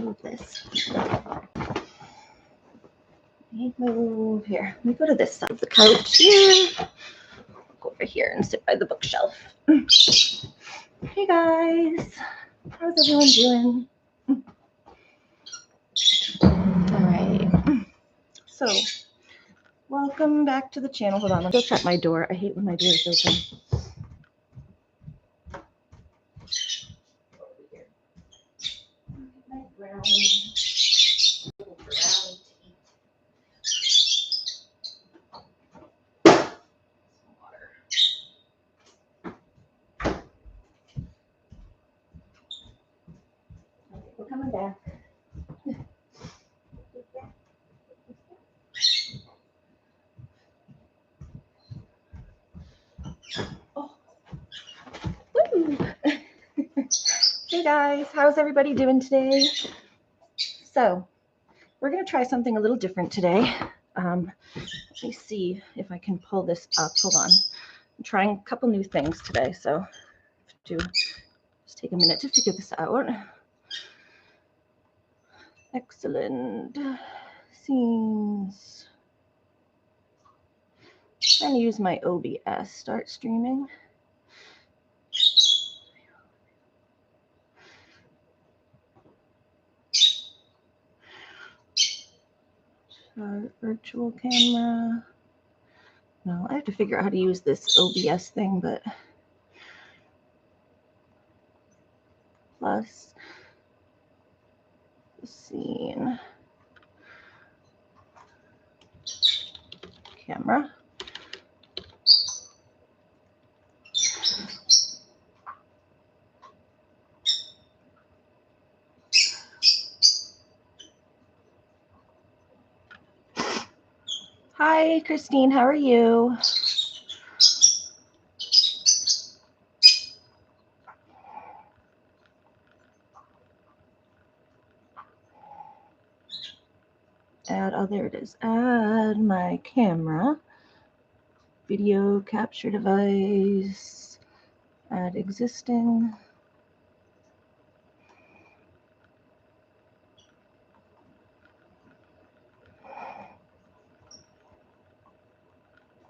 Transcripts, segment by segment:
move this. Move here. Let me go to this side of the couch here. Go over here and sit by the bookshelf. Hey guys, how's everyone doing? All right. So, welcome back to the channel. Hold on, let me go shut my door. I hate when my door is open. My brownie. Little brownie to eat. Some water. Okay, we're coming back. Oh. Woo. Hey guys, how's everybody doing today? So, we're going to try something a little different today. Let me see if I can pull this up. Hold on. I'm trying a couple new things today, so I have to just take a minute to figure this out. Excellent. Scenes. Trying to use my OBS. Start streaming. Virtual camera. No, I have to figure out how to use this OBS thing, but plus scene camera. Hi, Christine. How are you? Add, oh, there it is. Add my camera. Video capture device. Add existing.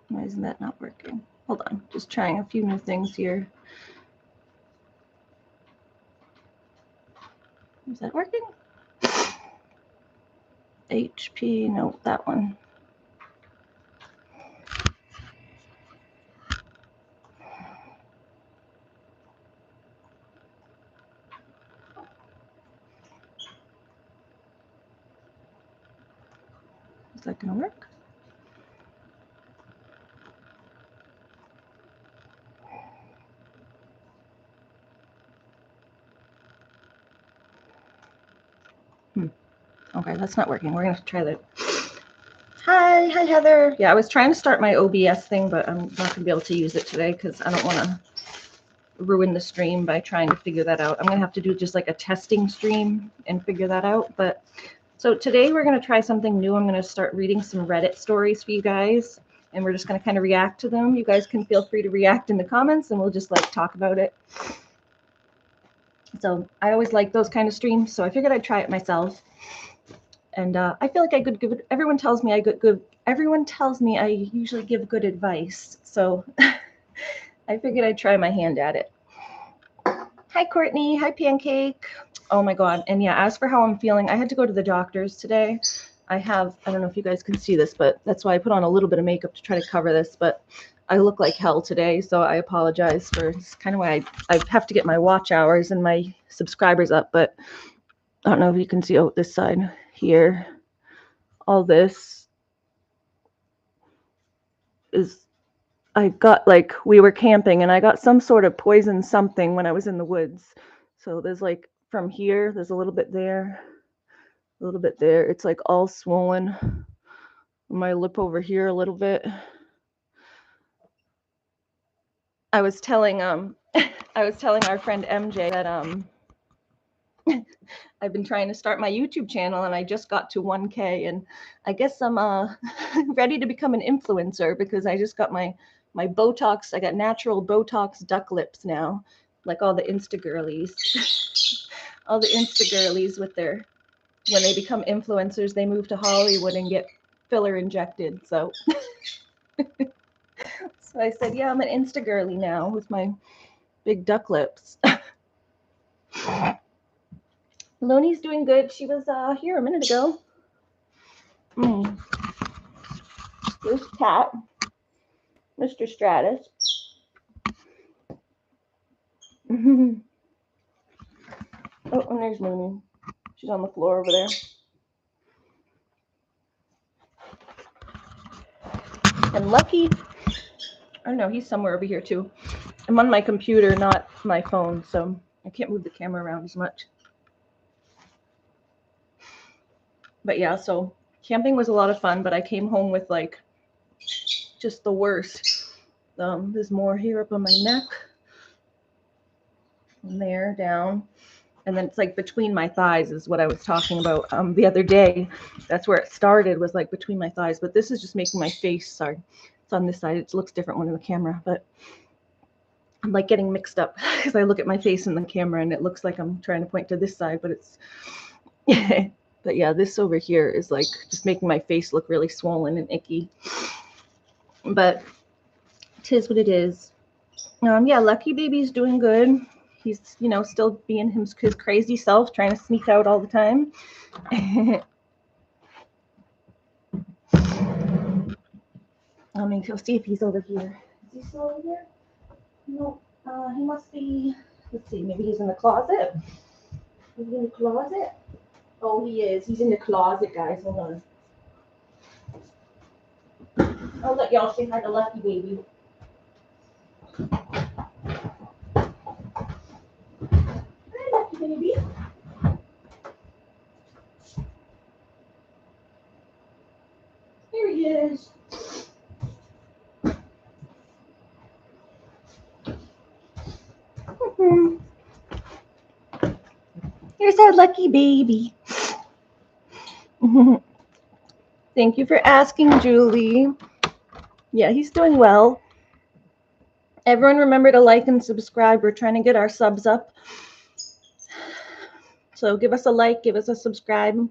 Why isn't that not working? Hold on, just trying a few new things here. Is that working? HP, no, that one. Is that gonna work? Okay, that's not working. We're gonna try that. Hi Heather. Yeah, I was trying to start my OBS thing, but I'm not gonna be able to use it today because I don't want to ruin the stream by trying to figure that out. I'm gonna have to do just like a testing stream and figure that out. But so today we're gonna try something new. I'm gonna start reading some Reddit stories for you guys, and we're just gonna kind of react to them. You guys can feel free to react in the comments, and we'll just like talk about it. So I always like those kind of streams, so I figured I'd try it myself. And I feel like I could give it. Everyone tells me I good. Everyone tells me I usually give good advice, so I figured I'd try my hand at it. Hi Courtney. Hi Pancake. Oh my God. And yeah, as for how I'm feeling, I had to go to the doctor's today. I don't know if you guys can see this, but that's why I put on a little bit of makeup to try to cover this. But I look like hell today, so I apologize for. It's kind of why I have to get my watch hours and my subscribers up, but I don't know if you can see this side here. All this is, I got like, we were camping and I got some sort of poison something when I was in the woods. So there's like from here, there's a little bit there, a little bit there. It's like all swollen. My lip over here a little bit. I was telling our friend MJ that I've been trying to start my YouTube channel and I just got to 1K, and I guess I'm ready to become an influencer because I just got my Botox. I got natural Botox duck lips now, like all the Insta girlies. All the Insta girlies with their when they become influencers, they move to Hollywood and get filler injected. So, so I said, yeah, I'm an Insta girly now with my big duck lips. Loni's doing good. She was here a minute ago. There's Cat, Mr. Stratus. Oh, and there's Looney. She's on the floor over there. And Lucky, I don't know, he's somewhere over here too. I'm on my computer, not my phone, so I can't move the camera around as much. But yeah, so camping was a lot of fun, but I came home with like just the worst. There's more here up on my neck. And there, down. And then it's like between my thighs is what I was talking about the other day. That's where it started, was like between my thighs. But this is just making my face, sorry, it's on this side. It looks different one in the camera, but I'm like getting mixed up because I look at my face in the camera and it looks like I'm trying to point to this side, but it's, but yeah, this over here is like just making my face look really swollen and icky. But it is what it is. Yeah, Lucky Baby's doing good. He's, you know, still being his crazy self, trying to sneak out all the time. Let me go see if he's over here. Is he still over here? No, he must be, let's see, maybe he's in the closet. Is he in the closet? Oh, he is. He's in the closet, guys. Hold on. I'll let y'all say hi to Lucky Baby. Hi, Lucky Baby. Here he is. Here's our Lucky Baby. Thank you for asking, Julie. Yeah, he's doing well. Everyone remember to like and subscribe. We're trying to get our subs up. So give us a like, give us a subscribe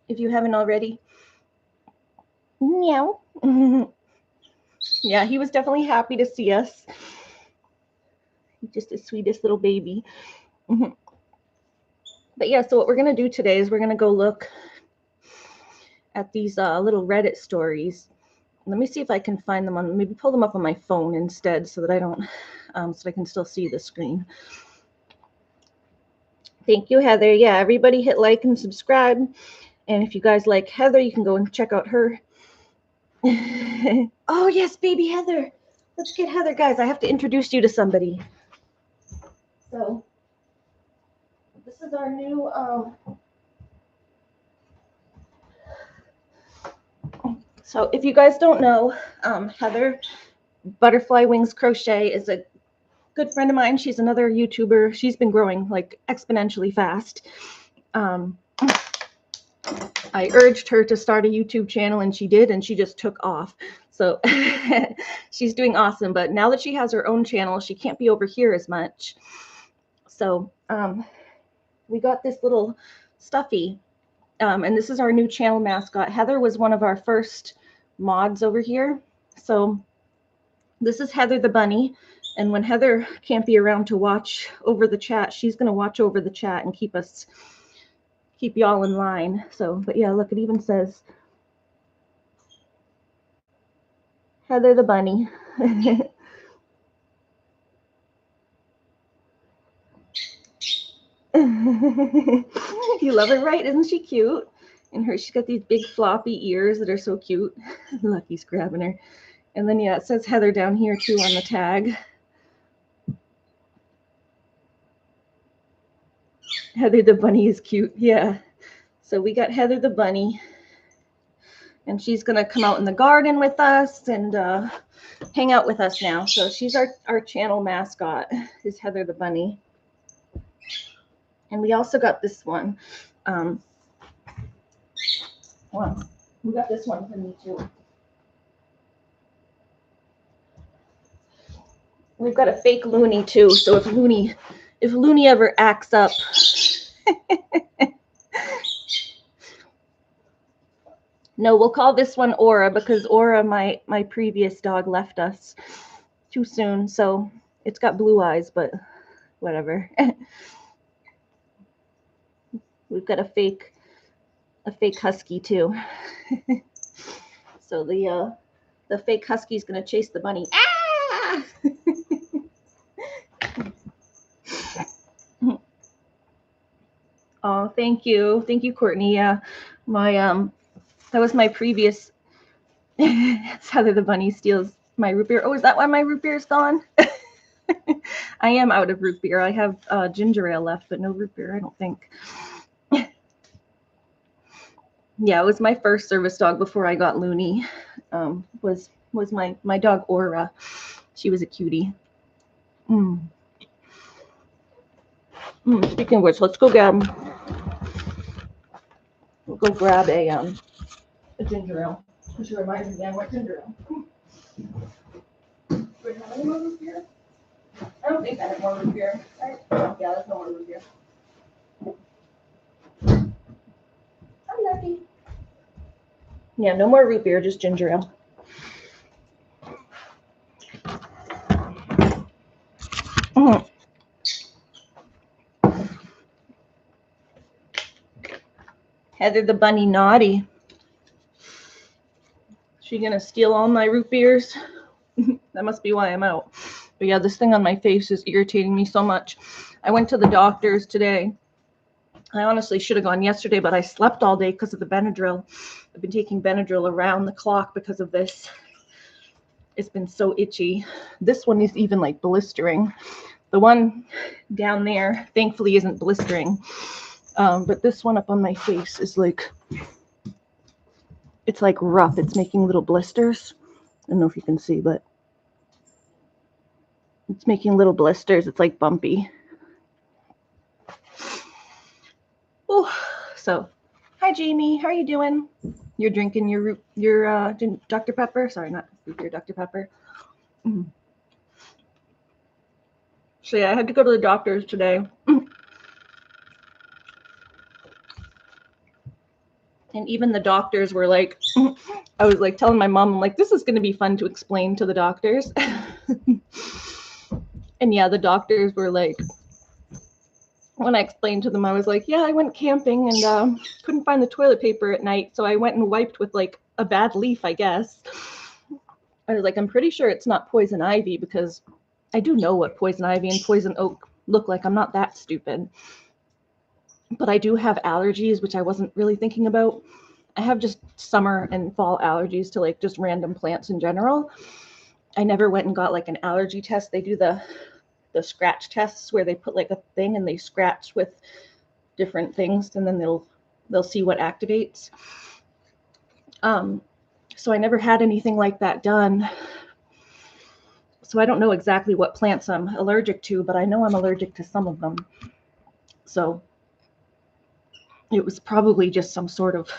if you haven't already. Meow. Yeah, he was definitely happy to see us. He's just the sweetest little baby. But yeah, so what we're going to do today is we're going to go look at these little Reddit stories. Let me see if I can find them on, maybe pull them up on my phone instead so that I don't, so I can still see the screen. Thank you, Heather. Yeah, everybody hit like and subscribe. And if you guys like Heather, you can go and check out her. Oh, yes, baby Heather. Let's get Heather. Guys, I have to introduce you to somebody. So, this is our new, so if you guys don't know, Heather Butterfly Wings Crochet is a good friend of mine. She's another YouTuber. She's been growing like exponentially fast. I urged her to start a YouTube channel and she did, and she just took off. So she's doing awesome. But now that she has her own channel, she can't be over here as much. So we got this little stuffy, and this is our new channel mascot. Heather was one of our first mods over here. So this is Heather the bunny. And when Heather can't be around to watch over the chat, she's going to watch over the chat and keep y'all in line. So, but yeah, look, it even says Heather the bunny. You love her, right? Isn't she cute? And she's got these big floppy ears that are so cute. Lucky's grabbing her. And then, yeah, it says Heather down here too on the tag. Heather the bunny is cute. Yeah. So we got Heather the bunny. And she's going to come out in the garden with us and hang out with us now. So she's our channel mascot, is Heather the bunny. And we also got this one. Well, we got this one for me too. We've got a fake Looney too. So if Looney ever acts up, No, we'll call this one Aura because Aura, my previous dog, left us too soon. So it's got blue eyes, but whatever. We've got a fake husky too. So the fake husky is gonna chase the bunny. Ah! Oh, thank you, Courtney. Yeah, my that was my previous. That's how the bunny steals my root beer. Oh, is that why my root beer is gone? I am out of root beer. I have ginger ale left, but no root beer, I don't think. Yeah, it was my first service dog before I got Looney. Was my dog Aura. She was a cutie. Speaking of which, let's go get we'll go grab a ginger ale. Which reminds me, I want ginger ale. Do we have any more root beer? I don't think I have more root beer. Yeah, there's no more root beer. I'm lucky. Yeah, no more root beer, just ginger ale. Heather the bunny naughty. She gonna steal all my root beers? That must be why I'm out. But yeah, this thing on my face is irritating me so much. I went to the doctor's today. I honestly should have gone yesterday, but I slept all day because of the Benadryl. I've been taking Benadryl around the clock because of this. It's been so itchy. This one is even like blistering. The one down there, thankfully, isn't blistering. But this one up on my face is like, it's like rough. It's making little blisters. I don't know if you can see, but it's making little blisters. It's like bumpy. Oh, so hi Jamie, how are you doing? You're drinking your Dr. Pepper? Sorry, not your Dr. Pepper. So yeah, I had to go to the doctor's today. And even the doctors were like, I was like telling my mom, I'm like, this is going to be fun to explain to the doctors. And yeah, the doctors were like, when I explained to them, I was like, yeah, I went camping and couldn't find the toilet paper at night. So I went and wiped with like a bad leaf, I guess. I was like, I'm pretty sure it's not poison ivy because I do know what poison ivy and poison oak look like. I'm not that stupid. But I do have allergies, which I wasn't really thinking about. I have just summer and fall allergies to like just random plants in general. I never went and got like an allergy test. They do the scratch tests where they put like a thing and they scratch with different things and then they'll see what activates. So I never had anything like that done. So I don't know exactly what plants I'm allergic to, but I know I'm allergic to some of them. So it was probably just some sort of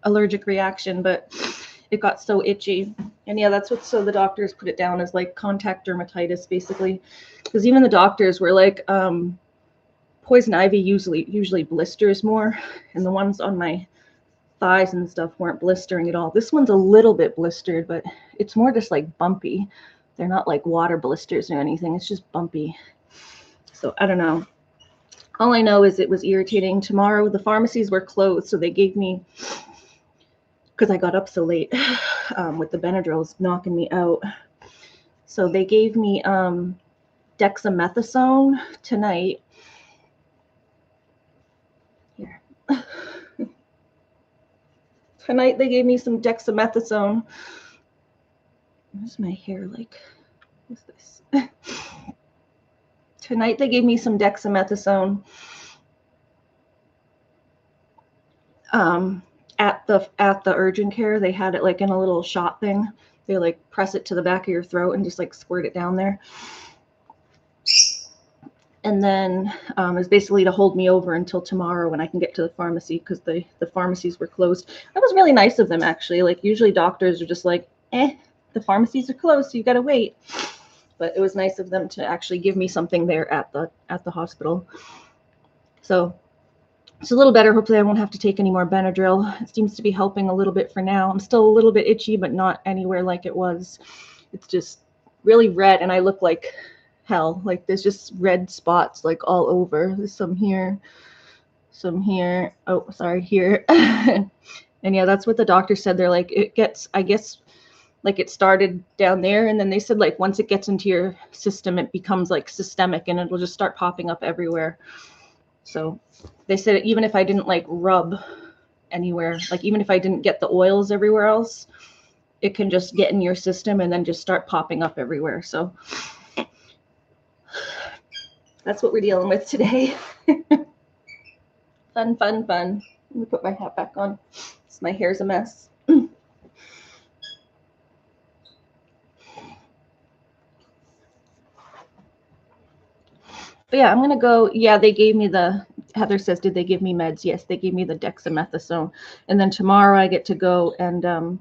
allergic reaction, but it got so itchy. And yeah, that's what, so the doctors put it down as like contact dermatitis basically, because even the doctors were like, poison ivy usually blisters more, and the ones on my thighs and stuff weren't blistering at all. This one's a little bit blistered, but it's more just like bumpy. They're not like water blisters or anything. It's just bumpy. So I don't know. All I know is it was irritating. Tomorrow the pharmacies were closed, so they gave me, because I got up so late with the Benadryls knocking me out. So they gave me dexamethasone tonight. Here. Tonight they gave me some dexamethasone. Where's my hair like? What's this? Tonight they gave me some dexamethasone. At the urgent care, they had it like in a little shot thing. They like press it to the back of your throat and just like squirt it down there. And then it's basically to hold me over until tomorrow when I can get to the pharmacy, because the pharmacies were closed. That was really nice of them, actually. Like usually doctors are just like, the pharmacies are closed, so you got to wait. But it was nice of them to actually give me something there at the hospital. So it's a little better. Hopefully I won't have to take any more Benadryl. It seems to be helping a little bit for now. I'm still a little bit itchy, but not anywhere like it was. It's just really red, and I look like hell. Like there's just red spots like all over. There's some here, oh sorry, here. And yeah, that's what the doctor said. They're like, it gets, I guess, like it started down there, and then they said like once it gets into your system, it becomes like systemic, and it'll just start popping up everywhere. So they said even if I didn't like rub anywhere, like even if I didn't get the oils everywhere else, it can just get in your system and then just start popping up everywhere. So that's what we're dealing with today. Fun, fun, fun. Let me put my hat back on. My hair's a mess. But yeah, I'm going to go. Yeah, they gave me Heather says, did they give me meds? Yes, they gave me the dexamethasone. And then tomorrow I get to go and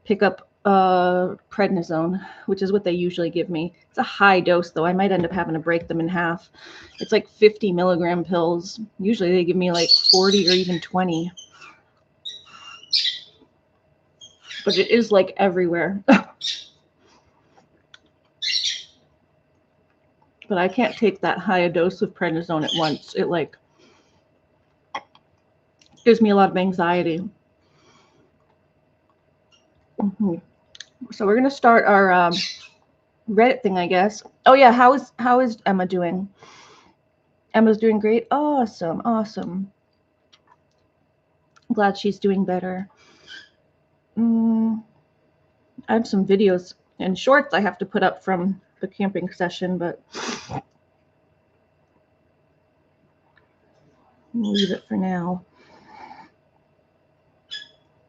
pick up prednisone, which is what they usually give me. It's a high dose, though. I might end up having to break them in half. It's like 50 milligram pills. Usually they give me like 40 or even 20. But it is like everywhere. But I can't take that high a dose of prednisone at once. It like gives me a lot of anxiety. So we're gonna start our Reddit thing, I guess. Oh yeah, how is Emma doing? Emma's doing great. Awesome, awesome. I'm glad she's doing better. I have some videos and shorts I have to put up from the camping session, but we'll leave it for now.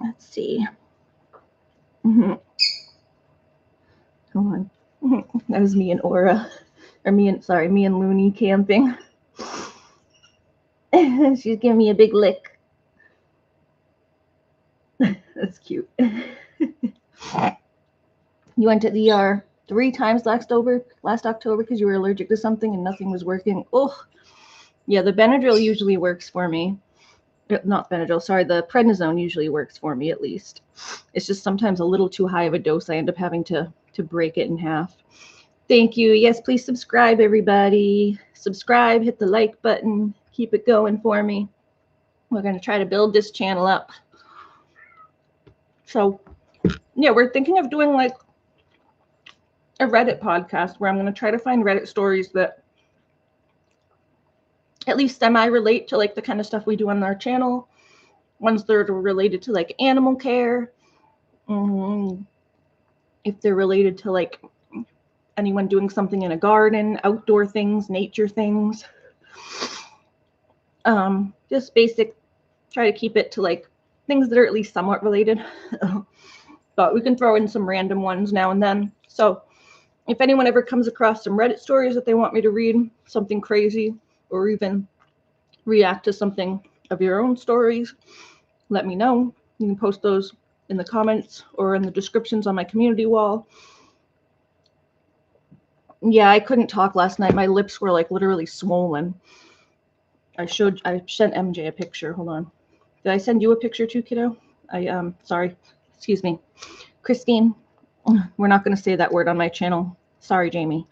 Let's see. Hold on. That was me and Aura, or me and Looney camping. She's giving me a big lick. That's cute. You went to the ER 3 times last October because you were allergic to something and nothing was working. Oh, yeah, the Benadryl usually works for me. Not Benadryl, sorry, the prednisone usually works for me at least. It's just sometimes a little too high of a dose. I end up having to break it in half. Thank you. Yes, please subscribe, everybody. Subscribe, hit the like button. Keep it going for me. We're going to try to build this channel up. So, yeah, we're thinking of doing like a Reddit podcast where I'm going to try to find Reddit stories that at least semi-relate to like the kind of stuff we do on our channel. Ones that are related to like animal care. If they're related to like anyone doing something in a garden, outdoor things, nature things. Just basic, try to keep it to like things that are at least somewhat related. But we can throw in some random ones now and then. So if anyone ever comes across some Reddit stories that they want me to read, something crazy, or even react to something of your own stories, let me know. You can post those in the comments or in the descriptions on my community wall. Yeah, I couldn't talk last night. My lips were like literally swollen. I sent MJ a picture. Hold on. Did I send you a picture too, kiddo? Sorry. Excuse me. Christine, we're not going to say that word on my channel. Sorry, Jamie.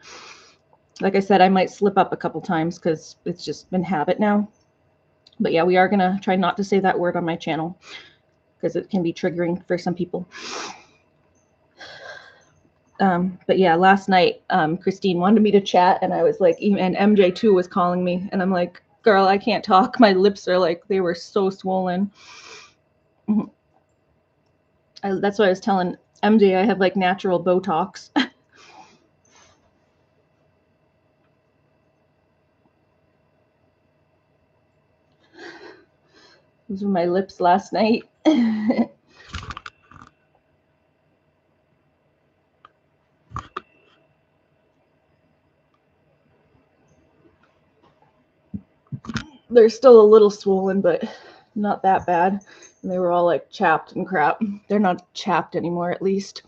Like I said, I might slip up a couple times because it's just been habit now. But yeah, we are going to try not to say that word on my channel because it can be triggering for some people. But yeah, last night, Christine wanted me to chat, and I was like, and MJ too was calling me, and I'm like, girl, I can't talk. My lips are like, they were so swollen. That's what I was telling MJ. I have like natural Botox. Those were my lips last night. They're still a little swollen, but not that bad. And they were all like chapped and crap. They're not chapped anymore, at least.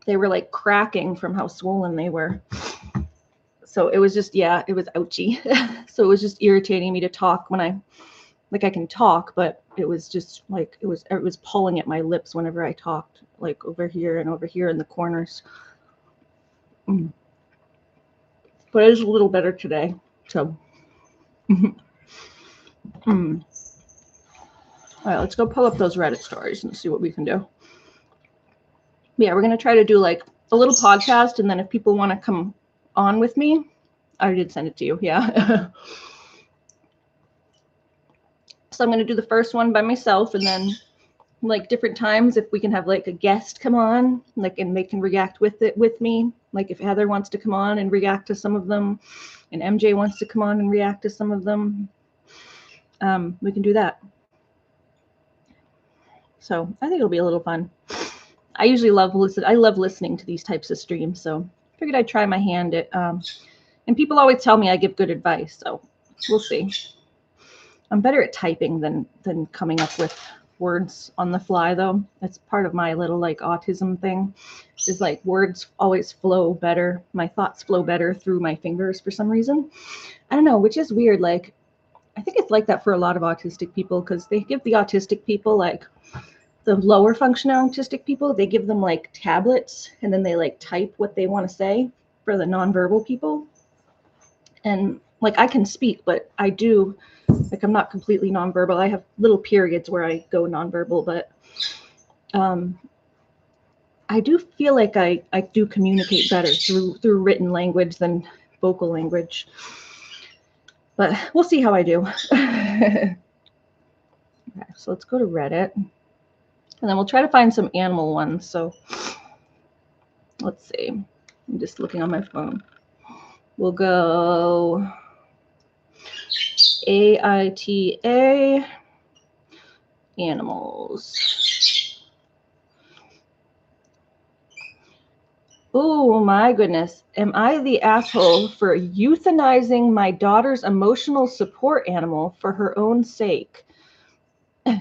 They were like cracking from how swollen they were. So it was just, yeah, it was ouchy. So it was just irritating me to talk when I can talk, but it was just like, it was pulling at my lips whenever I talked, like over here and over here in the corners. But it is a little better today. So, all right, let's go pull up those Reddit stories and see what we can do. Yeah, we're going to try to do like a little podcast, and then if people want to come on with me, I did send it to you. Yeah. So I'm going to do the first one by myself, and then like different times if we can have like a guest come on, like, and they can react with it with me. Like if Heather wants to come on and react to some of them, and MJ wants to come on and react to some of them, we can do that. So I think it'll be a little fun. I usually love listening to these types of streams, so I figured I'd try my hand at, and people always tell me I give good advice, so we'll see. I'm better at typing than coming up with words on the fly, though. That's part of my little like autism thing, is like words always flow better. My thoughts flow better through my fingers for some reason. I don't know, which is weird. Like, I think it's like that for a lot of autistic people, because they give the autistic people, like the lower functional autistic people, they give them like tablets, and then they like type what they want to say for the nonverbal people. And like, I can speak, but I do, like, I'm not completely nonverbal. I have little periods where I go nonverbal, but I do feel like I do communicate better through written language than vocal language. But we'll see how I do. Okay, so let's go to Reddit, and then we'll try to find some animal ones. So let's see. I'm just looking on my phone. We'll go AITA animals. Oh my goodness. Am I the asshole for euthanizing my daughter's emotional support animal for her own sake? Do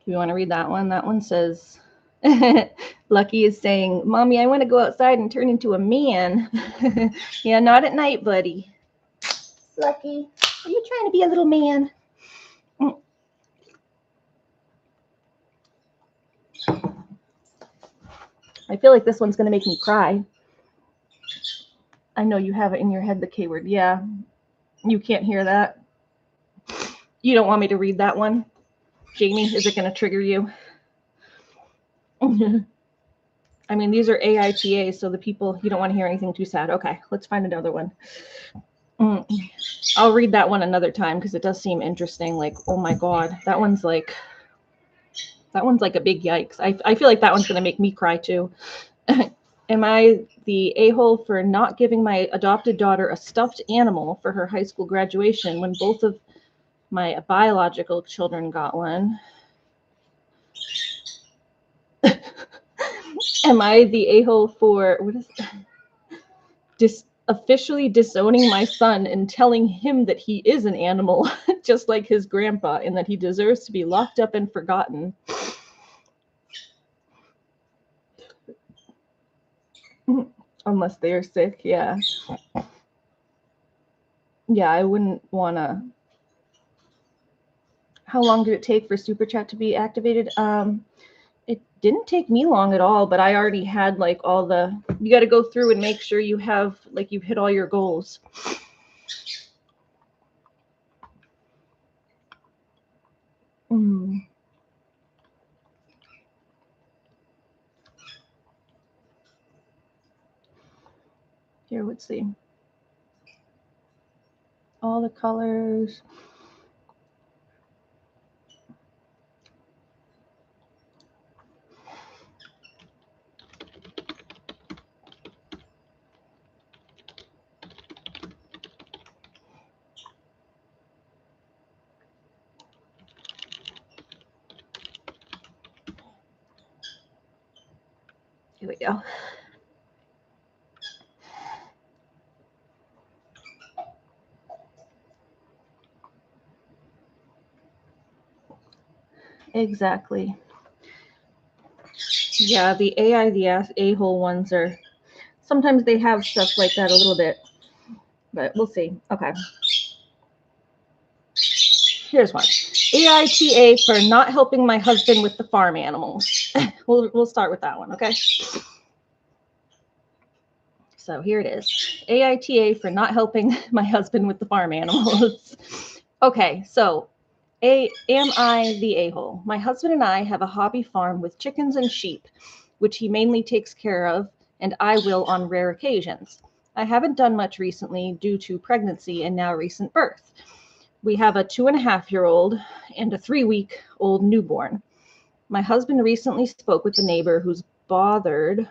you want to read that one? That one says, Lucky is saying, Mommy, I want to go outside and turn into a man. Yeah, not at night, buddy. Lucky, are you trying to be a little man? I feel like this one's going to make me cry. I know you have it in your head, the K word. Yeah, you can't hear that. You don't want me to read that one? Jamie, is it going to trigger you? I mean, these are AITA, so the people, you don't want to hear anything too sad. Okay, let's find another one. I'll read that one another time because it does seem interesting. Like, oh my God, that one's like a big yikes. I feel like that one's going to make me cry too. Am I the a-hole for not giving my adopted daughter a stuffed animal for her high school graduation when both of my biological children got one? Am I the a-hole for officially disowning my son and telling him that he is an animal, just like his grandpa, and that he deserves to be locked up and forgotten? Unless they are sick, yeah. Yeah, I wouldn't want to. How long did it take for Super Chat to be activated? It didn't take me long at all, but I already had like all the, you got to go through and make sure you have, like, you've hit all your goals. Here, let's see. All the colors. Here we go. Exactly. Yeah, the AI, the a-hole ones are, sometimes they have stuff like that a little bit, but we'll see. Okay. Here's one. AITA for not helping my husband with the farm animals. We'll start with that one, okay? So here it is. AITA for not helping my husband with the farm animals. Okay, so am I the a-hole? My husband and I have a hobby farm with chickens and sheep, which he mainly takes care of, and I will on rare occasions. I haven't done much recently due to pregnancy and now recent birth. We have a 2.5-year-old and a 3-week-old newborn. My husband recently spoke with the neighbor who's bothered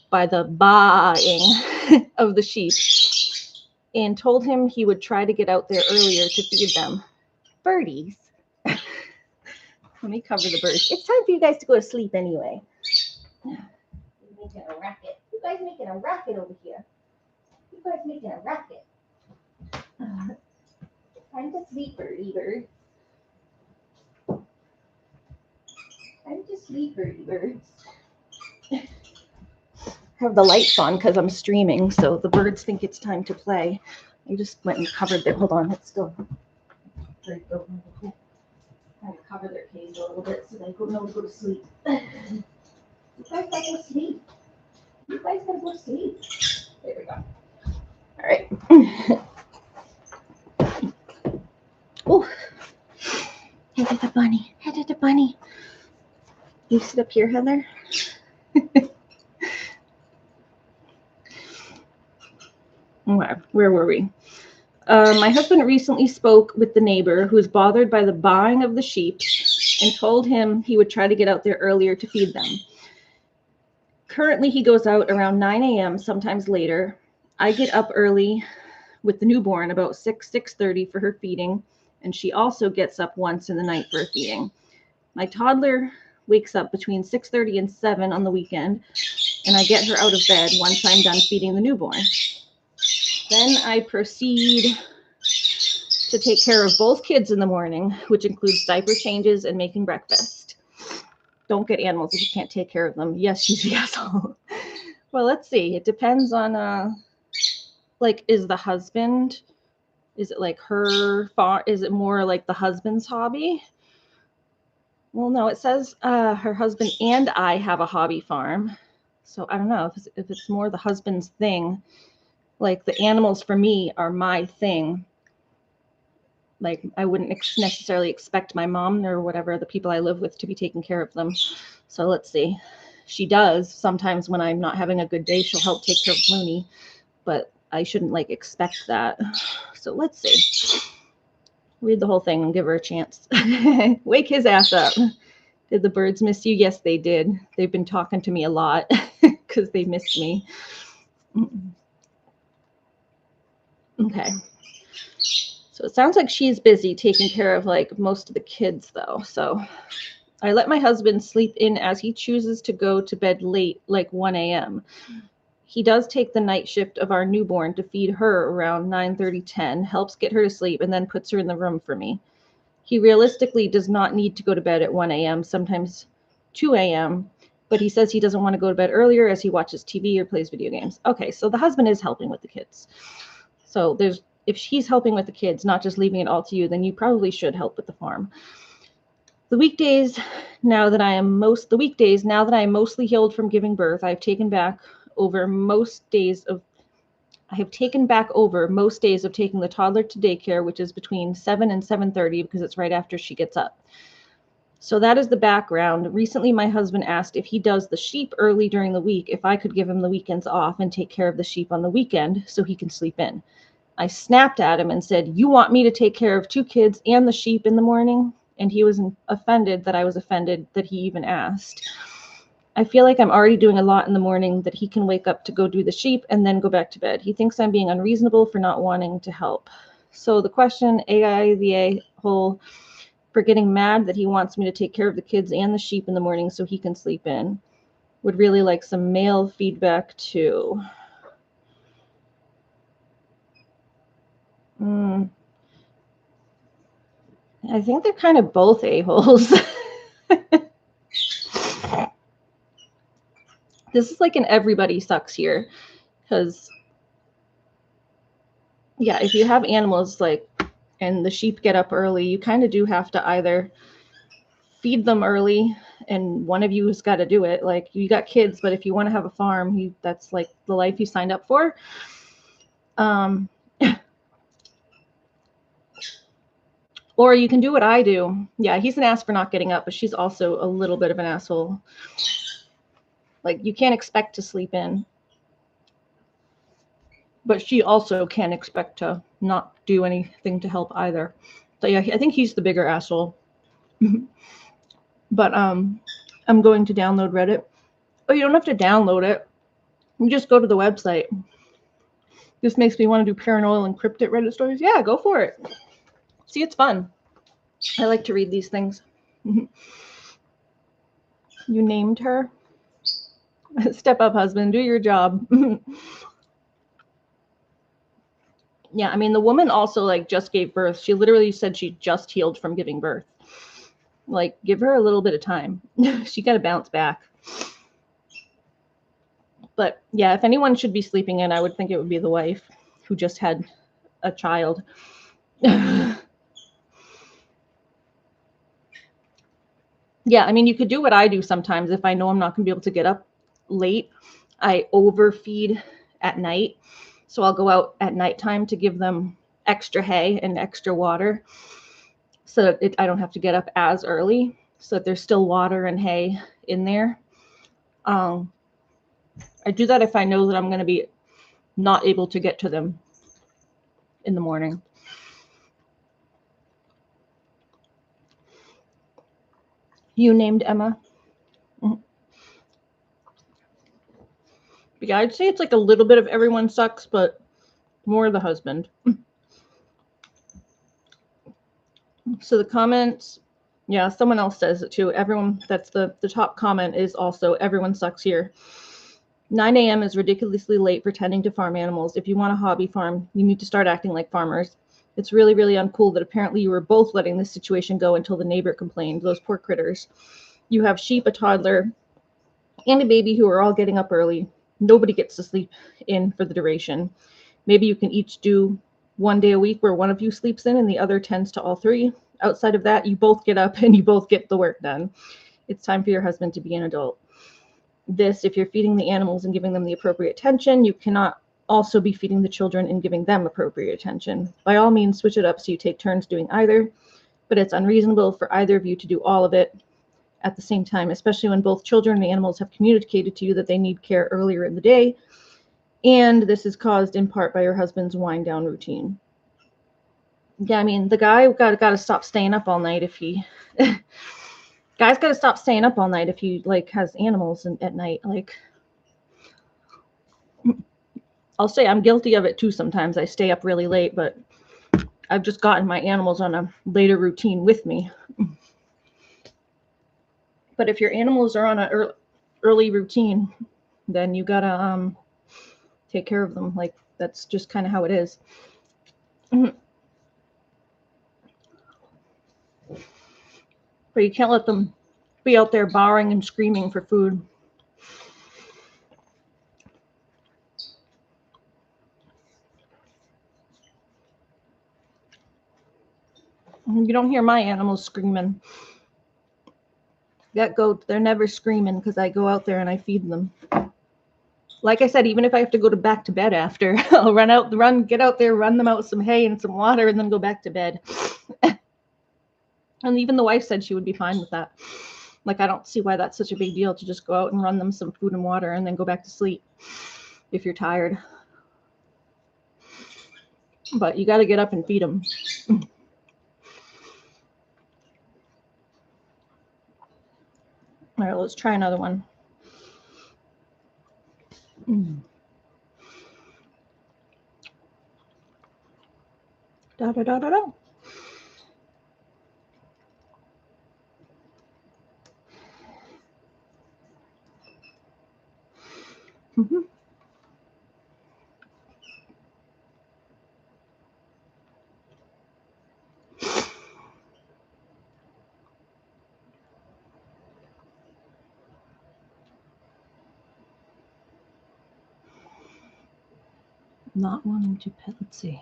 by the baaing of the sheep and told him he would try to get out there earlier to feed them. Birdies. Let me cover the birds. It's time for you guys to go to sleep anyway. Making a racket. You guys making a racket over here. You guys making a racket. Time to sleep, birdie birds. Time to sleep, birdie birds. I have the lights on because I'm streaming, so the birds think it's time to play. I just went and covered it. Hold on, it's still very broken. Trying to cover their cage a little bit so they know to go to sleep. You guys gotta go to sleep. You guys gotta go to sleep. There we go. All right. Oh, headed the bunny. Headed the bunny. You sit up here, Heather. Okay, where were we? My husband recently spoke with the neighbor who is bothered by the baaing of the sheep and told him he would try to get out there earlier to feed them. Currently, he goes out around 9 a.m., sometimes later. I get up early with the newborn about 6:30 for her feeding, and she also gets up once in the night for a feeding. My toddler wakes up between 6:30 and 7 on the weekend, and I get her out of bed once I'm done feeding the newborn. Then I proceed to take care of both kids in the morning, which includes diaper changes and making breakfast. Don't get animals if you can't take care of them. Yes, you asshole. Well, let's see. It depends on, like, is the husband, is it like her farm? Is it more like the husband's hobby? Well, no, it says her husband and I have a hobby farm. So I don't know if it's more the husband's thing. Like the animals for me are my thing. Like I wouldn't necessarily expect my mom or whatever, the people I live with, to be taking care of them. So let's see. She does. Sometimes when I'm not having a good day, she'll help take care of Mooney, but I shouldn't like expect that. So let's see. Read the whole thing and give her a chance. Wake his ass up. Did the birds miss you? Yes, they did. They've been talking to me a lot because they missed me. Okay. So it sounds like she's busy taking care of like most of the kids though. So I let my husband sleep in as he chooses to go to bed late, like 1 a.m. He does take the night shift of our newborn to feed her around 9:30, 10, helps get her to sleep, and then puts her in the room for me. He realistically does not need to go to bed at 1 a.m., sometimes 2 a.m., but he says he doesn't want to go to bed earlier as he watches TV or plays video games. Okay, so the husband is helping with the kids. So if he's helping with the kids, not just leaving it all to you, then you probably should help with the farm. The weekdays, now that I am mostly healed from giving birth, I have taken back over most days of taking the toddler to daycare, which is between 7 and 7:30 because it's right after she gets up. So that is the background. Recently, my husband asked if he does the sheep early during the week, if I could give him the weekends off and take care of the sheep on the weekend so he can sleep in. I snapped at him and said, "You want me to take care of 2 kids and the sheep in the morning?" And he was offended that I was offended that he even asked. I feel like I'm already doing a lot in the morning that he can wake up to go do the sheep and then go back to bed. He thinks I'm being unreasonable for not wanting to help. So the question, AI the a-hole for getting mad that he wants me to take care of the kids and the sheep in the morning so he can sleep in. Would really like some male feedback too. I think they're kind of both a-holes. This is like an everybody sucks here, because yeah, if you have animals like, and the sheep get up early, you kind of do have to either feed them early, and one of you has got to do it. Like, you got kids, but if you want to have a farm, that's like the life you signed up for. Or you can do what I do. Yeah, he's an ass for not getting up, but she's also a little bit of an asshole. Like, you can't expect to sleep in, but she also can't expect to not do anything to help either. So yeah, I think he's the bigger asshole. But I'm going to download Reddit. Oh, you don't have to download it. You just go to the website. This makes me want to do Paranoid and Cryptid Reddit stories. Yeah, go for it. See, it's fun. I like to read these things. You named her? Step up, husband. Do your job. Yeah, I mean, the woman also, like, just gave birth. She literally said she just healed from giving birth. Like, give her a little bit of time. She got to bounce back. But yeah, if anyone should be sleeping in, I would think it would be the wife who just had a child. Yeah, I mean, you could do what I do sometimes. If I know I'm not going to be able to get up late, I overfeed at night. So I'll go out at nighttime to give them extra hay and extra water, so that I don't have to get up as early, so that there's still water and hay in there. I do that if I know that I'm going to be not able to get to them in the morning. You named Emma? Yeah, I'd say it's like a little bit of everyone sucks, but more the husband. So the comments, yeah, someone else says it too. Everyone, that's the top comment is also everyone sucks here. 9 a.m. is ridiculously late for tending to farm animals. If you want a hobby farm, you need to start acting like farmers. It's really, really uncool that apparently you were both letting this situation go until the neighbor complained. Those poor critters. You have sheep, a toddler, and a baby who are all getting up early. Nobody gets to sleep in for the duration. Maybe you can each do 1 day a week where one of you sleeps in and the other tends to all three. Outside of that, you both get up and you both get the work done. It's time for your husband to be an adult. This, if you're feeding the animals and giving them the appropriate attention, you cannot also be feeding the children and giving them appropriate attention. By all means, switch it up so you take turns doing either, but it's unreasonable for either of you to do all of it at the same time, especially when both children and animals have communicated to you that they need care earlier in the day, and this is caused in part by your husband's wind down routine. Yeah, I mean, the guy got to stop staying up all night if he guy's got to stop staying up all night if he like has animals at night. Like, I'll say I'm guilty of it too sometimes. I stay up really late, but I've just gotten my animals on a later routine with me. But if your animals are on an early routine, then you gotta take care of them. Like, that's just kind of how it is. But you can't let them be out there bawling and screaming for food. You don't hear my animals screaming. That goat, they're never screaming because I go out there and I feed them. Like I said, even if I have to go back to bed after, I'll get out there, run them out some hay and some water, and then go back to bed. And even the wife said she would be fine with that. Like, I don't see why that's such a big deal to just go out and run them some food and water and then go back to sleep if you're tired. But you got to get up and feed them. All right, let's try another one. Da da da da da. Mm-hmm. Not wanting to pet. Let's see.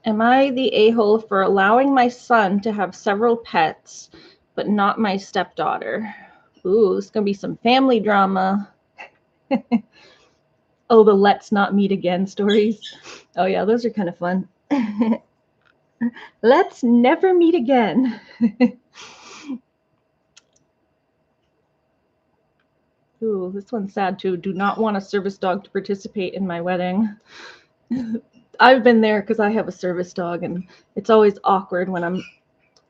Am I the a-hole for allowing my son to have several pets, but not my stepdaughter? Ooh, it's going to be some family drama. Oh, the let's not meet again stories. Oh, yeah, those are kind of fun. Let's never meet again. Ooh, this one's sad too. Do not want a service dog to participate in my wedding. I've been there because I have a service dog, and it's always awkward when I'm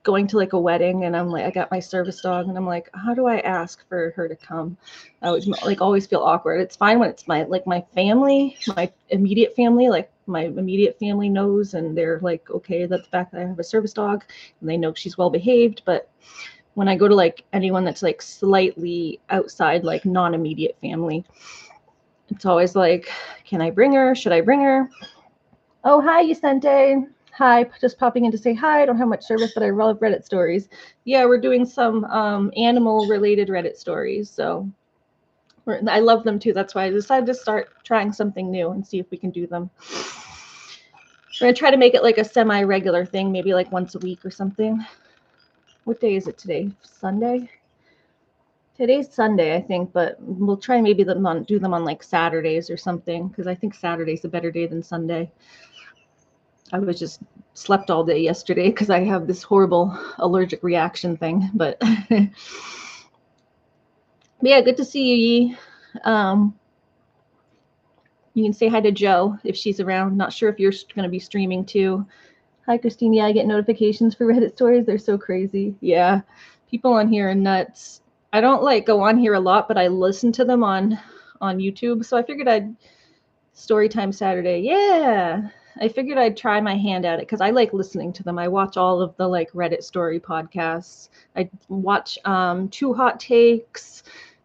going to like a wedding and I'm like, I got my service dog, and I'm like, how do I ask for her to come? I always feel awkward. It's fine when it's my family, my immediate family, like my immediate family knows, and they're like, okay, that's the fact that I have a service dog, and they know she's well behaved. But when I go to like anyone that's like slightly outside, like non-immediate family, it's always like, can I bring her? Should I bring her? Oh, hi, Yusente. Hi, just popping in to say hi. I don't have much service, but I love Reddit stories. Yeah, we're doing some animal-related Reddit stories, so I love them too. That's why I decided to start trying something new and see if we can do them. We're going to try to make it like a semi-regular thing, maybe like once a week or something. What day is it today? Sunday? Today's Sunday, I think, but we'll try maybe do them on like Saturdays or something, because I think Saturday's a better day than Sunday. I was just slept all day yesterday because I have this horrible allergic reaction thing. But yeah, good to see you, Yi. You can say hi to Joe if she's around. Not sure if you're going to be streaming too. Hi, Christine. Yeah, I get notifications for Reddit stories. They're so crazy. Yeah, people on here are nuts. I don't like go on here a lot, but I listen to them on YouTube. So I figured I'd story time Saturday. Yeah, I figured I'd try my hand at it because I like listening to them. I watch all of the like Reddit story podcasts. I watch Two Hot Takes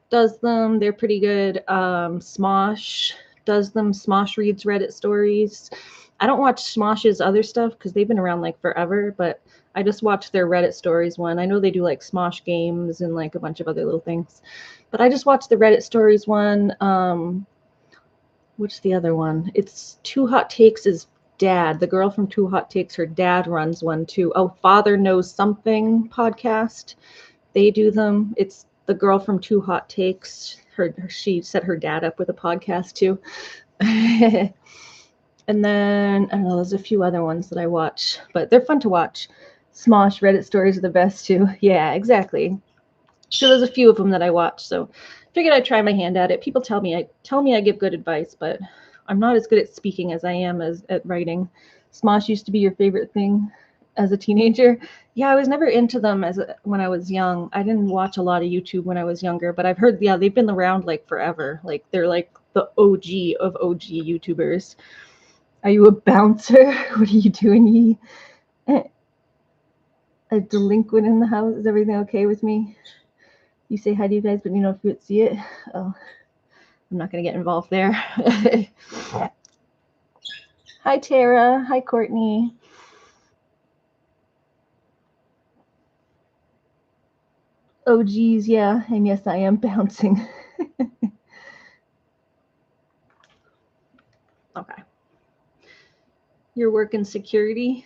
does them. They're pretty good. Smosh does them. Smosh reads Reddit stories. I don't watch Smosh's other stuff because they've been around like forever, but I just watched their Reddit stories one. I know they do like Smosh games and like a bunch of other little things, but I just watched the Reddit stories one. What's the other one? It's Two Hot Takes' dad. The girl from Two Hot Takes, her dad runs one too. Oh, Father Knows Something podcast. They do them. It's the girl from Two Hot Takes. She set her dad up with a podcast too. And then I don't know, there's a few other ones that I watch, but they're fun to watch. Smosh Reddit stories are the best too. Yeah, exactly. So there's a few of them that I watch. So figured I'd try my hand at it. People tell me I give good advice, but I'm not as good at speaking as I am at writing. Smosh used to be your favorite thing as a teenager. Yeah, I was never into them when I was young. I didn't watch a lot of YouTube when I was younger, but I've heard, yeah, they've been around like forever. Like they're like the OG of OG YouTubers. Are you a bouncer? What are you doing? A delinquent in the house? Is everything okay with me? You say hi to you guys, but you know if you would see it. Oh, I'm not going to get involved there. Hi, Tara. Hi, Courtney. Oh, geez, yeah. And yes, I am bouncing. Okay. You're working security?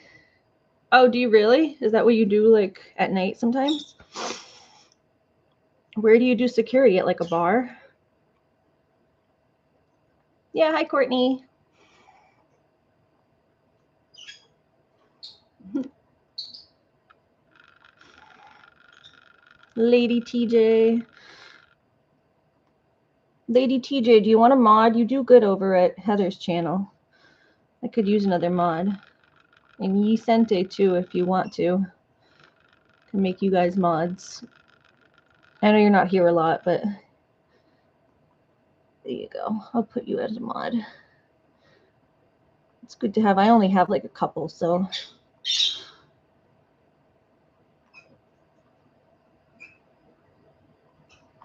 Oh, do you really? Is that what you do like at night sometimes? Where do you do security? At like a bar? Yeah, hi, Courtney. Lady TJ. Lady TJ, do you want a mod? You do good over at Heather's channel. I could use another mod. And Yisente too, if you want to. Can make you guys mods. I know you're not here a lot, but there you go. I'll put you as a mod. It's good to have. I only have like a couple, so.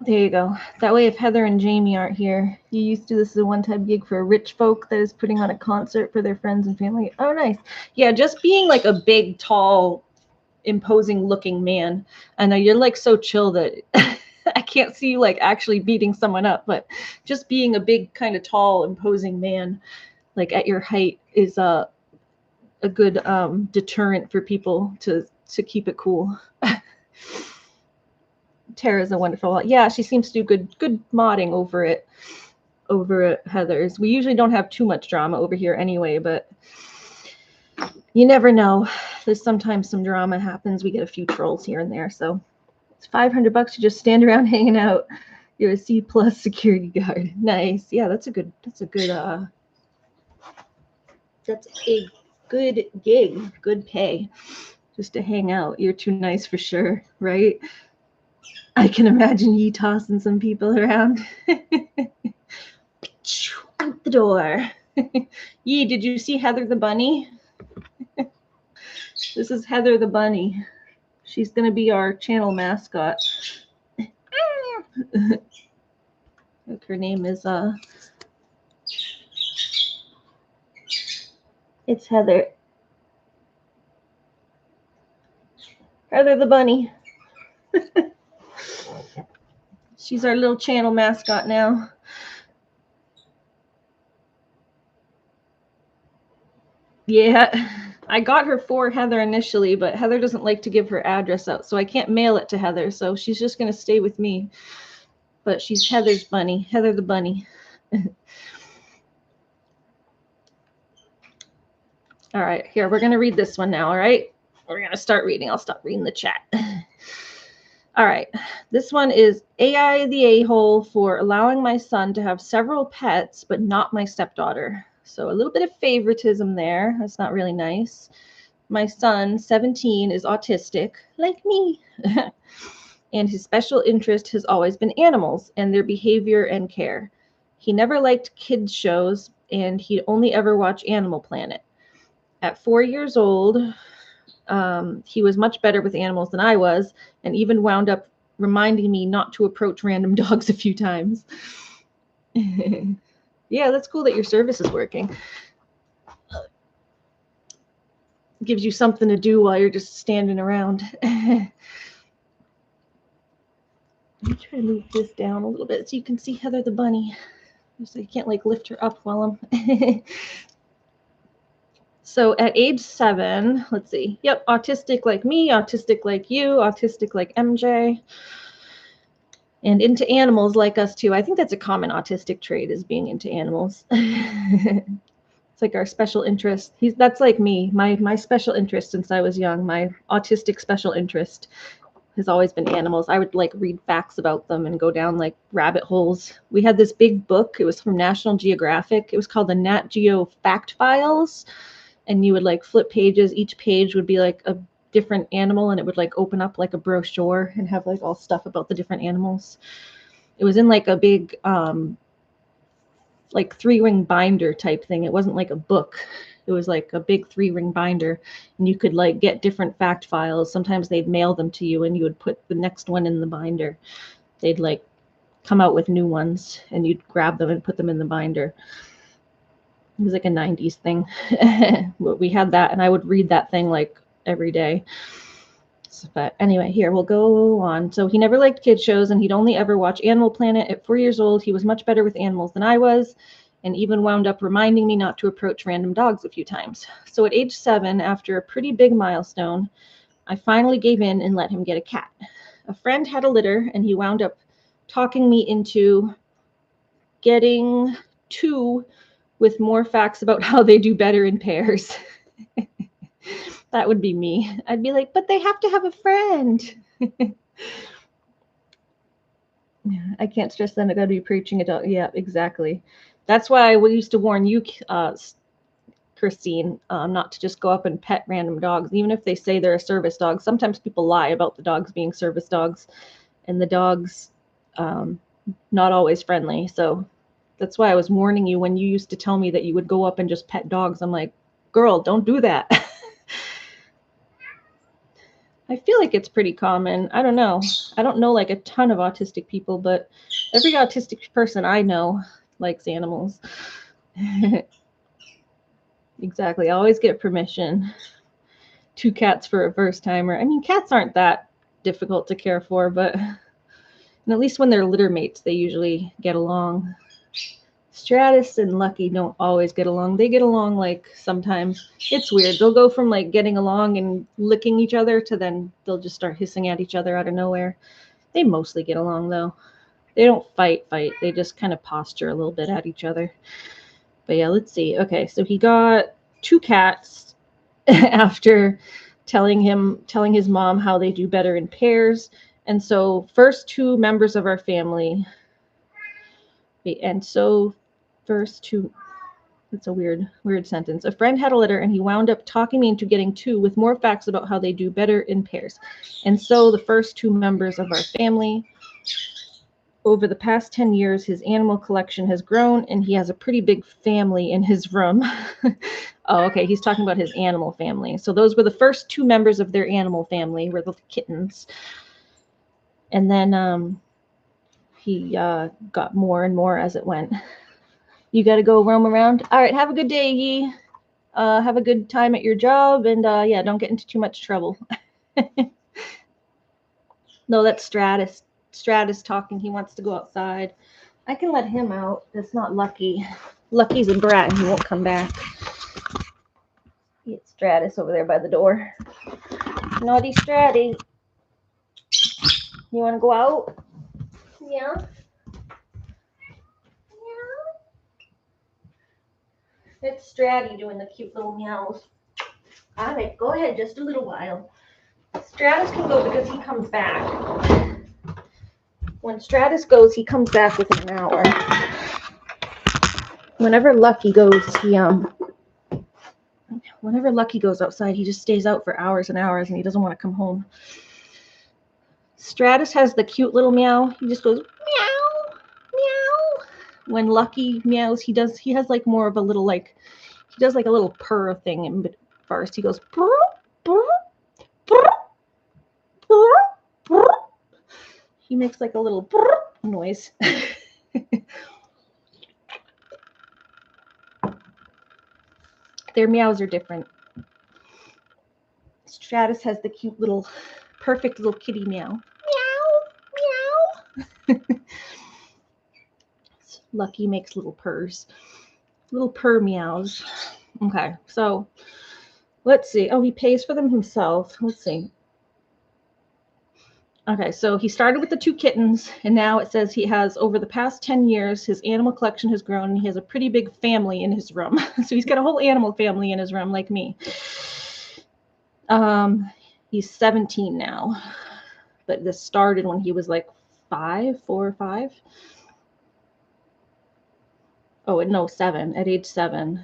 There you go. That way, if Heather and Jamie aren't here, you used to, this is a one-time gig for rich folk that is putting on a concert for their friends and family. Oh, nice. Yeah, just being like a big, tall, imposing looking man. I know you're like so chill that I can't see you like actually beating someone up, but just being a big, kind of tall, imposing man, like at your height, is a good deterrent for people to keep it cool. Tara's a wonderful. Yeah, she seems to do good modding over at Heather's. We usually don't have too much drama over here anyway, but you never know. There's sometimes some drama happens. We get a few trolls here and there, so it's $500 to just stand around hanging out. You're a C+ security guard. Nice. Yeah, that's a good gig, good pay, just to hang out. You're too nice for sure, right? I can imagine ye tossing some people around. Out the door. Yee, did you see Heather the bunny? This is Heather the bunny. She's going to be our channel mascot. Her name is it's Heather. Heather the bunny. She's our little channel mascot now. Yeah, I got her for Heather initially, but Heather doesn't like to give her address out, so I can't mail it to Heather, so she's just going to stay with me. But she's Heather's bunny, Heather the bunny. All right, here, we're going to read this one now, all right? We're going to start reading. I'll stop reading the chat. All right, this one is AI the a-hole for allowing my son to have several pets, but not my stepdaughter. So a little bit of favoritism there. That's not really nice. My son, 17, is autistic, like me. And his special interest has always been animals and their behavior and care. He never liked kids shows, and he'd only ever watch Animal Planet. At 4 years old, he was much better with animals than I was, and even wound up reminding me not to approach random dogs a few times. Yeah, that's cool that your service is working. Gives you something to do while you're just standing around. Let me try to move this down a little bit so you can see Heather the bunny. So you can't like lift her up while I'm... So at age 7, let's see. Yep, autistic like me, autistic like you, autistic like MJ. And into animals like us too. I think that's a common autistic trait, is being into animals. It's like our special interest. That's like me. My special interest since I was young, my autistic special interest has always been animals. I would like read facts about them and go down like rabbit holes. We had this big book. It was from National Geographic. It was called the Nat Geo Fact Files. And you would like flip pages. Each page would be like a different animal, and it would like open up like a brochure and have like all stuff about the different animals. It was in like a big like 3-ring binder type thing. It wasn't like a book. It was like a big 3-ring binder, and you could like get different fact files. Sometimes they'd mail them to you and you would put the next one in the binder. They'd like come out with new ones and you'd grab them and put them in the binder. It was like a 90s thing. We had that, and I would read that thing like every day. But anyway, here, we'll go on. So he never liked kid shows, and he'd only ever watch Animal Planet. At 4 years old, he was much better with animals than I was, and even wound up reminding me not to approach random dogs a few times. So at age 7, after a pretty big milestone, I finally gave in and let him get a cat. A friend had a litter, and he wound up talking me into getting 2 with more facts about how they do better in pairs. That would be me. I'd be like, but they have to have a friend. I can't stress them. I got to be preaching a dog. Yeah, exactly. That's why we used to warn you, Christine, not to just go up and pet random dogs, even if they say they're a service dog. Sometimes people lie about the dogs being service dogs, and the dogs not always friendly. So That's why I was warning you when you used to tell me that you would go up and just pet dogs. I'm like, girl, don't do that. I feel like it's pretty common. I don't know. I don't know like a ton of autistic people, but every autistic person I know likes animals. Exactly. I always get permission. 2 cats for a first timer. I mean, cats aren't that difficult to care for, but at least when they're litter mates, they usually get along. Stratus and Lucky don't always get along. They get along like sometimes. It's weird. They'll go from like getting along and licking each other to then they'll just start hissing at each other out of nowhere. They mostly get along though. They don't fight. They just kind of posture a little bit at each other. But yeah, let's see. Okay, so he got 2 cats after telling his mom how they do better in pairs. And so first 2 members of our family. And so first 2. That's a weird sentence. A friend had a litter and he wound up talking me into getting 2 with more facts about how they do better in pairs. And so the first 2 members of our family. Over the past 10 years, his animal collection has grown and he has a pretty big family in his room. Oh, okay. He's talking about his animal family. So those were the first 2 members of their animal family, were the kittens. And then he got more and more as it went. You got to go roam around. All right. Have a good day, Yi. Have a good time at your job. And yeah, don't get into too much trouble. No, that's Stratus. Stratus talking. He wants to go outside. I can let him out. It's not Lucky. Lucky's a brat and he won't come back. It's Stratus over there by the door. Naughty Stratty. You want to go out? Yeah. It's Stratty doing the cute little meows. All right, go ahead, just a little while. Stratus can go because he comes back. When Stratus goes, he comes back within an hour. Whenever Lucky goes, whenever Lucky goes outside, he just stays out for hours and hours, and he doesn't want to come home. Stratus has the cute little meow. He just goes meow, meow. When Lucky meows, he has like more of a little like, he does like a little purr thing. And first he goes purr, purr, purr, purr, purr. He makes like a little purr noise. Their meows are different. Stratus has the cute little, perfect little kitty meow. Meow, meow. Lucky makes little purrs. Little purr meows. Okay, so let's see. Oh, he pays for them himself. Let's see. Okay, so he started with the 2 kittens, and now it says he has, over the past 10 years, his animal collection has grown, and he has a pretty big family in his room. So he's got a whole animal family in his room, like me. He's 17 now, but this started when he was like 4 or 5. Oh, no, 7, at age 7.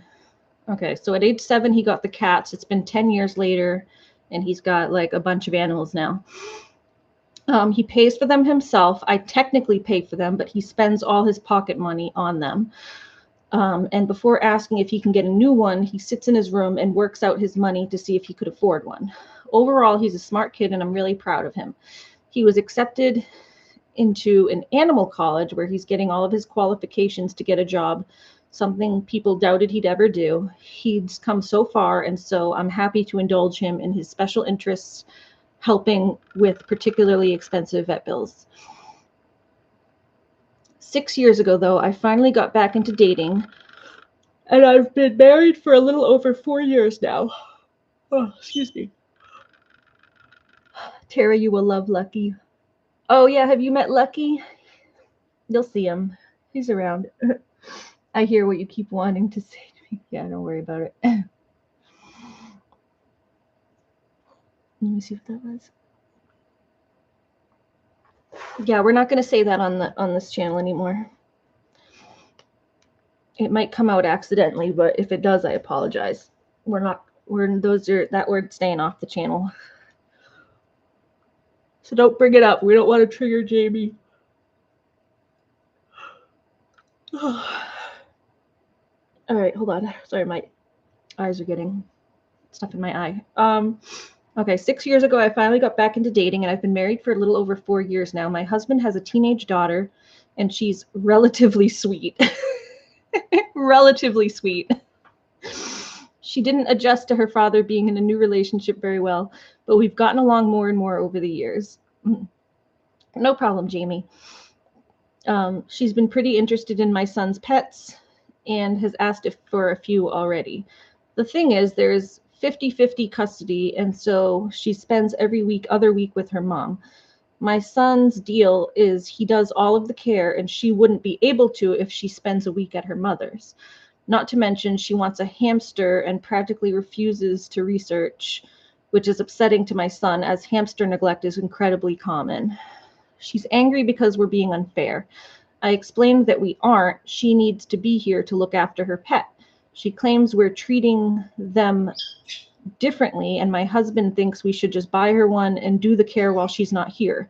Okay, so at age 7, he got the cats. It's been 10 years later, and he's got like a bunch of animals now. He pays for them himself. I technically pay for them, but he spends all his pocket money on them. And before asking if he can get a new one, he sits in his room and works out his money to see if he could afford one. Overall, he's a smart kid, and I'm really proud of him. He was accepted into an animal college where he's getting all of his qualifications to get a job, something people doubted he'd ever do. He's come so far, and so I'm happy to indulge him in his special interests, helping with particularly expensive vet bills. 6 years ago, though, I finally got back into dating, and I've been married for a little over 4 years now. Oh, excuse me. Tara, you will love Lucky. Oh, yeah, have you met Lucky? You'll see him. He's around. I hear what you keep wanting to say to me. Yeah, don't worry about it. Let me see what that was. Yeah, we're not going to say that on this channel anymore. It might come out accidentally, but if it does, I apologize. That word's staying off the channel. So don't bring it up. We don't want to trigger Jamie. All right, hold on. Sorry, my eyes are getting stuff in my eye. Okay, 6 years ago, I finally got back into dating, and I've been married for a little over 4 years now. My husband has a teenage daughter, and she's relatively sweet. Relatively sweet. She didn't adjust to her father being in a new relationship very well, but we've gotten along more and more over the years. No problem, Jamie. She's been pretty interested in my son's pets and has asked if for a few already. The thing is, there's 50-50 custody, and so she spends every other week with her mom. My son's deal is he does all of the care, and she wouldn't be able to if she spends a week at her mother's. Not to mention, she wants a hamster and practically refuses to research, which is upsetting to my son, as hamster neglect is incredibly common. She's angry because we're being unfair. I explained that we aren't. She needs to be here to look after her pet. She claims we're treating them differently, and my husband thinks we should just buy her one and do the care while she's not here.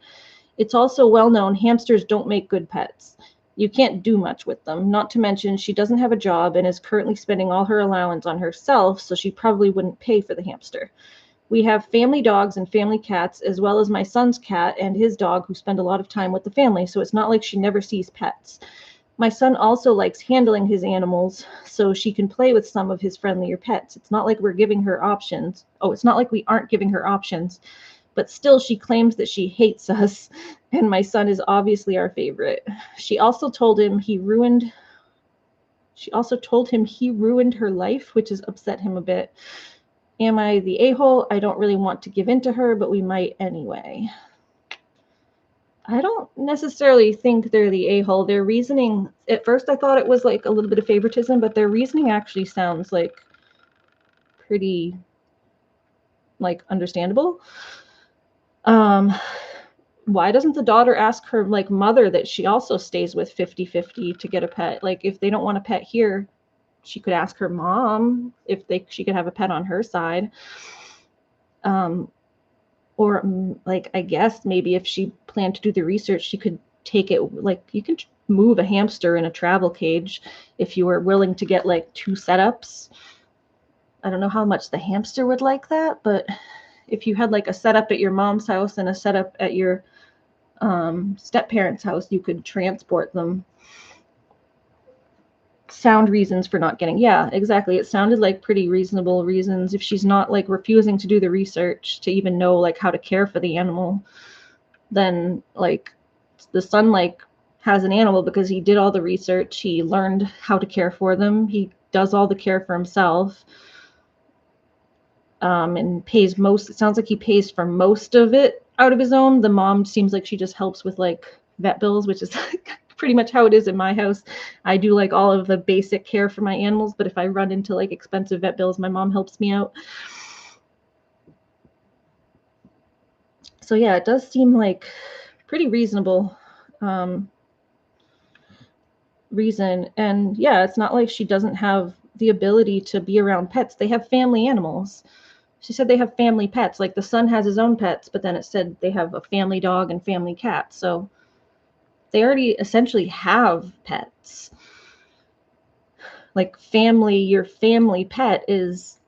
It's also well known hamsters don't make good pets. You can't do much with them. Not to mention, she doesn't have a job and is currently spending all her allowance on herself, so she probably wouldn't pay for the hamster. We have family dogs and family cats, as well as my son's cat and his dog, who spend a lot of time with the family, so it's not like she never sees pets. My son also likes handling his animals, so she can play with some of his friendlier pets. It's not like we're giving her options. Oh, it's not like we aren't giving her options, but still she claims that she hates us, and my son is obviously our favorite. She also told him he ruined her life, which has upset him a bit. Am I the a-hole? I don't really want to give in to her, but we might anyway. I don't necessarily think they're the a-hole. Their reasoning, at first I thought it was like a little bit of favoritism, but their reasoning actually sounds like pretty like understandable. Why doesn't the daughter ask her like mother that she also stays with 50-50 to get a pet? Like if they don't want a pet here, she could ask her mom if she could have a pet on her side. Or like, I guess maybe if she planned to do the research, she could take it, like you can move a hamster in a travel cage if you were willing to get like 2 setups. I don't know how much the hamster would like that, but if you had like a setup at your mom's house and a setup at your step-parents' house, you could transport them. Sound reasons for not getting, yeah, exactly. It sounded like pretty reasonable reasons. If she's not like refusing to do the research to even know like how to care for the animal, then like the son like has an animal because he did all the research, he learned how to care for them, he does all the care for himself, and pays most, it sounds like he pays for most of it out of his own. The mom seems like she just helps with like vet bills, which is pretty much how it is in my house. I do like all of the basic care for my animals, but if I run into like expensive vet bills, my mom helps me out. So yeah, it does seem like pretty reasonable reason. And yeah, it's not like she doesn't have the ability to be around pets. They have family animals. She said they have family pets. Like the son has his own pets, but then it said they have a family dog and family cat. So they already essentially have pets. Like your family pet is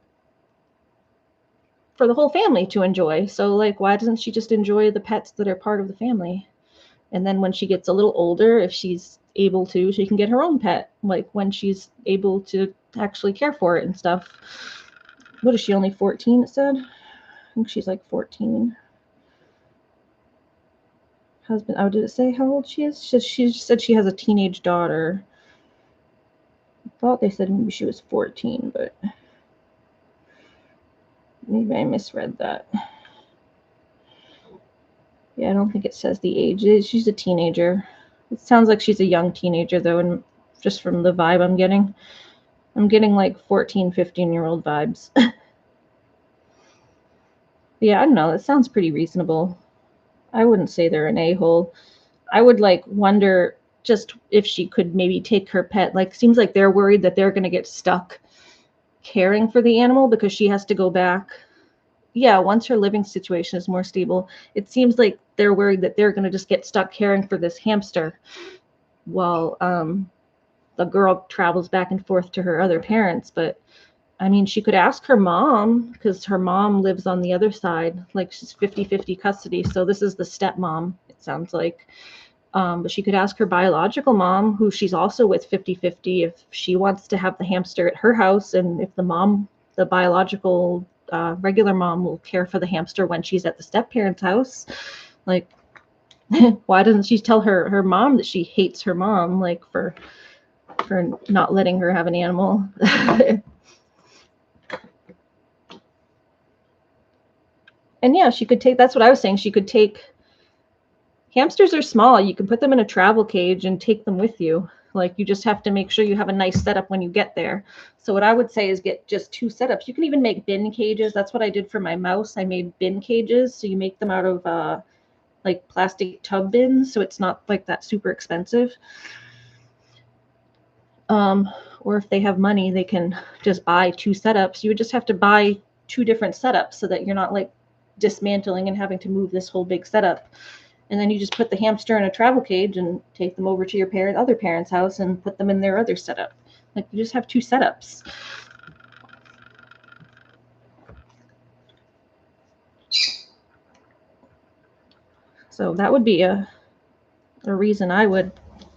for the whole family to enjoy. So like, why doesn't she just enjoy the pets that are part of the family? And then when she gets a little older, if she's able to, she can get her own pet, like when she's able to actually care for it and stuff. What is she, only 14, it said? I think she's like 14. Husband, oh, did it say how old she is? She said she has a teenage daughter. I thought they said maybe she was 14, but maybe I misread that. Yeah, I don't think it says the age. She's a teenager. It sounds like she's a young teenager, though, and just from the vibe I'm getting like 14, 15-year-old vibes. Yeah, I don't know. It sounds pretty reasonable. I wouldn't say they're an a-hole. I would like wonder just if she could maybe take her pet. Like, seems like they're worried that they're going to get stuck caring for the animal because she has to go back. Yeah, once her living situation is more stable, it seems like they're worried that they're going to just get stuck caring for this hamster while the girl travels back and forth to her other parents. But I mean, she could ask her mom, because her mom lives on the other side, like she's 50-50 custody. So this is the stepmom, it sounds like. But she could ask her biological mom, who she's also with 50-50, if she wants to have the hamster at her house, and if the biological regular mom will care for the hamster when she's at the step-parent's house. Like, why doesn't she tell her mom that she hates her mom, like, for not letting her have an animal? And yeah, she could take, that's what I was saying, she could take, hamsters are small, you can put them in a travel cage and take them with you. Like, you just have to make sure you have a nice setup when you get there. So what I would say is get just 2 setups. You can even make bin cages. That's what I did for my mouse. I made bin cages. So you make them out of like plastic tub bins, so it's not like that super expensive. Or if they have money, they can just buy 2 setups. You would just have to buy 2 different setups so that you're not like dismantling and having to move this whole big setup. And then you just put the hamster in a travel cage and take them over to your other parents' house and put them in their other setup. Like, you just have 2 setups. So that would be a reason I would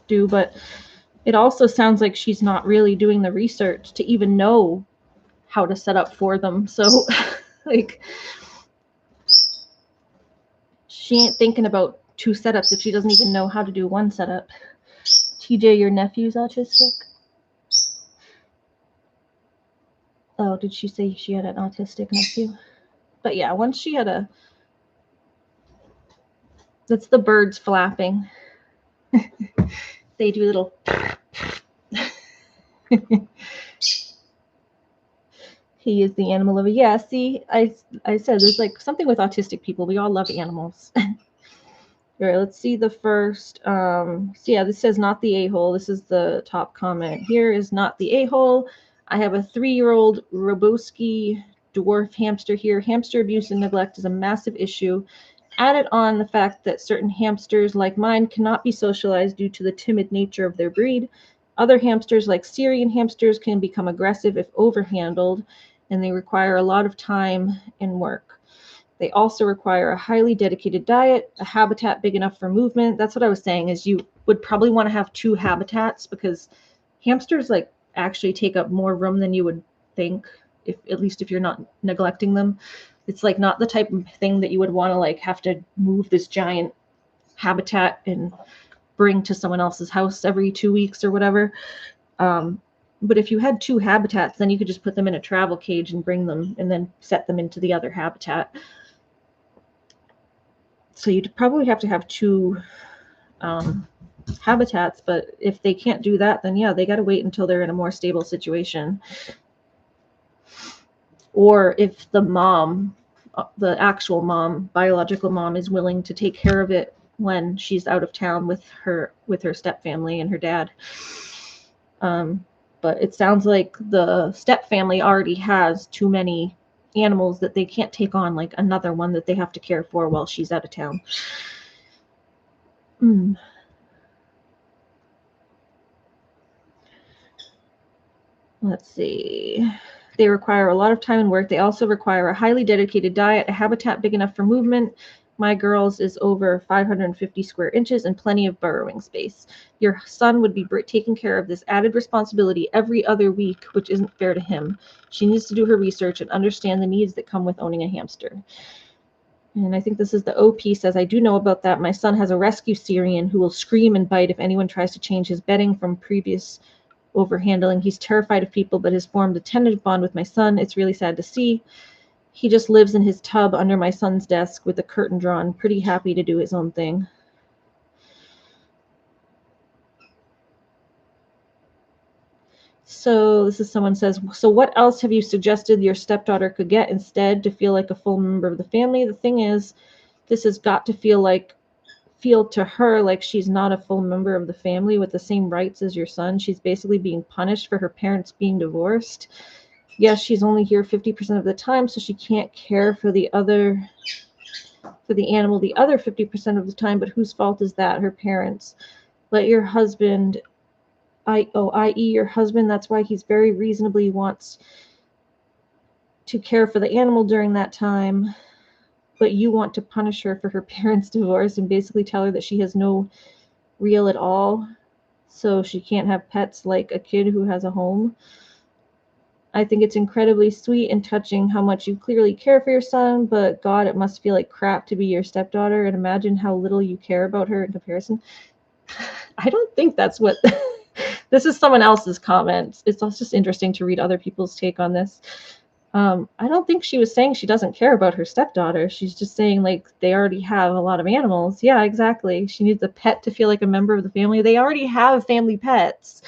do, but it also sounds like she's not really doing the research to even know how to set up for them. So like, she ain't thinking about 2 setups if she doesn't even know how to do 1 setup. TJ, your nephew's autistic? Oh, did she say she had an autistic nephew? But yeah, once she had that's the birds flapping. They do little He is the animal lover. Yeah, see, I said there's like something with autistic people. We all love animals. All right, let's see the first. So yeah, this says not the a-hole. This is the top comment. Here is not the a-hole. I have a 3-year-old Roboski dwarf hamster here. Hamster abuse and neglect is a massive issue. Added on the fact that certain hamsters like mine cannot be socialized due to the timid nature of their breed. Other hamsters like Syrian hamsters can become aggressive if overhandled, and they require a lot of time and work. They also require a highly dedicated diet, a habitat big enough for movement. That's what I was saying, is you would probably want to have 2 habitats, because hamsters like actually take up more room than you would think, at least if you're not neglecting them. It's like not the type of thing that you would want to like have to move this giant habitat and bring to someone else's house every 2 weeks or whatever. But if you had 2 habitats, then you could just put them in a travel cage and bring them and then set them into the other habitat. So you'd probably have to have 2 habitats, but if they can't do that, then yeah, they got to wait until they're in a more stable situation. Or if the mom, the actual mom, biological mom, is willing to take care of it when she's out of town with her step family and her dad. But it sounds like the step family already has too many animals that they can't take on like another one that they have to care for while she's out of town. Let's see. They require a lot of time and work. They also require a highly dedicated diet, a habitat big enough for movement. My girl's is over 550 square inches and plenty of burrowing space. Your son would be taking care of this added responsibility every other week, which isn't fair to him. She needs to do her research and understand the needs that come with owning a hamster. And I think this is the OP says, I do know about that. My son has a rescue Syrian who will scream and bite if anyone tries to change his bedding from previous overhandling. He's terrified of people, but has formed a tender bond with my son. It's really sad to see. He just lives in his tub under my son's desk with the curtain drawn, pretty happy to do his own thing. So this is someone says, so what else have you suggested your stepdaughter could get instead to feel like a full member of the family? The thing is, this has got to feel to her like she's not a full member of the family with the same rights as your son. She's basically being punished for her parents being divorced. Yes, she's only here 50% of the time, so she can't care for the animal the other 50% of the time, but whose fault is that? Her parents. Let your husband i.e. your husband. That's why he's very reasonably wants to care for the animal during that time, but you want to punish her for her parents' divorce and basically tell her that she has no real at all, so she can't have pets like a kid who has a home. I think it's incredibly sweet and touching how much you clearly care for your son, but God, it must feel like crap to be your stepdaughter, and imagine how little you care about her in comparison. I don't think that's what this is someone else's comment. It's just interesting to read other people's take on this. I don't think she was saying she doesn't care about her stepdaughter. She's just saying, like, they already have a lot of animals. Yeah, exactly. She needs a pet to feel like a member of the family. They already have family pets.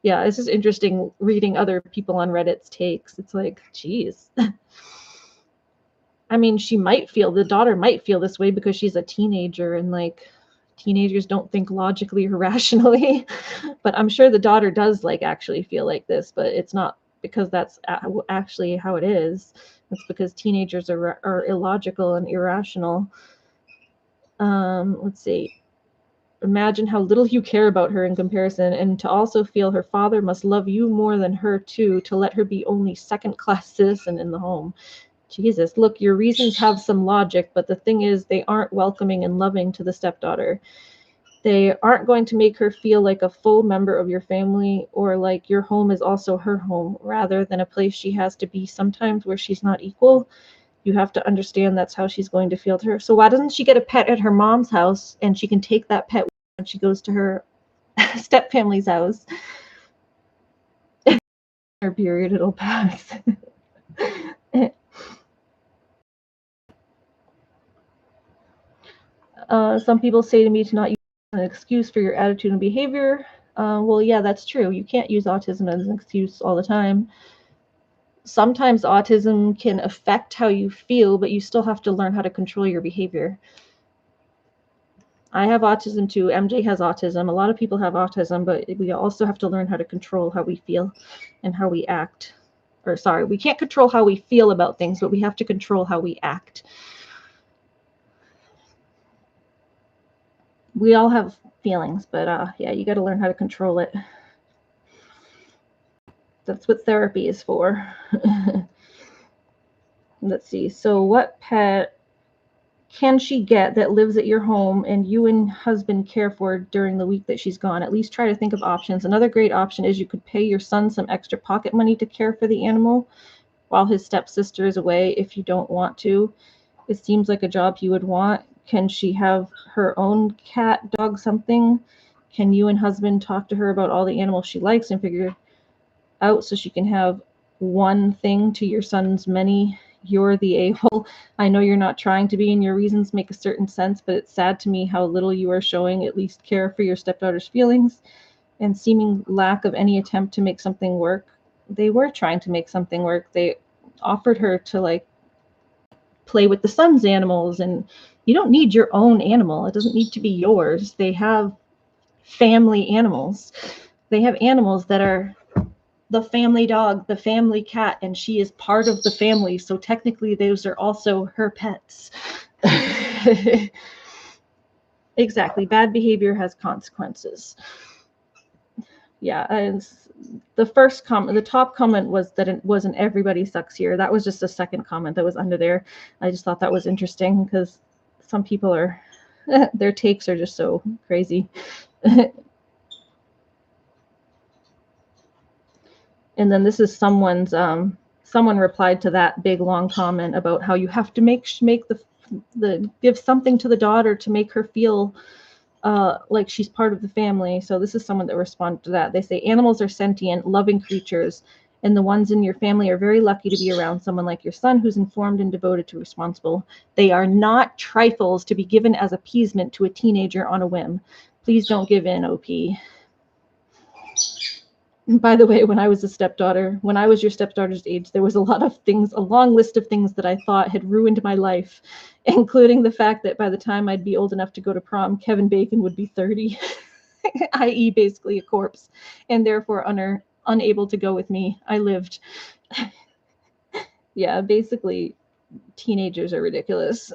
Yeah, it's just interesting reading other people on Reddit's takes. It's like, geez. I mean, the daughter might feel this way because she's a teenager, and like teenagers don't think logically or rationally. But I'm sure the daughter does like actually feel like this, but it's not because that's actually how it is. It's because teenagers are illogical and irrational. Let's see. Imagine how little you care about her in comparison, and to also feel her father must love you more than her too, to let her be only second-class citizen in the home. Jesus, look, your reasons have some logic, but the thing is, they aren't welcoming and loving to the stepdaughter. They aren't going to make her feel like a full member of your family, or like your home is also her home, rather than a place she has to be sometimes where she's not equal. You have to understand that's how she's going to feel to her. So why doesn't she get a pet at her mom's house, and she can take that pet when she goes to her step family's house? Her period, it'll pass. Some people say to me to not use an excuse for your attitude and behavior. Well, yeah, that's true. You can't use autism as an excuse all the time. Sometimes autism can affect how you feel, but you still have to learn how to control your behavior. I have autism too. MJ has autism. A lot of people have autism, but we also have to learn how to control how we feel and how we act. Or sorry, we can't control how we feel about things, but we have to control how we act. We all have feelings, but yeah, you got to learn how to control it. That's what therapy is for. Let's see. So what pet can she get that lives at your home and you and husband care for during the week that she's gone? At least try to think of options. Another great option is you could pay your son some extra pocket money to care for the animal while his stepsister is away if you don't want to. It seems like a job he would want. Can she have her own cat, dog, something? Can you and husband talk to her about all the animals she likes and figure out so she can have one thing to your son's many? You're the a-hole. I know you're not trying to be, and your reasons make a certain sense, but it's sad to me how little you are showing at least care for your stepdaughter's feelings and seeming lack of any attempt to make something work. They were trying to make something work. They offered her to like play with the son's animals, and you don't need your own animal. It doesn't need to be yours. They have family animals. They have animals that are the family dog, the family cat, and she is part of the family. So technically those are also her pets. Exactly. Bad behavior has consequences. Yeah, and the first comment, the top comment was that it wasn't everybody sucks here. That was just a second comment that was under there. I just thought that was interesting because some people are, their takes are just so crazy. And then this is someone's, someone replied to that big long comment about how you have to make the give something to the daughter to make her feel like she's part of the family. So this is someone that responded to that. They say animals are sentient, loving creatures, and the ones in your family are very lucky to be around someone like your son who's informed and devoted to responsible. They are not trifles to be given as appeasement to a teenager on a whim. Please don't give in, OP. By the way, when I was your stepdaughter's age, there was a long list of things that I thought had ruined my life, including the fact that by the time I'd be old enough to go to prom, Kevin Bacon would be 30, i.e. basically a corpse, and therefore unable to go with me. I lived. Yeah, basically, teenagers are ridiculous.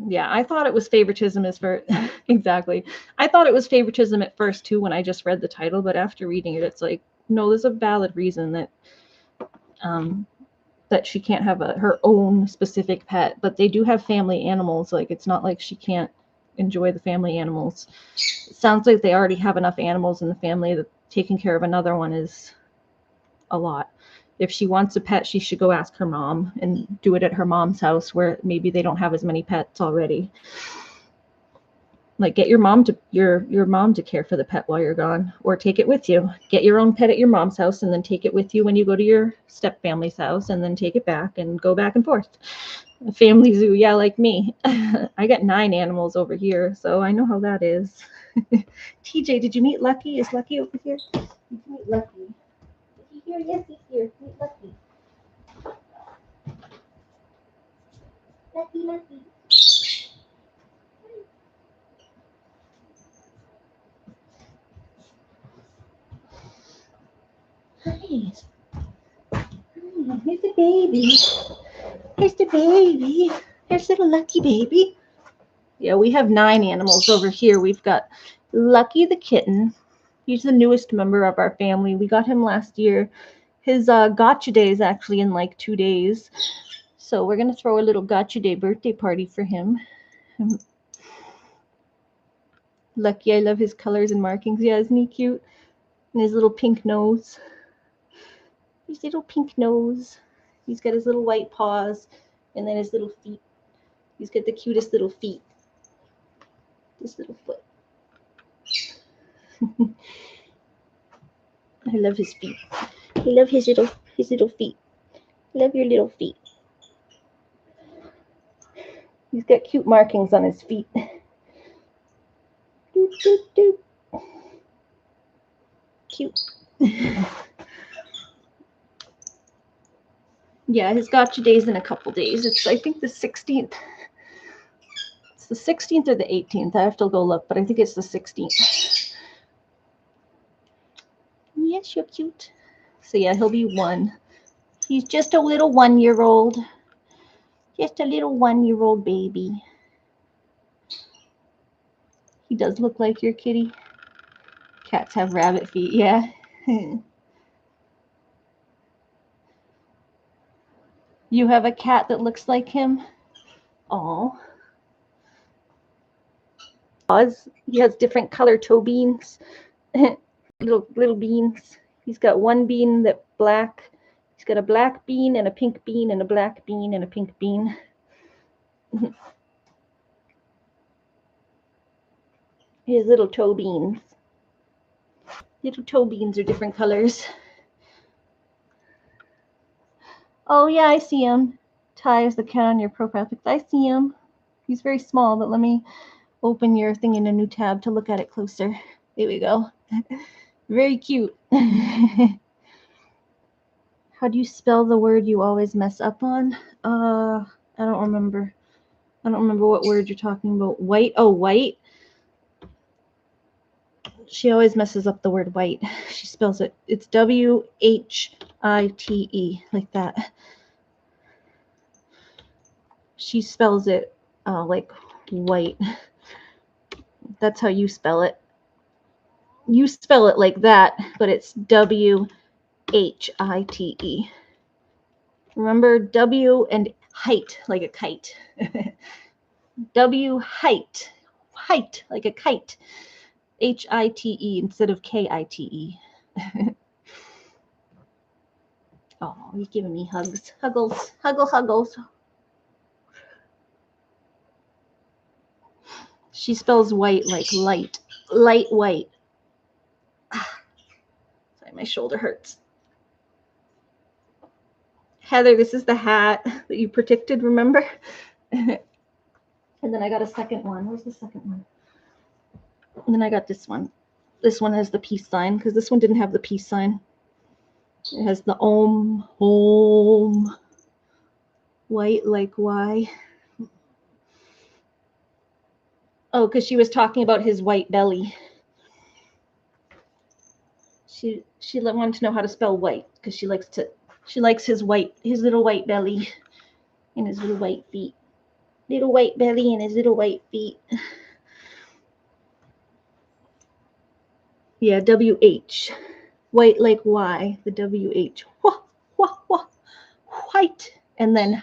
Yeah, I thought it was favoritism as for exactly. I thought it was favoritism at first too when I just read the title, but after reading it, it's like, no, there's a valid reason that that she can't have her own specific pet, but they do have family animals. Like, it's not like she can't enjoy the family animals. It sounds like they already have enough animals in the family that taking care of another one is a lot. If she wants a pet, she should go ask her mom and do it at her mom's house where maybe they don't have as many pets already. Like, get your mom to care for the pet while you're gone, or take it with you. Get your own pet at your mom's house and then take it with you when you go to your step family's house, and then take it back and go back and forth. A family zoo, yeah, like me. I got 9 animals over here, so I know how that is. TJ, did you meet Lucky? Is Lucky over here? Did you meet Lucky? Is he here? Yes, he's here. Meet Lucky. Lucky. Nice. Here's the baby. Here's the baby. Here's little Lucky baby. Yeah, we have 9 animals over here. We've got Lucky the kitten. He's the newest member of our family. We got him last year. His gotcha day is actually in like 2 days. So we're going to throw a little gotcha day birthday party for him. Lucky, I love his colors and markings. Yeah, isn't he cute? And his little pink nose. His little pink nose. He's got his little white paws and then his little feet. He's got the cutest little feet. This little foot. I love his feet. I love his little feet. Love your little feet. He's got cute markings on his feet. Doop, doop, doop. Cute. Yeah, his gotcha day's in a couple days. It's, I think, the 16th. It's the 16th or the 18th. I have to go look, but I think it's the 16th. Yes, you're cute. So yeah, he'll be 1. He's just a little 1-year-old. Just a little 1-year-old baby. He does look like your kitty. Cats have rabbit feet, yeah. You have a cat that looks like him? Oh. He has different color toe beans. little beans. He's got 1 bean that's black. He's got a black bean and a pink bean and a black bean and a pink bean. His little toe beans. Little toe beans are different colors. Oh yeah, I see him. Ty is the cat on your profile pics. I see him. He's very small, but let me open your thing in a new tab to look at it closer. There we go. Very cute. How do you spell the word you always mess up on? I don't remember. I don't remember what word you're talking about. White? Oh, white. She always messes up the word white. She spells it. It's W-H-I-T-E, like that. She spells it like white. That's how you spell it. You spell it like that, but it's W-H-I-T-E. Remember W and height, like a kite. W height. Height, like a kite. H-I-T-E instead of K-I-T-E. Oh, he's giving me hugs. Huggles. Huggles. She spells white like light. Light white. Sorry, my shoulder hurts. Heather, this is the hat that you predicted, remember? And then I got a second one. Where's the second one? And then I got this one. This one has the peace sign because this one didn't have the peace sign. It has the Om, home, white like Y. Oh, because she was talking about his white belly. She wanted to know how to spell white because she likes his little white belly and his little white feet. Little white belly and his little white feet. Yeah, WH. White like Y, the WH. Wah, wah, wah. White. And then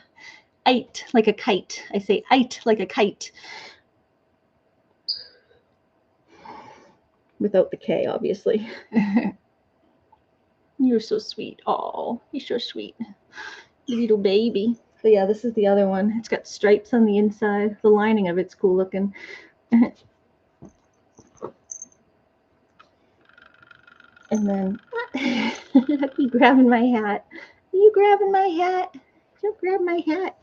ite like a kite. I say ite like a kite. Without the K, obviously. You're so sweet. Oh, you're so sweet. Little baby. But yeah, this is the other one. It's got stripes on the inside. The lining of it's cool looking. And then, you grabbing my hat. Are you grabbing my hat? Don't grab my hat.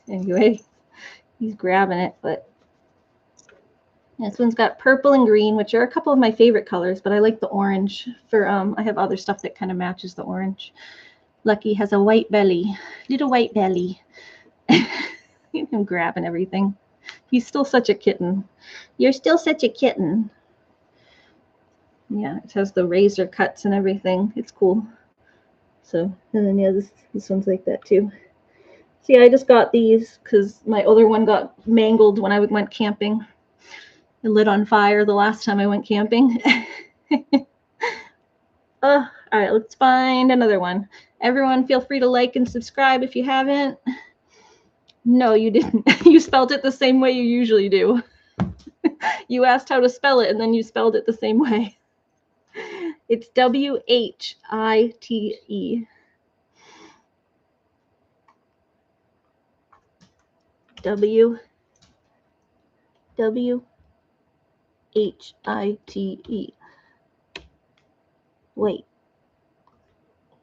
Anyway, he's grabbing it, but this one's got purple and green, which are a couple of my favorite colors, but I like the orange for, I have other stuff that kind of matches the orange. Lucky has a white belly, little white belly. I'm grabbing everything. He's still such a kitten. You're still such a kitten. Yeah, it has the razor cuts and everything. It's cool. So, and then yeah, this one's like that too. See, I just got these because my other one got mangled when I went camping. It lit on fire the last time I went camping. All right, let's find another one. Everyone feel free to like and subscribe if you haven't. No, you didn't. You spelled it the same way you usually do. You asked how to spell it, and then you spelled it the same way. It's W-H-I-T-E. W-H-I-T-E. Wait.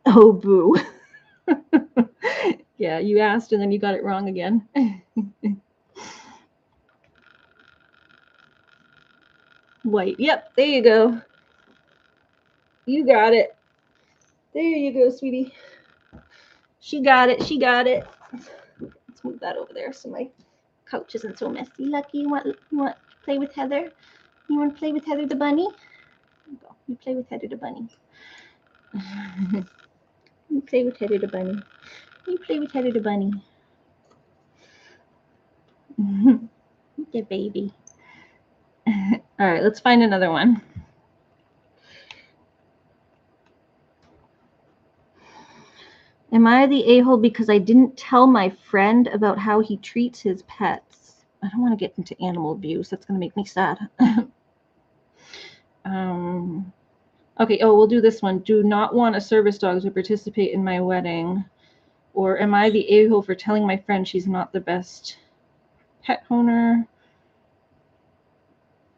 Oh, boo. Yeah, you asked, and then you got it wrong again. White. Yep, there you go. You got it. There you go, sweetie. She got it. She got it. Let's move that over there so my couch isn't so messy. Lucky, you want to play with Heather? You want to play with Heather the bunny? Go. You play with Heather the bunny. You play with Heather the bunny. You play with Heather the bunny. The baby. All right, let's find another one. Am I the a-hole because I didn't tell my friend about how he treats his pets? I don't want to get into animal abuse. That's going to make me sad. Okay, oh, we'll do this one. Do not want a service dog to participate in my wedding. Or am I the a-hole for telling my friend she's not the best pet owner?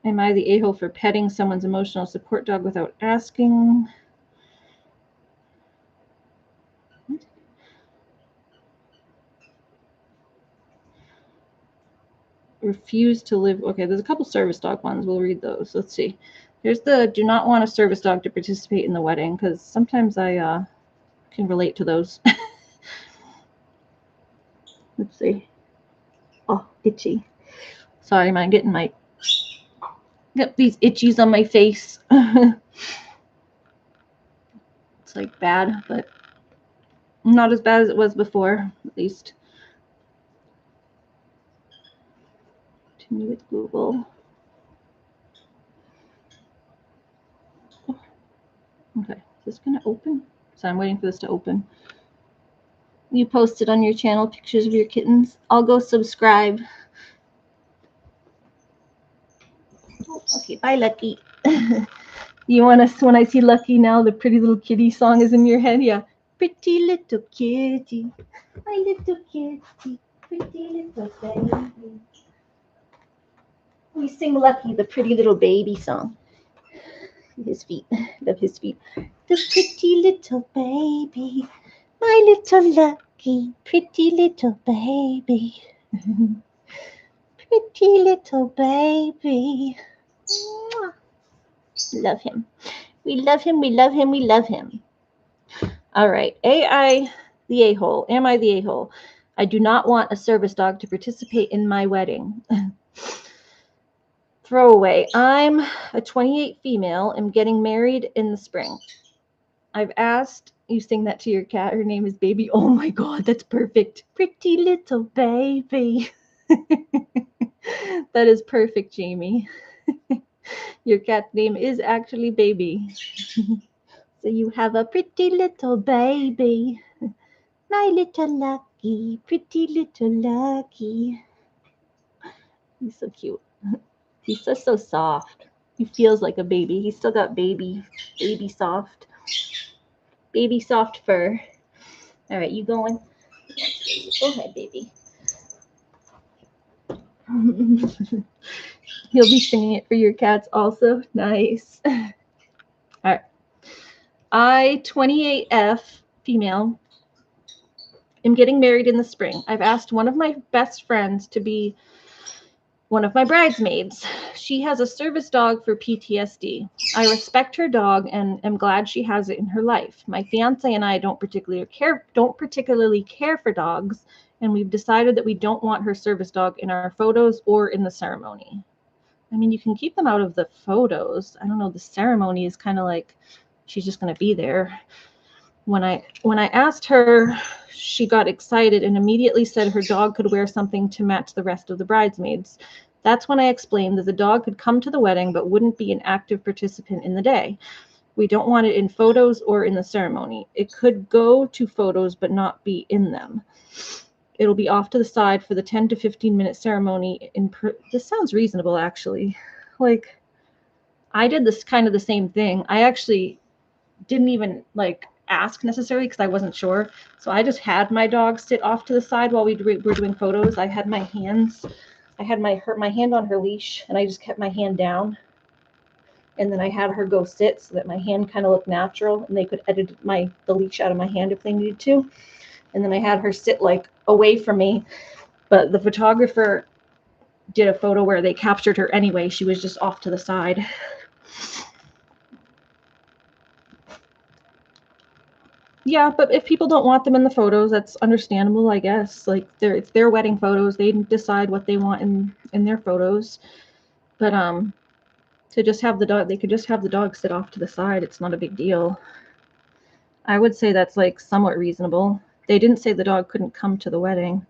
Am I the a-hole for petting someone's emotional support dog without asking? Refuse to live. Okay, there's a couple service dog ones. We'll read those. Let's see. Here's the do not want a service dog to participate in the wedding, because sometimes I can relate to those. Let's see. Oh, itchy. Sorry, I'm getting got these itchies on my face. It's like bad, but not as bad as it was before, at least. Continue with Google. Okay, is this gonna open? So I'm waiting for this to open. You posted on your channel pictures of your kittens. I'll go subscribe. Oh, okay, bye, Lucky. You want us, when I see Lucky now, the pretty little kitty song is in your head? Yeah. Pretty little kitty, my little kitty, pretty little baby. We sing Lucky, the pretty little baby song. His feet, love his feet. The pretty little baby, my little Lucky, pretty little baby. Pretty little baby. Mwah. Love him. We love him, we love him, we love him. All right. AI the a-hole. Am I the a-hole? I do not want a service dog to participate in my wedding. Throwaway. I'm a 28 female. I'm getting married in the spring. I've asked You sing that to your cat. Her name is Baby. Oh my God, that's perfect. Pretty little baby. That is perfect, Jamie. Your cat's name is actually Baby. So you have a pretty little baby. My little Lucky, pretty little Lucky. He's so cute. He's so soft. He feels like a baby. He's still got baby soft fur. All right, you going? Go ahead, baby. He'll be singing it for your cats also. Nice. All right. I, 28F, female, am getting married in the spring. I've asked one of my best friends to be one of my bridesmaids. She has a service dog for PTSD. I respect her dog and am glad she has it in her life. My fiance and I don't particularly care for dogs, and we've decided that we don't want her service dog in our photos or in the ceremony. I mean, you can keep them out of the photos. I don't know, the ceremony is kind of like she's just going to be there. When I asked her, she got excited and immediately said her dog could wear something to match the rest of the bridesmaids. That's when I explained that the dog could come to the wedding but wouldn't be an active participant in the day. We don't want it in photos or in the ceremony. It could go to photos but not be in them. It'll be off to the side for the 10 to 15-minute ceremony. This sounds reasonable, actually. Like, I did this kind of the same thing. I actually didn't even ask necessarily because I wasn't sure. So I just had my dog sit off to the side while we were doing photos. I had my hand on her leash, and I just kept my hand down. And then I had her go sit so that my hand kind of looked natural, and they could edit the leash out of my hand if they needed to. And then I had her sit away from me. But the photographer did a photo where they captured her anyway. She was just off to the side. Yeah, but if people don't want them in the photos, that's understandable, I guess. It's their wedding photos. They decide what they want in their photos. But to just have the dog, they could just have the dog sit off to the side. It's not a big deal. I would say that's somewhat reasonable. They didn't say the dog couldn't come to the wedding.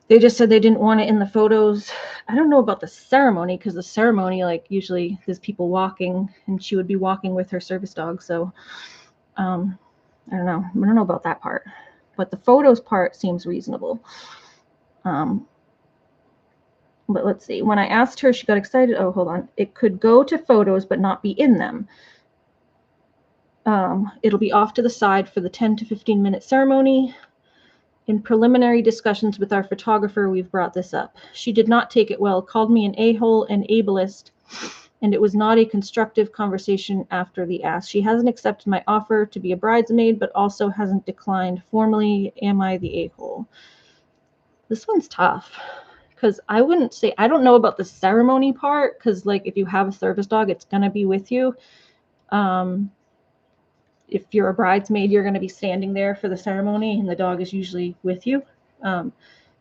They just said they didn't want it in the photos. I don't know about the ceremony, because the ceremony, usually there's people walking, and she would be walking with her service dog. So, I don't know. I don't know about that part, but the photos part seems reasonable. But let's see. When I asked her, she got excited. Oh, hold on. It could go to photos, but not be in them. It'll be off to the side for the 10 to 15-minute ceremony. In preliminary discussions with our photographer, we've brought this up. She did not take it well, called me an a-hole and ableist, and it was not a constructive conversation after the ask. She hasn't accepted my offer to be a bridesmaid, but also hasn't declined formally. Am I the a-hole? This one's tough, because I wouldn't say, I don't know about the ceremony part, because if you have a service dog, it's going to be with you. If you're a bridesmaid, you're going to be standing there for the ceremony, and the dog is usually with you.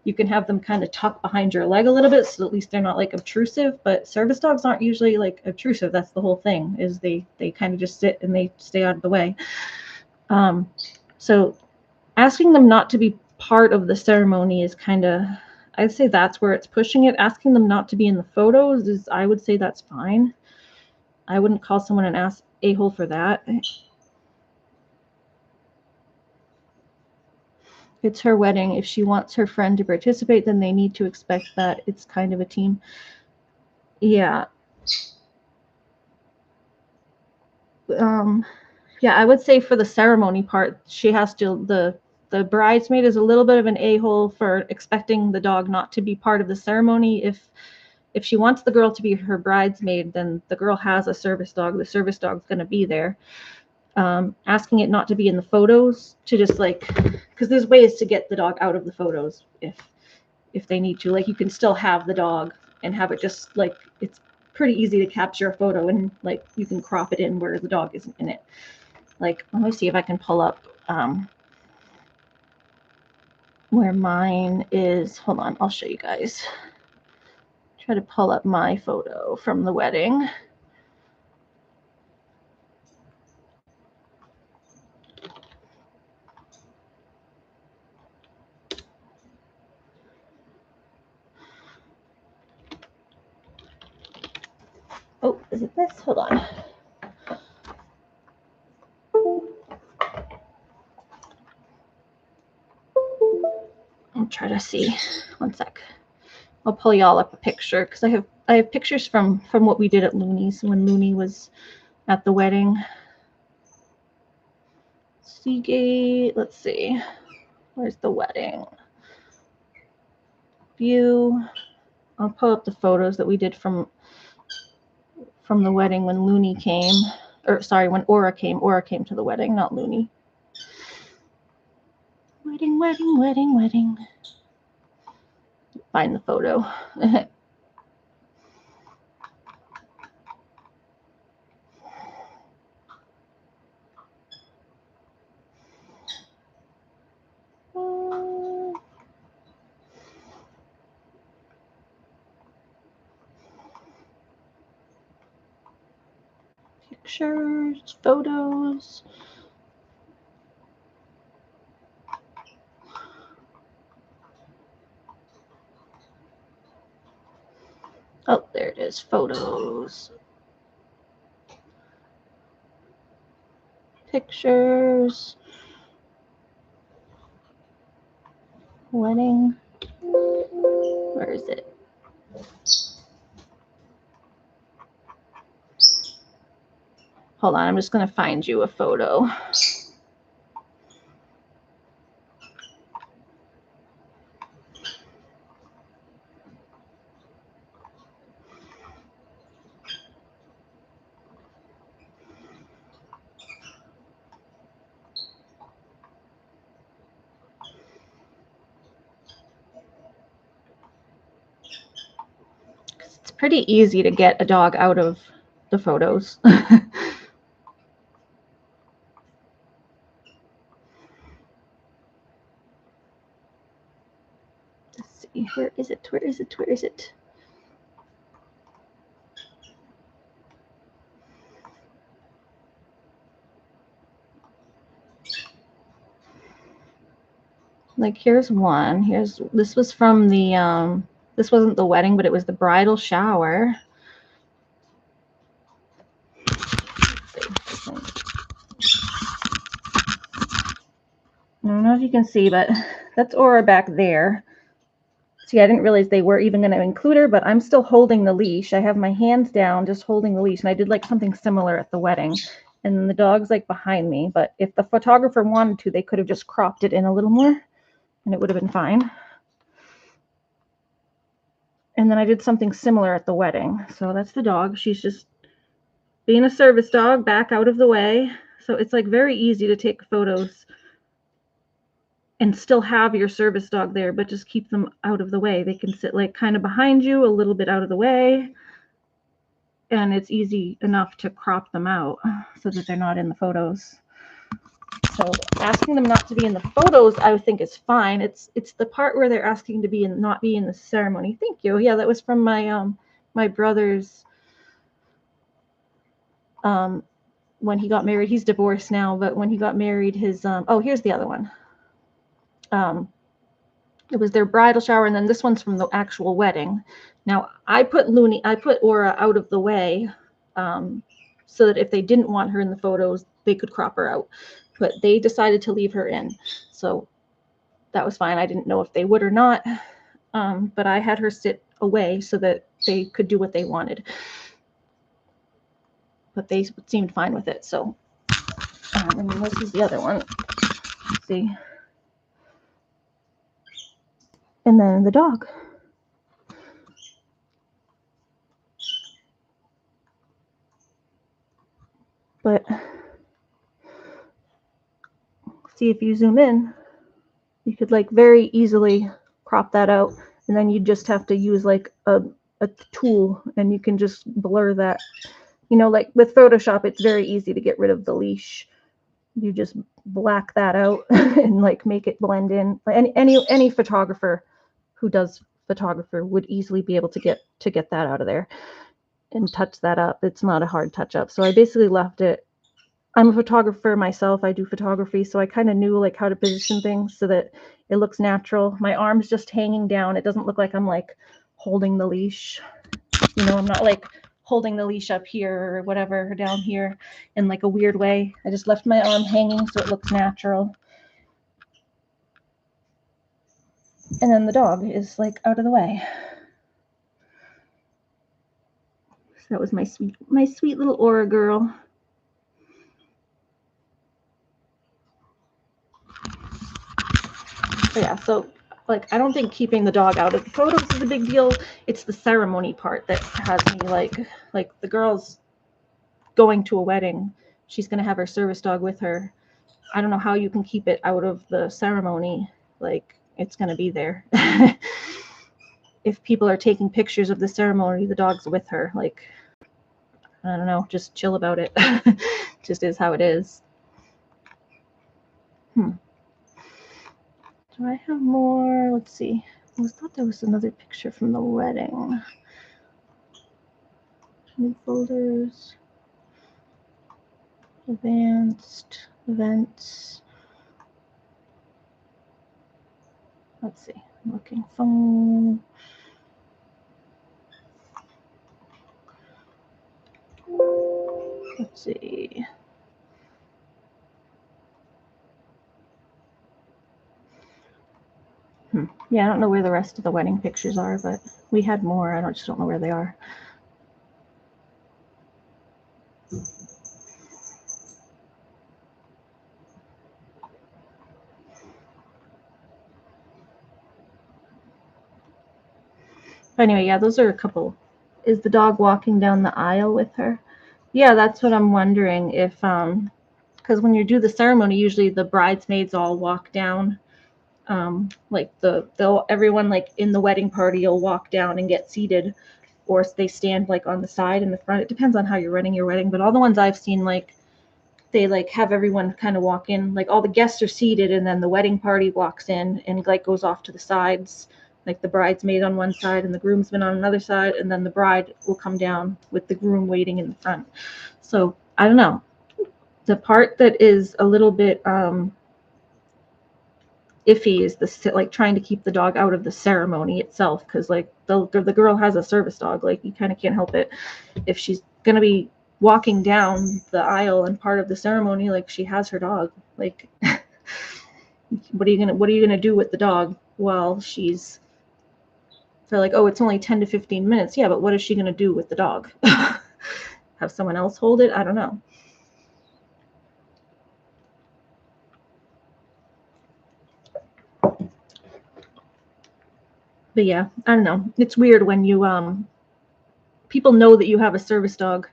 You can have them kind of tuck behind your leg a little bit, so at least they're not obtrusive, but service dogs aren't usually obtrusive. That's the whole thing, is they kind of just sit and they stay out of the way. So asking them not to be part of the ceremony is kind of, I'd say that's where it's pushing it. Asking them not to be in the photos is, I would say that's fine. I wouldn't call someone an a-hole for that. It's her wedding. If she wants her friend to participate, then they need to expect that. It's kind of a team. Yeah. Yeah, I would say for the ceremony part, she has to, the bridesmaid is a little bit of an a-hole for expecting the dog not to be part of the ceremony. If she wants the girl to be her bridesmaid, then the girl has a service dog. The service dog's going to be there. Asking it not to be in the photos, to just because there's ways to get the dog out of the photos if they need to. You can still have the dog and have it just it's pretty easy to capture a photo, and you can crop it in where the dog isn't in it. Let me see if I can pull up where mine is. Hold on, I'll show you guys. Try to pull up my photo from the wedding. Oh, is it this? Hold on. I'll try to see. One sec. I'll pull y'all up a picture because I have pictures from what we did at Looney's when Looney was at the wedding. Seagate. Let's see. Where's the wedding? View. I'll pull up the photos that we did from the wedding when Looney came. Or sorry, when Aura came. Aura came to the wedding, not Looney. Wedding, wedding, wedding, wedding. Find the photo. Pictures, photos. Oh, there it is. Photos. Pictures. Wedding. Where is it? Hold on, I'm just going to find you a photo. It's pretty easy to get a dog out of the photos. Let's see, where is it? Where is it? Where is it? Like here's one. This was from the this wasn't the wedding, but it was the bridal shower. I don't know if you can see, but that's Aura back there. See, I didn't realize they were even going to include her, but I'm still holding the leash. I have my hands down, just holding the leash. And I did like something similar at the wedding. And the dog's like behind me. But if the photographer wanted to, they could have just cropped it in a little more and it would have been fine. And then I did something similar at the wedding. So that's the dog. She's just being a service dog, back out of the way. So it's like very easy to take photos and still have your service dog there, but just keep them out of the way. They can sit like kind of behind you, a little bit out of the way. And it's easy enough to crop them out so that they're not in the photos. So asking them not to be in the photos, I would think is fine. It's the part where they're asking to be in, not be in the ceremony. Thank you. Yeah, that was from my my brother's when he got married. He's divorced now, but when he got married, his oh, here's the other one. It was their bridal shower, and then this one's from the actual wedding. Now I put Aura out of the way so that if they didn't want her in the photos, they could crop her out. But they decided to leave her in. So that was fine. I didn't know if they would or not. But I had her sit away so that they could do what they wanted. But they seemed fine with it. So and this is the other one. Let's see. And then the dog. But see, if you zoom in, you could like very easily crop that out, and then you just have to use like a tool and you can just blur that. You know, like with Photoshop, it's very easy to get rid of the leash. You just black that out and like make it blend in. Any photographer who does photography would easily be able to get that out of there and touch that up. It's not a hard touch up. So I basically left it. I'm a photographer myself. I do photography, so I kind of knew like how to position things so that it looks natural. My arm's just hanging down. It doesn't look like I'm like holding the leash. You know, I'm not like holding the leash up here or whatever, or down here in like a weird way. I just left my arm hanging so it looks natural. And then the dog is like out of the way. So that was my sweet little Aura girl. So yeah, so like I don't think keeping the dog out of the photos is a big deal. It's the ceremony part that has me like the girl's going to a wedding. She's gonna have her service dog with her. I don't know how you can keep it out of the ceremony. Like it's gonna be there. If people are taking pictures of the ceremony, the dog's with her. Like I don't know, just chill about it. Just is how it is. Do I have more? Let's see. I thought there was another picture from the wedding. New folders. Advanced events. Let's see. I'm looking phone. Let's see. Yeah, I don't know where the rest of the wedding pictures are, but we had more. I just don't know where they are. But anyway, yeah, those are a couple. Is the dog walking down the aisle with her? Yeah, that's what I'm wondering if, because when you do the ceremony, usually the bridesmaids all walk down. Like everyone like in the wedding party will walk down and get seated, or they stand like on the side and the front. It depends on how you're running your wedding, but all the ones I've seen, like they like have everyone kind of walk in, like all the guests are seated and then the wedding party walks in and like goes off to the sides, like the bridesmaid on one side and the groomsmen on another side, and then the bride will come down with the groom waiting in the front. So I don't know. The part that is a little bit iffy is the like trying to keep the dog out of the ceremony itself, because like the girl has a service dog. Like you kind of can't help it if she's gonna be walking down the aisle and part of the ceremony. Like she has her dog. Like what are you gonna do with the dog while she's, they're like, oh, it's only 10 to 15 minutes. Yeah, but what is she gonna do with the dog? Have someone else hold it? I don't know. But yeah, I don't know. It's weird when you people know that you have a service dog.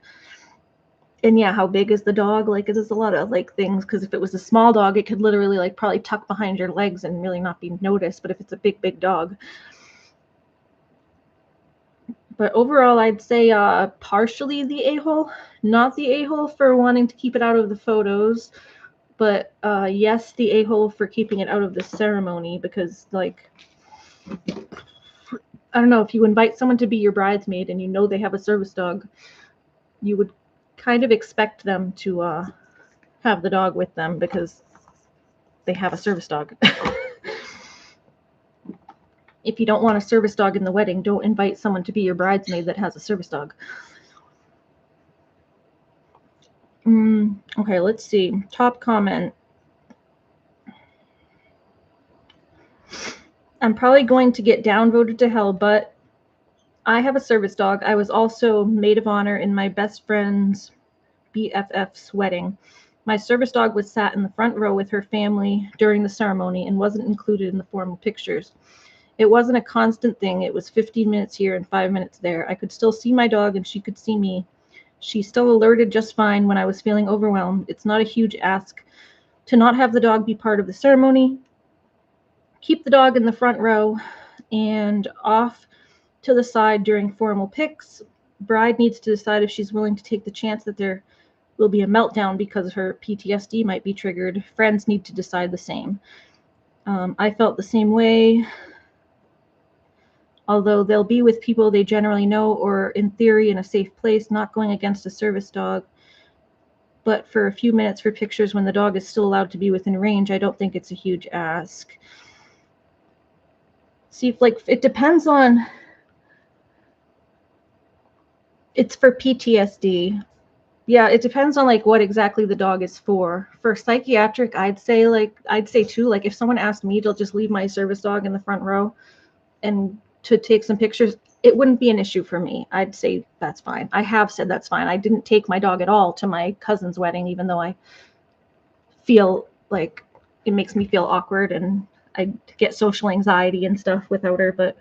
And yeah, how big is the dog? Like, there's a lot of like things, because if it was a small dog, it could literally like probably tuck behind your legs and really not be noticed. But if it's a big dog. But overall, I'd say partially the a-hole, not the a-hole for wanting to keep it out of the photos, but yes, the a-hole for keeping it out of the ceremony, because like, I don't know, if you invite someone to be your bridesmaid and you know they have a service dog, you would kind of expect them to have the dog with them because they have a service dog. If you don't want a service dog in the wedding, don't invite someone to be your bridesmaid that has a service dog. Okay, let's see. Top comment. I'm probably going to get downvoted to hell, but I have a service dog. I was also maid of honor in my best friend's BFF's wedding. My service dog was sat in the front row with her family during the ceremony and wasn't included in the formal pictures. It wasn't a constant thing. It was 15 minutes here and 5 minutes there. I could still see my dog and she could see me. She still alerted just fine when I was feeling overwhelmed. It's not a huge ask to not have the dog be part of the ceremony. Keep the dog in the front row and off to the side during formal pics. Bride needs to decide if she's willing to take the chance that there will be a meltdown because her PTSD might be triggered. Friends need to decide the same. I felt the same way. Although they'll be with people they generally know or in theory in a safe place, not going against a service dog. But for a few minutes for pictures when the dog is still allowed to be within range, I don't think it's a huge ask. See, if like it depends on It's for PTSD. Yeah, it depends on like what exactly the dog is for. For psychiatric, I'd say too, like if someone asked me to just leave my service dog in the front row and to take some pictures, it wouldn't be an issue for me. I'd say that's fine. I have said that's fine. I didn't take my dog at all to my cousin's wedding, even though I feel like it makes me feel awkward and I get social anxiety and stuff without her. But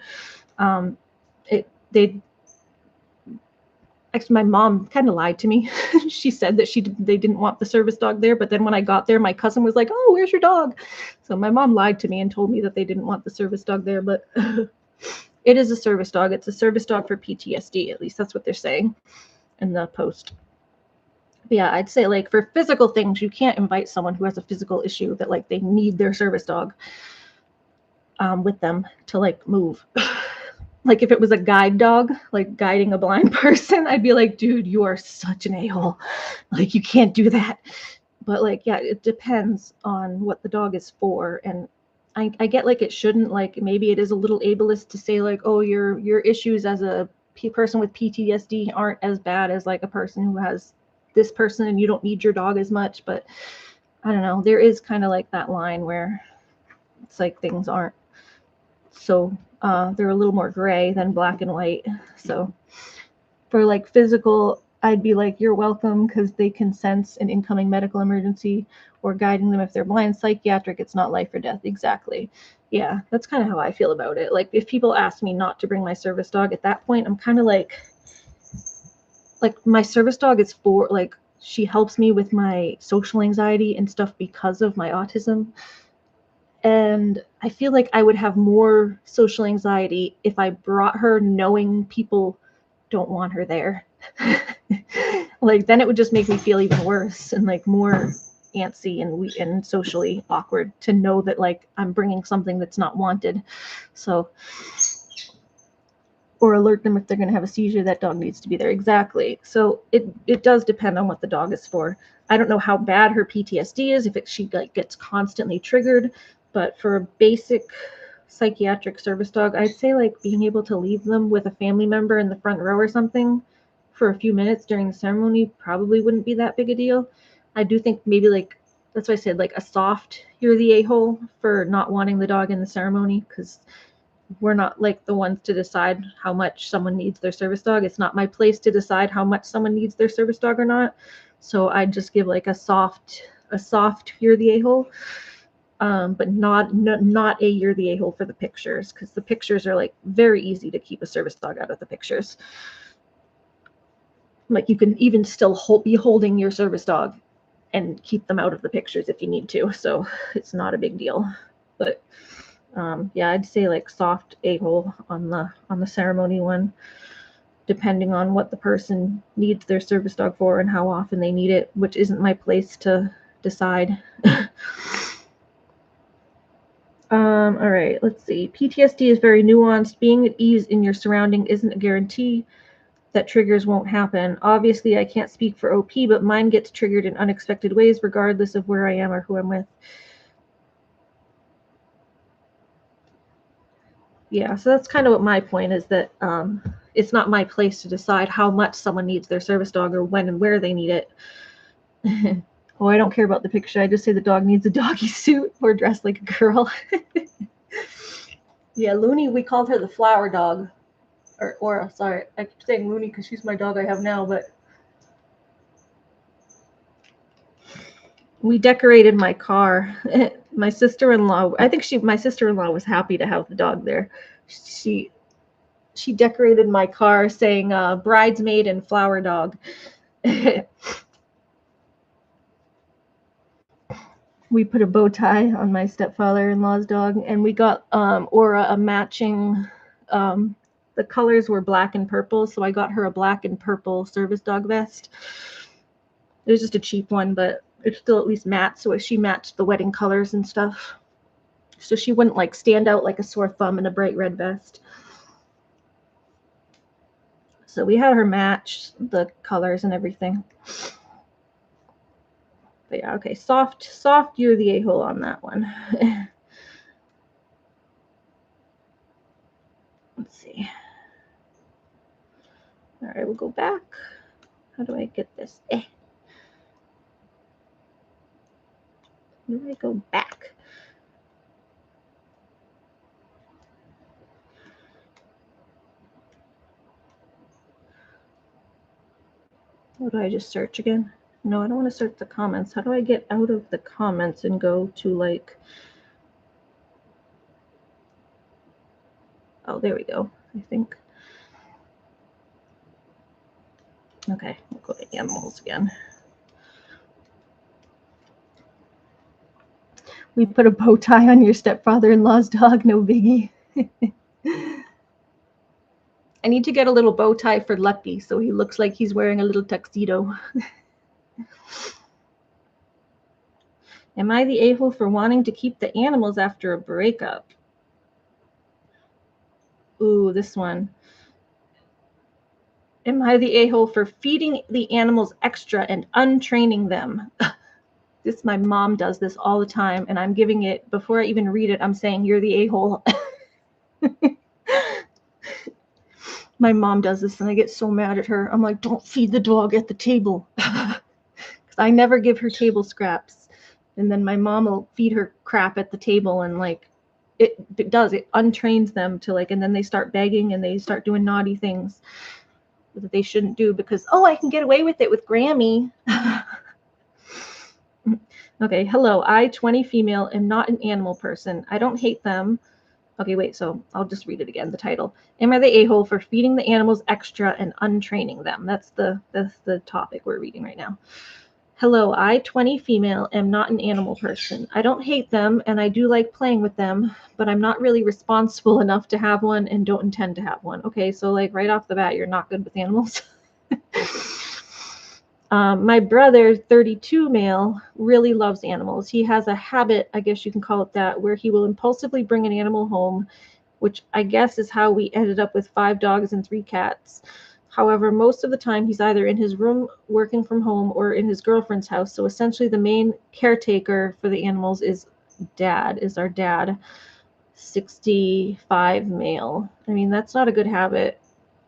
actually, my mom kind of lied to me. She said that they didn't want the service dog there, but then when I got there, my cousin was like, "Oh, where's your dog?" So my mom lied to me and told me that they didn't want the service dog there, but it is a service dog. It's a service dog for PTSD. At least that's what they're saying in the post. But yeah, I'd say like for physical things, you can't invite someone who has a physical issue that like they need their service dog with them to like move. Like if it was a guide dog, like guiding a blind person, I'd be like, dude, you are such an a-hole. Like you can't do that. But like, yeah, it depends on what the dog is for. And I get like it shouldn't, like maybe it is a little ableist to say like, oh, your issues as a person with PTSD aren't as bad as like a person who has this person and you don't need your dog as much. But I don't know, there is kind of like that line where it's like things aren't so they're a little more gray than black and white. So for like physical, I'd be like, you're welcome, because they can sense an incoming medical emergency, or guiding them if they're blind. Psychiatric, it's not life or death. Exactly. Yeah, that's kind of how I feel about it. Like if people ask me not to bring my service dog, at that point, I'm kind of like my service dog is for like, she helps me with my social anxiety and stuff because of my autism. And I feel like I would have more social anxiety if I brought her knowing people don't want her there. Like then it would just make me feel even worse and like more antsy and socially awkward to know that like I'm bringing something that's not wanted. So, or alert them if they're going to have a seizure, that dog needs to be there. Exactly. So it does depend on what the dog is for. I don't know how bad her PTSD is, if she like gets constantly triggered, but for a basic psychiatric service dog, I'd say like being able to leave them with a family member in the front row or something for a few minutes during the ceremony probably wouldn't be that big a deal. I do think maybe like, that's why I said like a soft, you're the a-hole for not wanting the dog in the ceremony, because we're not like the ones to decide how much someone needs their service dog. It's not my place to decide how much someone needs their service dog or not. So I'd just give like a soft you're the a-hole, but not a you're the a-hole for the pictures, because the pictures are like very easy to keep a service dog out of the pictures. Like you can even still be holding your service dog and keep them out of the pictures if you need to. So it's not a big deal. But yeah, I'd say like soft a-hole on the ceremony one, depending on what the person needs their service dog for and how often they need it, which isn't my place to decide. All right, let's see. PTSD is very nuanced. Being at ease in your surrounding isn't a guarantee that triggers won't happen. Obviously, I can't speak for OP, but mine gets triggered in unexpected ways, regardless of where I am or who I'm with. Yeah, so that's kind of what my point is, that it's not my place to decide how much someone needs their service dog or when and where they need it. Oh, I don't care about the picture. I just say the dog needs a doggy suit or dressed like a girl. Yeah, Looney, we called her the flower dog. Or sorry, I keep saying Looney because she's my dog I have now, but we decorated my car. My sister-in-law, I think my sister-in-law was happy to have the dog there. She decorated my car saying bridesmaid and flower dog. We put a bow tie on my stepfather-in-law's dog, and we got Aura a matching, the colors were black and purple, so I got her a black and purple service dog vest. It was just a cheap one, but it still at least matched, so she matched the wedding colors and stuff. So she wouldn't like stand out like a sore thumb in a bright red vest. So we had her match the colors and everything. But yeah, okay, soft, you're the a-hole on that one. Let's see. All right, will go back. How do I get this? How do I go back? What do I just search again? No, I don't want to search the comments. How do I get out of the comments and go to like, oh, there we go, I think. Okay, we'll go to animals again. We put a bow tie on your stepfather-in-law's dog, no biggie. I need to get a little bow tie for Lucky so he looks like he's wearing a little tuxedo. Am I the a-hole for wanting to keep the animals after a breakup? Ooh, this one. Am I the a-hole for feeding the animals extra and untraining them? My mom does this all the time, and I'm giving it, before I even read it, I'm saying, you're the a-hole. My mom does this, and I get so mad at her. I'm like, don't feed the dog at the table. I never give her table scraps. And then my mom will feed her crap at the table, and like, it untrains them to like, and then they start begging and they start doing naughty things that they shouldn't do because, oh, I can get away with it with Grammy. Okay, hello, I, 20 female, am not an animal person. I don't hate them. Okay, wait, so I'll just read it again, the title. Am I the a-hole for feeding the animals extra and untraining them? That's the topic we're reading right now. Hello, I, 20 female, am not an animal person. I don't hate them, and I do like playing with them, but I'm not really responsible enough to have one and don't intend to have one. Okay, so like right off the bat, you're not good with animals. My brother, 32 male, really loves animals. He has a habit, I guess you can call it that, where he will impulsively bring an animal home, which I guess is how we ended up with 5 dogs and 3 cats. However, most of the time he's either in his room working from home or in his girlfriend's house. So essentially the main caretaker for the animals is our dad, 65 male. I mean, that's not a good habit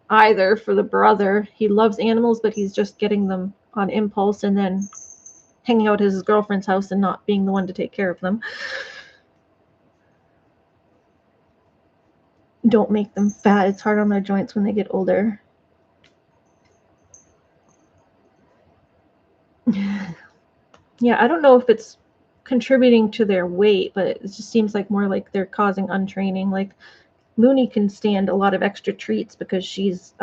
either for the brother. He loves animals, but he's just getting them on impulse and then hanging out at his girlfriend's house and not being the one to take care of them. Don't make them fat. It's hard on their joints when they get older. Yeah, I don't know if it's contributing to their weight, but it just seems like more like they're causing untraining. Like Looney can stand a lot of extra treats because she's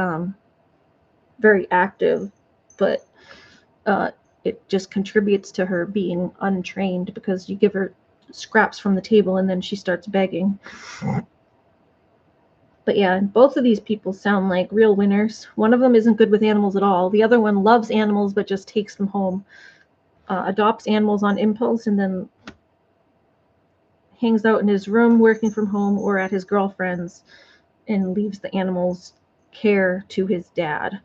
very active, but it just contributes to her being untrained because you give her scraps from the table and then she starts begging. But yeah, both of these people sound like real winners. One of them isn't good with animals at all. The other one loves animals but just takes them home, adopts animals on impulse, and then hangs out in his room working from home or at his girlfriend's and leaves the animals' care to his dad.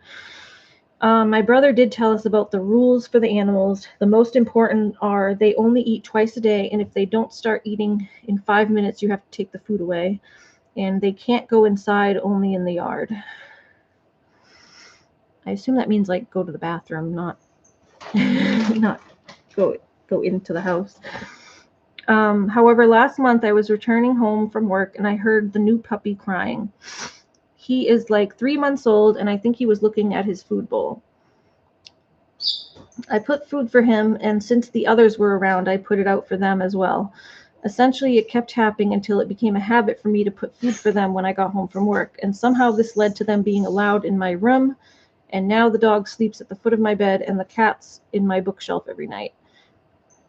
My brother did tell us about the rules for the animals. The most important are they only eat twice a day, and if they don't start eating in 5 minutes, you have to take the food away. And they can't go inside, only in the yard. I assume that means like go to the bathroom, not go into the house. However, last month I was returning home from work and I heard the new puppy crying. He is like 3 months old, and I think he was looking at his food bowl. I put food for him, and since the others were around, I put it out for them as well. Essentially, it kept happening until it became a habit for me to put food for them when I got home from work, and somehow this led to them being allowed in my room, and now the dog sleeps at the foot of my bed and the cat's in my bookshelf every night.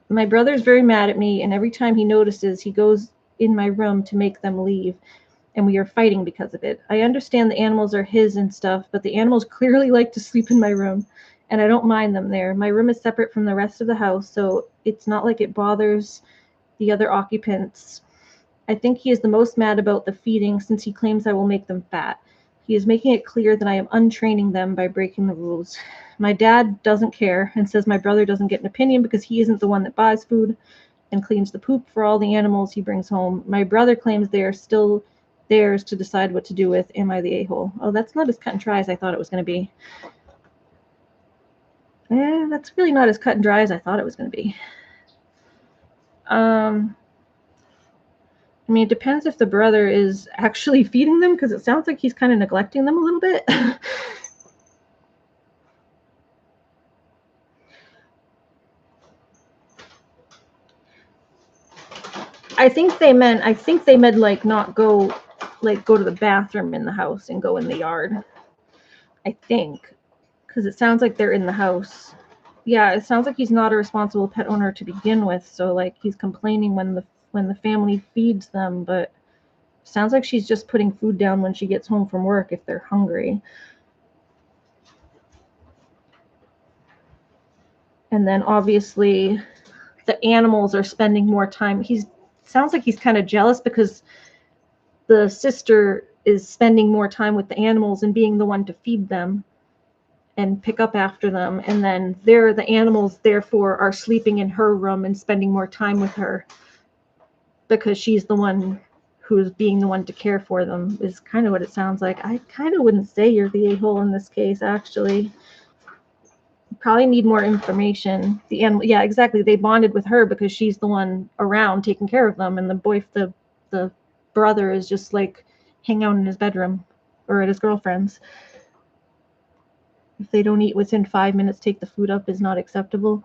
My brother's very mad at me, and every time he notices, he goes in my room to make them leave, and we are fighting because of it. I understand the animals are his and stuff, but the animals clearly like to sleep in my room, and I don't mind them there. My room is separate from the rest of the house, so it's not like it bothers the other occupants. I think he is the most mad about the feeding since he claims I will make them fat. He is making it clear that I am untraining them by breaking the rules. My dad doesn't care and says my brother doesn't get an opinion because he isn't the one that buys food and cleans the poop for all the animals he brings home. My brother claims they are still theirs to decide what to do with. Am I the a-hole? Oh, that's not as cut and dry as I thought it was going to be. That's really not as cut and dry as I thought it was going to be. I mean, it depends if the brother is actually feeding them, because it sounds like he's kind of neglecting them a little bit. I think they meant like not go, like go to the bathroom in the house and go in the yard. I think, because it sounds like they're in the house. Yeah, it sounds like he's not a responsible pet owner to begin with. So like he's complaining when the family feeds them, but sounds like she's just putting food down when she gets home from work if they're hungry. And then obviously the animals are spending more time. Sounds like he's kind of jealous because the sister is spending more time with the animals and being the one to feed them and pick up after them. And then the animals therefore are sleeping in her room and spending more time with her because she's the one who's being the one to care for them, is kind of what it sounds like. I kind of wouldn't say you're the a-hole in this case, actually. Probably need more information. The animal, yeah, exactly. They bonded with her because she's the one around taking care of them, and the brother is just like hang out in his bedroom or at his girlfriend's. If they don't eat within 5 minutes, take the food up is not acceptable.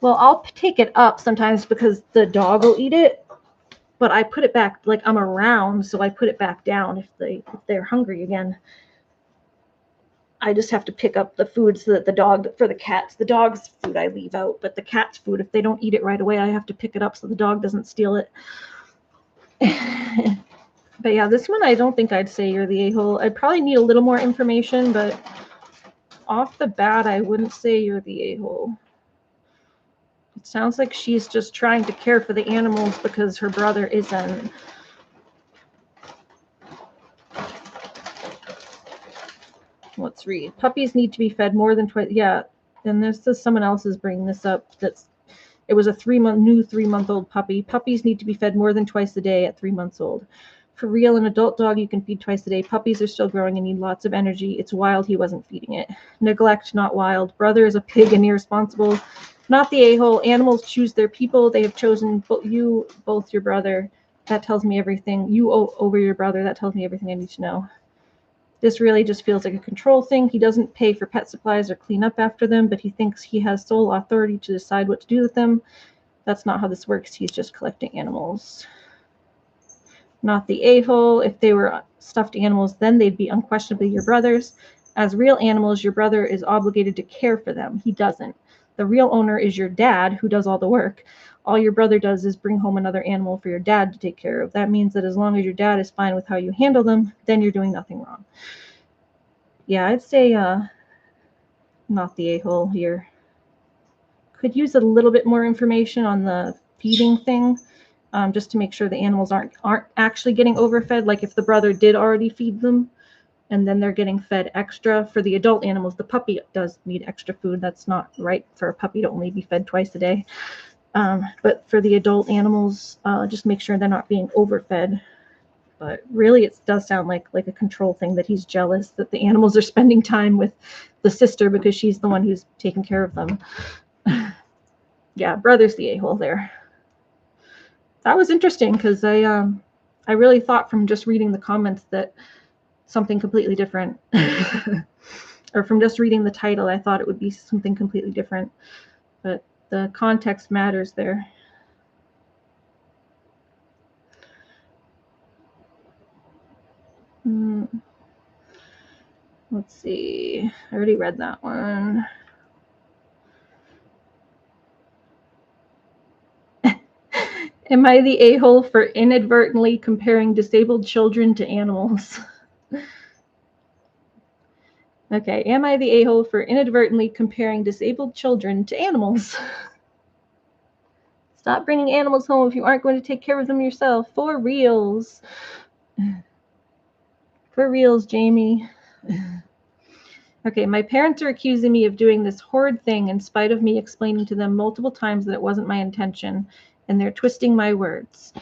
Well, I'll take it up sometimes because the dog will eat it, but I put it back, like I'm around, so I put it back down if they're hungry again. I just have to pick up the food so that the dog's food I leave out, but the cat's food, if they don't eat it right away, I have to pick it up so the dog doesn't steal it. But yeah, this one I don't think I'd say you're the a-hole. I'd probably need a little more information, but off the bat, I wouldn't say you're the a-hole. It sounds like she's just trying to care for the animals because her brother isn't. Let's read. Puppies need to be fed more than twice. Yeah, and this is someone else is bringing this up. It was a 3-month-old puppy. Puppies need to be fed more than twice a day at 3 months old. For real, an adult dog you can feed twice a day. Puppies are still growing and need lots of energy. It's wild he wasn't feeding it. Neglect, not wild. Brother is a pig and irresponsible. Not the a-hole. Animals choose their people. They have chosen you, both your brother. That tells me everything. You over your brother. That tells me everything I need to know. This really just feels like a control thing. He doesn't pay for pet supplies or clean up after them, but he thinks he has sole authority to decide what to do with them. That's not how this works. He's just collecting animals. Not the a-hole. If they were stuffed animals, then they'd be unquestionably your brothers. As real animals, your brother is obligated to care for them. He doesn't. The real owner is your dad, who does all the work. All your brother does is bring home another animal for your dad to take care of. That means that as long as your dad is fine with how you handle them, then you're doing nothing wrong. Yeah, I'd say not the a-hole here. Could use a little bit more information on the feeding thing, just to make sure the animals aren't actually getting overfed. Like if the brother did already feed them and then they're getting fed extra. For the adult animals, the puppy does need extra food. That's not right for a puppy to only be fed twice a day. But for the adult animals, just make sure they're not being overfed. But really, it does sound like a control thing, that he's jealous that the animals are spending time with the sister because she's the one who's taking care of them. Yeah, brother's the a-hole there. That was interesting because I really thought from just reading the comments that something completely different. Or from just reading the title, I thought it would be something completely different. But the context matters there. Let's see. I already read that one. Am I the a-hole for inadvertently comparing disabled children to animals? Okay, am I the a-hole for inadvertently comparing disabled children to animals? Stop bringing animals home if you aren't going to take care of them yourself. For reals. For reals, Jamie. Okay, my parents are accusing me of doing this horrid thing in spite of me explaining to them multiple times that it wasn't my intention, and they're twisting my words.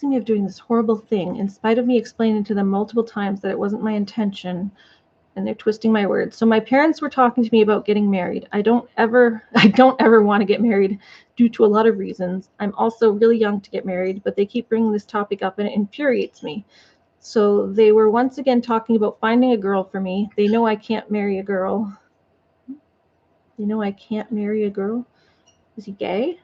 accusing me of doing this horrible thing, in spite of me explaining to them multiple times that it wasn't my intention, and they're twisting my words. So my parents were talking to me about getting married. I don't ever want to get married due to a lot of reasons. I'm also really young to get married, but they keep bringing this topic up and it infuriates me. So they were once again talking about finding a girl for me. They know I can't marry a girl. They know I can't marry a girl. Is he gay?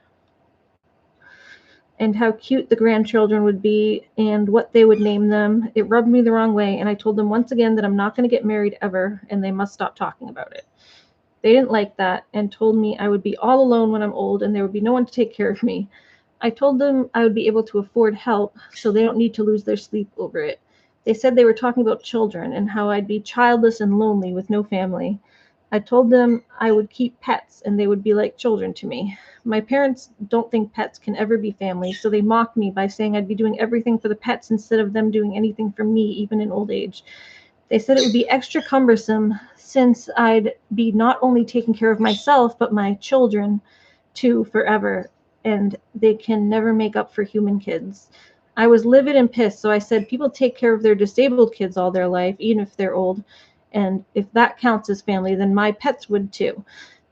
And how cute the grandchildren would be and what they would name them. It rubbed me the wrong way, and I told them once again that I'm not going to get married ever, and they must stop talking about it. They didn't like that and told me I would be all alone when I'm old and there would be no one to take care of me. I told them I would be able to afford help so they don't need to lose their sleep over it. They said they were talking about children and how I'd be childless and lonely with no family. I told them I would keep pets and they would be like children to me. My parents don't think pets can ever be family, so they mocked me by saying I'd be doing everything for the pets instead of them doing anything for me, even in old age. They said it would be extra cumbersome since I'd be not only taking care of myself, but my children too forever, and they can never make up for human kids. I was livid and pissed, so I said people take care of their disabled kids all their life, even if they're old, and if that counts as family, then my pets would too.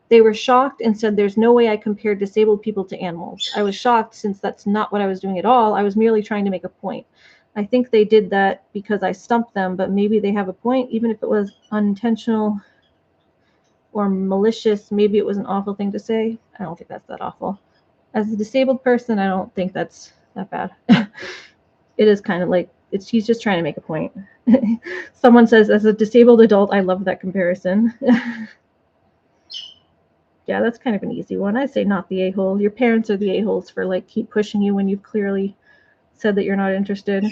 They were shocked and said there's no way I compared disabled people to animals. I was shocked since that's not what I was doing at all. I was merely trying to make a point. I think they did that because I stumped them, but maybe they have a point, even if it was unintentional or malicious. Maybe it was an awful thing to say. I don't think that's that awful. As a disabled person, I don't think that's that bad. It is kind of like he's just trying to make a point. Someone says, as a disabled adult, I love that comparison. Yeah, that's kind of an easy one. I say not the a-hole. Your parents are the a-holes for like keep pushing you when you've clearly said that you're not interested.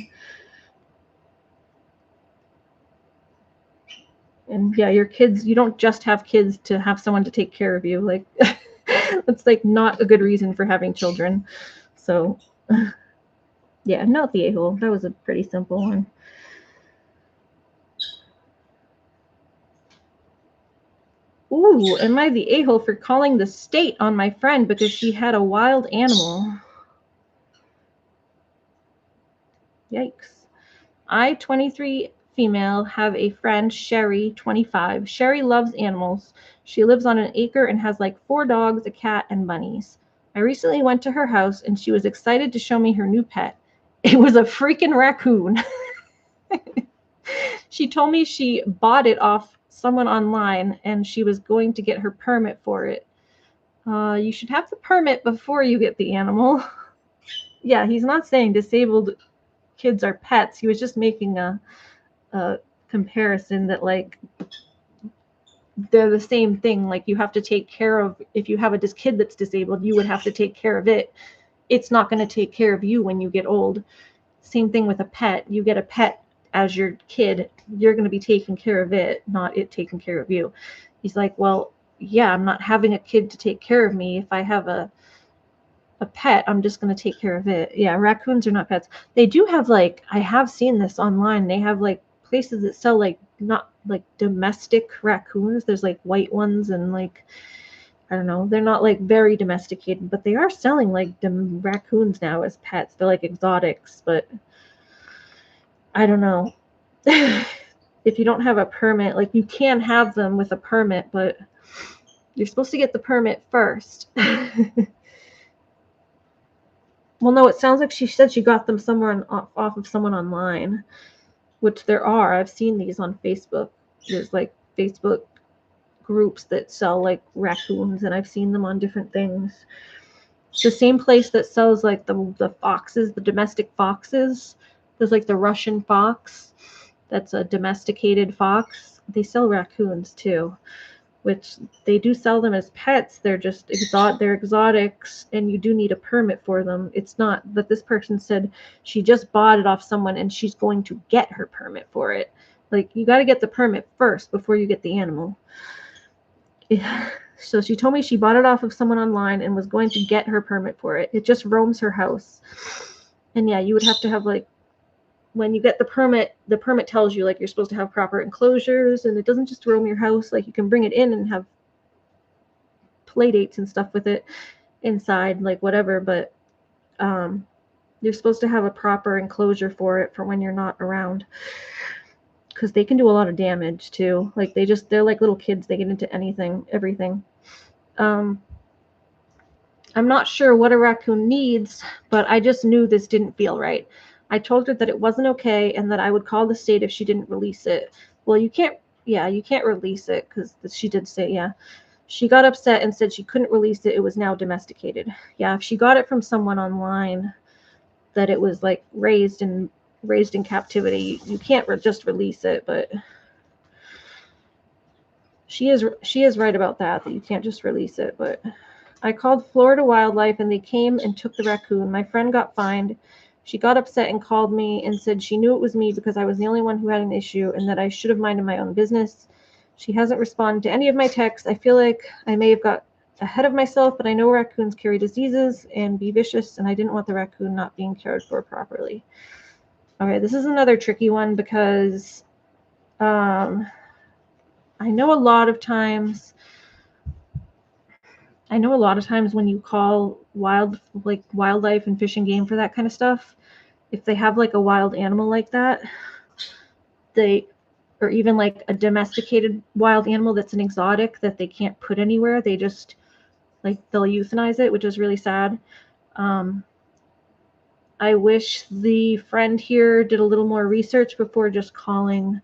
And yeah, your kids, you don't just have kids to have someone to take care of you. Like that's like not a good reason for having children. So yeah, not the a-hole. That was a pretty simple one. Ooh, am I the a-hole for calling the state on my friend because she had a wild animal? Yikes. I, 23 female, have a friend, Sherry, 25. Sherry loves animals. She lives on an acre and has like 4 dogs, a cat, and bunnies. I recently went to her house and she was excited to show me her new pet. It was a freaking raccoon. She told me she bought it off someone online and she was going to get her permit for it. You should have the permit before you get the animal. Yeah, he's not saying disabled kids are pets. He was just making a comparison that like they're the same thing. Like you have to take care of, if you have a kid that's disabled, you would have to take care of it. It's not going to take care of you when you get old. Same thing with a pet. You get a pet as your kid, you're going to be taking care of it, not it taking care of you. He's like, well, yeah, I'm not having a kid to take care of me. If I have a pet, I'm just going to take care of it. Yeah, raccoons are not pets. They do have like, I have seen this online. They have like places that sell like not like domestic raccoons. There's like white ones and like, I don't know, they're not like very domesticated, but they are selling like raccoons now as pets. They're like exotics, but I don't know. If you don't have a permit, like you can have them with a permit, but you're supposed to get the permit first. Well, no, it sounds like she said she got them somewhere off of someone online, which there are. I've seen these on Facebook. There's like Facebook groups that sell like raccoons, and I've seen them on different things. The same place that sells like the foxes, the domestic foxes. There's like the Russian fox. That's a domesticated fox. They sell raccoons too, which they do sell them as pets. They're just they're exotics, and you do need a permit for them. It's not that this person said she just bought it off someone and she's going to get her permit for it. Like you got to get the permit first before you get the animal. Yeah. So she told me she bought it off of someone online and was going to get her permit for it. It just roams her house. And yeah, you would have to have like, when you get the permit tells you like you're supposed to have proper enclosures, and it doesn't just roam your house. Like you can bring it in and have play dates and stuff with it inside, like whatever. But You're supposed to have a proper enclosure for it for when you're not around, because they can do a lot of damage too. Like they're like little kids. They get into anything, everything. I'm not sure what a raccoon needs, but I just knew this didn't feel right. I told her that it wasn't okay and that I would call the state if she didn't release it. Well, you can't release it, because she did say, yeah. She got upset and said she couldn't release it. It was now domesticated. Yeah, if she got it from someone online that it was like raised in captivity, you can't just release it. But she is right about that you can't just release it. But I called Florida Wildlife and they came and took the raccoon. My friend got fined. She got upset and called me and said she knew it was me because I was the only one who had an issue and that I should have minded my own business. She hasn't responded to any of my texts. I feel like I may have got ahead of myself, but I know raccoons carry diseases and be vicious, and I didn't want the raccoon not being cared for properly. Okay, this is another tricky one because I know a lot of times when you call wildlife and Fish and Game for that kind of stuff, if they have like a wild animal like that, or even like a domesticated wild animal that's an exotic that they can't put anywhere, they just they'll euthanize it, which is really sad. I wish the friend here did a little more research before just calling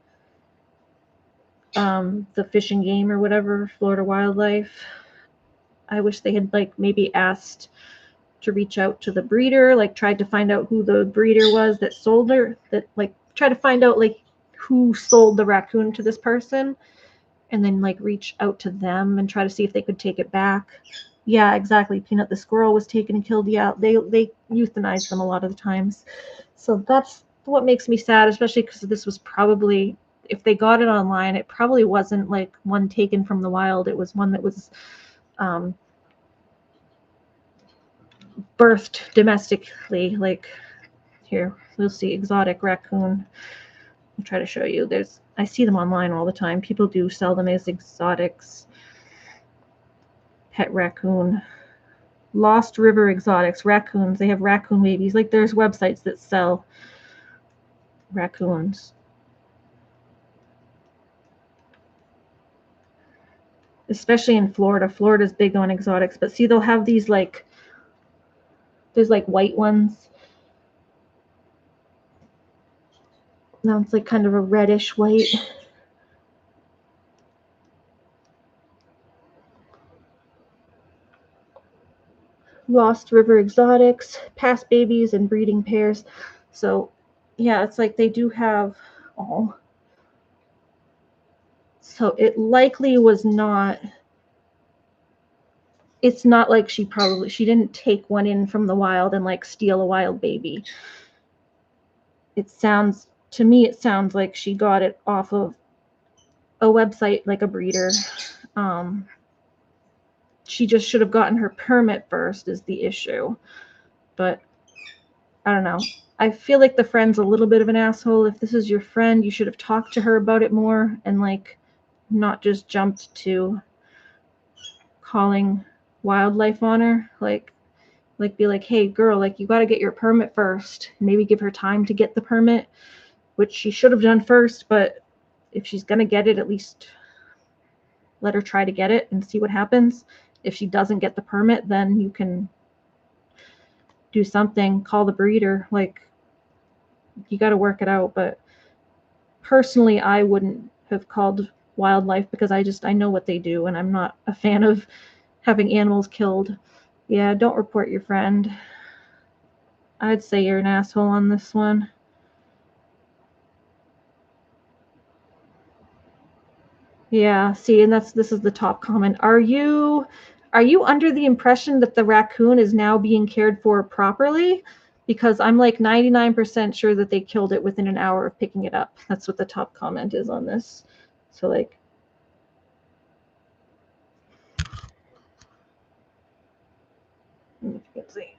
the Fish and Game or whatever, Florida Wildlife. I wish they had maybe asked to reach out to the breeder, tried to find out who the breeder was that sold her, try to find out who sold the raccoon to this person, and then reach out to them and try to see if they could take it back. Yeah, exactly. Peanut the squirrel was taken and killed. Yeah, they euthanize them a lot of the times. So that's what makes me sad, especially because this was probably, if they got it online, it probably wasn't one taken from the wild. It was one that was birthed domestically. Here, we'll see exotic raccoon. I'll try to show you. I see them online all the time. People do sell them as exotics. Pet raccoon. Lost River Exotics. Raccoons. They have raccoon babies. There's websites that sell raccoons. Especially in Florida. Florida's big on exotics. But see, they'll have these there's white ones. Now it's kind of a reddish white. Lost River Exotics, past babies and breeding pairs. So yeah, it's they do have all. So it likely was not, it's not like she didn't take one in from the wild and steal a wild baby. To me it sounds like she got it off of a website, like a breeder. She just should have gotten her permit first is the issue. But I don't know. I feel like the friend's a little bit of an asshole. If this is your friend, you should have talked to her about it more and not just jumped to calling wildlife on her. Be like, hey girl, you got to get your permit first. Maybe give her time to get the permit, which she should have done first. But if she's gonna get it, at least let her try to get it and see what happens. If she doesn't get the permit, then you can do something, call the breeder. You got to work it out. But personally, I wouldn't have called wildlife because I know what they do, and I'm not a fan of having animals killed. Yeah, don't report your friend. I'd say you're an asshole on this one. Yeah, see, and this is the top comment. Are you under the impression that the raccoon is now being cared for properly? Because I'm 99% sure that they killed it within an hour of picking it up. That's what the top comment is on this. So let's see.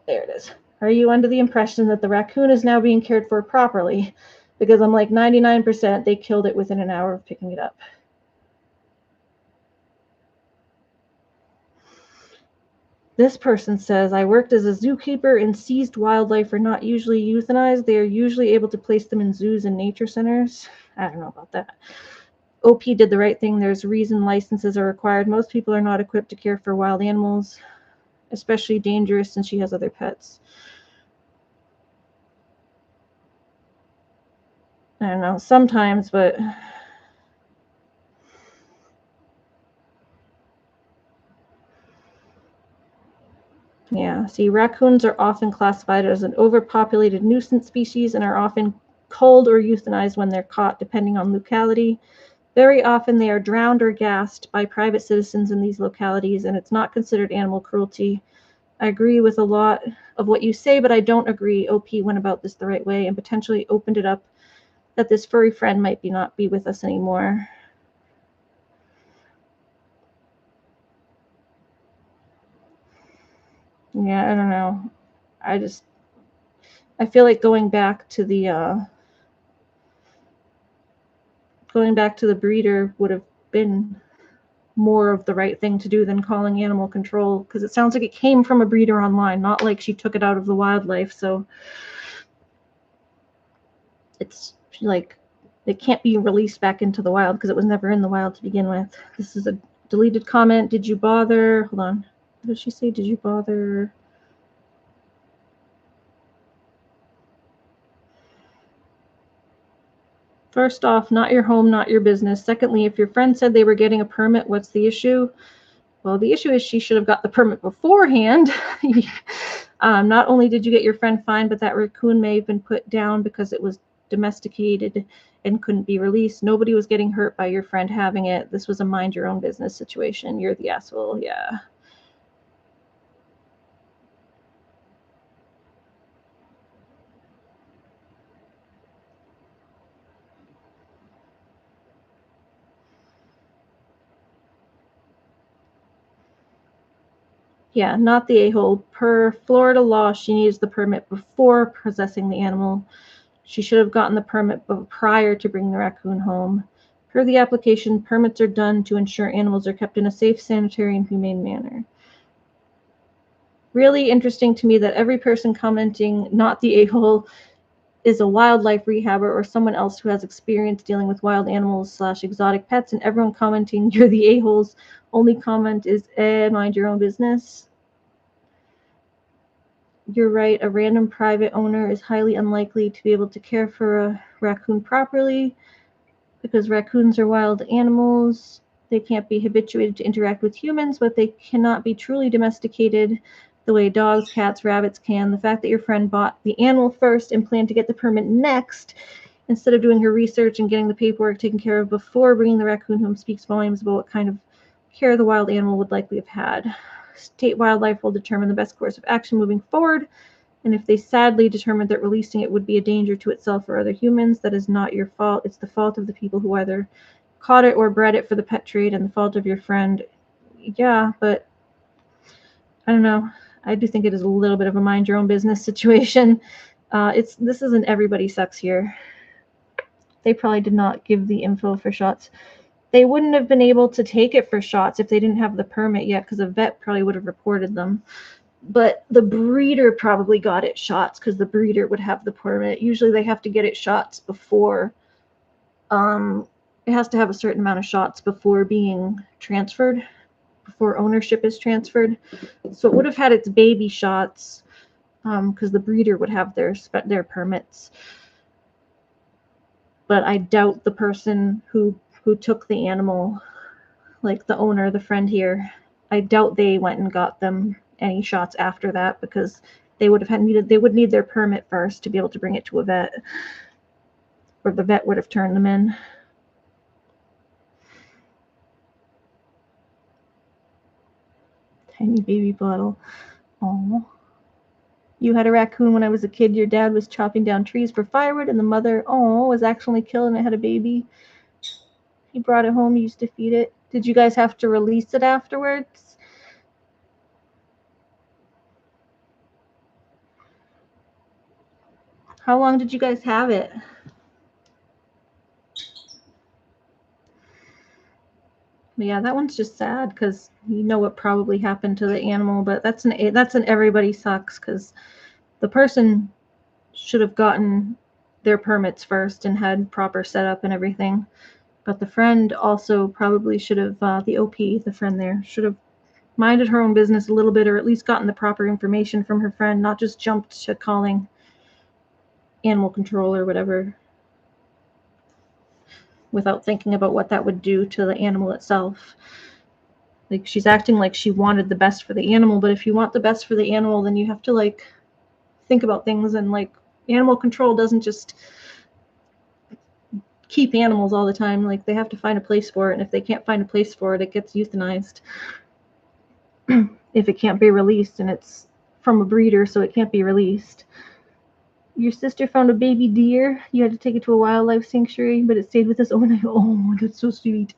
There it is. Are you under the impression that the raccoon is now being cared for properly? Because I'm 99% they killed it within an hour of picking it up. This person says, I worked as a zookeeper and seized wildlife are not usually euthanized. They are usually able to place them in zoos and nature centers. I don't know about that. OP did the right thing. There's a reason licenses are required. Most people are not equipped to care for wild animals, especially dangerous since she has other pets. I don't know, sometimes, but yeah, see, raccoons are often classified as an overpopulated nuisance species and are often culled or euthanized when they're caught, depending on locality. Very often they are drowned or gassed by private citizens in these localities, and it's not considered animal cruelty. I agree with a lot of what you say, but I don't agree OP went about this the right way and potentially opened it up that this furry friend might not be with us anymore. Yeah, I don't know. I feel like going back to the breeder would have been more of the right thing to do than calling animal control, because it sounds like it came from a breeder online, not like she took it out of the wildlife. So it's like it can't be released back into the wild because it was never in the wild to begin with. This is a deleted comment. Did you bother? Hold on. What did she say? Did you bother? First off, not your home, not your business. Secondly, if your friend said they were getting a permit, what's the issue? Well, the issue is she should have got the permit beforehand. Not only did you get your friend fined, but that raccoon may have been put down because it was domesticated and couldn't be released. Nobody was getting hurt by your friend having it. This was a mind your own business situation. You're the asshole. Yeah. Yeah, not the a-hole. Per Florida law, she needs the permit before possessing the animal. She should have gotten the permit prior to bringing the raccoon home. Per the application, permits are done to ensure animals are kept in a safe, sanitary, and humane manner. Really interesting to me that every person commenting, not the a-hole, is a wildlife rehabber or someone else who has experience dealing with wild animals / exotic pets, and everyone commenting, you're the a-hole's only comment is, mind your own business. You're right, a random private owner is highly unlikely to be able to care for a raccoon properly because raccoons are wild animals. They can't be habituated to interact with humans, but they cannot be truly domesticated the way dogs, cats, rabbits can. The fact that your friend bought the animal first and planned to get the permit next, instead of doing her research and getting the paperwork taken care of before bringing the raccoon home, speaks volumes about what kind of care the wild animal would likely have had. State wildlife will determine the best course of action moving forward, and if they sadly determine that releasing it would be a danger to itself or other humans, that is not your fault. It's the fault of the people who either caught it or bred it for the pet trade, and the fault of your friend. Yeah, but I don't know. I do think it is a little bit of a mind your own business situation. This isn't everybody sucks here. They probably did not give the info for shots. They wouldn't have been able to take it for shots if they didn't have the permit yet, because a vet probably would have reported them. But the breeder probably got it shots because the breeder would have the permit. Usually they have to get it shots before, it has to have a certain amount of shots before being transferred, before ownership is transferred. So it would have had its baby shots because the breeder would have their permits. But I doubt the person who took the animal, like the owner, the friend here, I doubt they went and got them any shots after that because they would need their permit first to be able to bring it to a vet, or the vet would have turned them in. Tiny baby bottle. Oh, you had a raccoon when I was a kid. Your dad was chopping down trees for firewood, and the mother, was actually killed, and it had a baby. He brought it home, used to feed it. Did you guys have to release it afterwards? How long did you guys have it? But yeah, that one's just sad because you know what probably happened to the animal, but that's an everybody sucks because the person should have gotten their permits first and had proper setup and everything. But the friend also probably should have, the OP, the friend there, should have minded her own business a little bit, or at least gotten the proper information from her friend, not just jumped to calling animal control or whatever without thinking about what that would do to the animal itself. Like, she's acting like she wanted the best for the animal, but if you want the best for the animal, then you have to, like, think about things, and, like, animal control doesn't just keep animals all the time. Like, they have to find a place for it, and if they can't find a place for it, it gets euthanized. If it can't be released, and it's from a breeder, so it can't be released. Your sister found a baby deer. You had to take it to a wildlife sanctuary, but it stayed with us overnight. Oh, that's so sweet.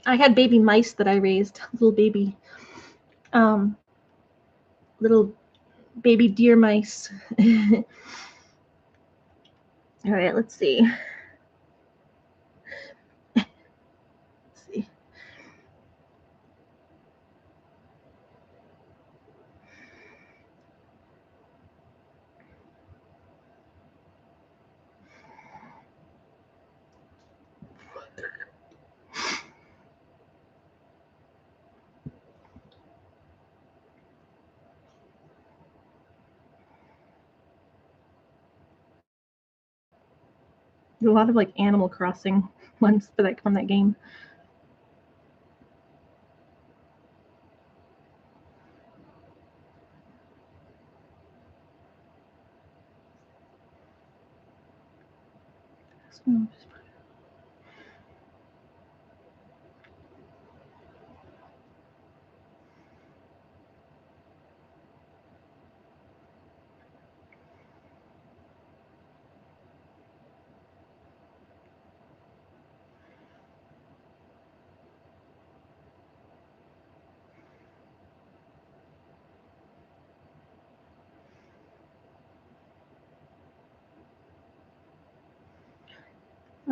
I had baby mice that I raised, um, little baby deer mice. All right, let's see. There's a lot of like Animal Crossing ones from that game.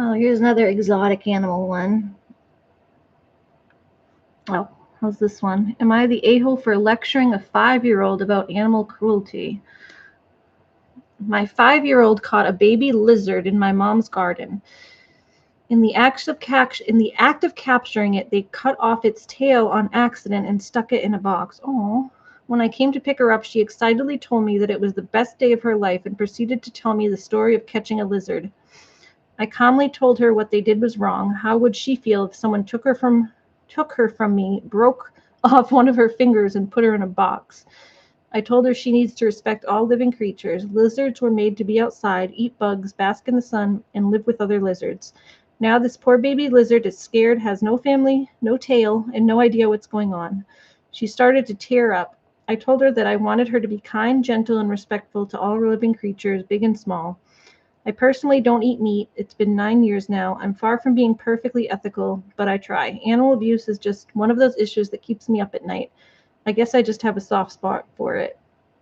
Oh, here's another exotic animal one. Oh, how's this one? Am I the a-hole for lecturing a 5-year-old about animal cruelty? My 5-year-old caught a baby lizard in my mom's garden. In the act of capturing it, they cut off its tail on accident and stuck it in a box. Oh. When I came to pick her up, she excitedly told me that it was the best day of her life and proceeded to tell me the story of catching a lizard. I calmly told her what they did was wrong. How would she feel if someone took her from me, broke off one of her fingers, and put her in a box? I told her she needs to respect all living creatures. Lizards were made to be outside, eat bugs, bask in the sun, and live with other lizards. Now this poor baby lizard is scared, has no family, no tail, and no idea what's going on. She started to tear up. I told her that I wanted her to be kind, gentle, and respectful to all living creatures, big and small. I personally don't eat meat. It's been 9 years now. I'm far from being perfectly ethical, but I try. Animal abuse is just one of those issues that keeps me up at night. I guess I just have a soft spot for it.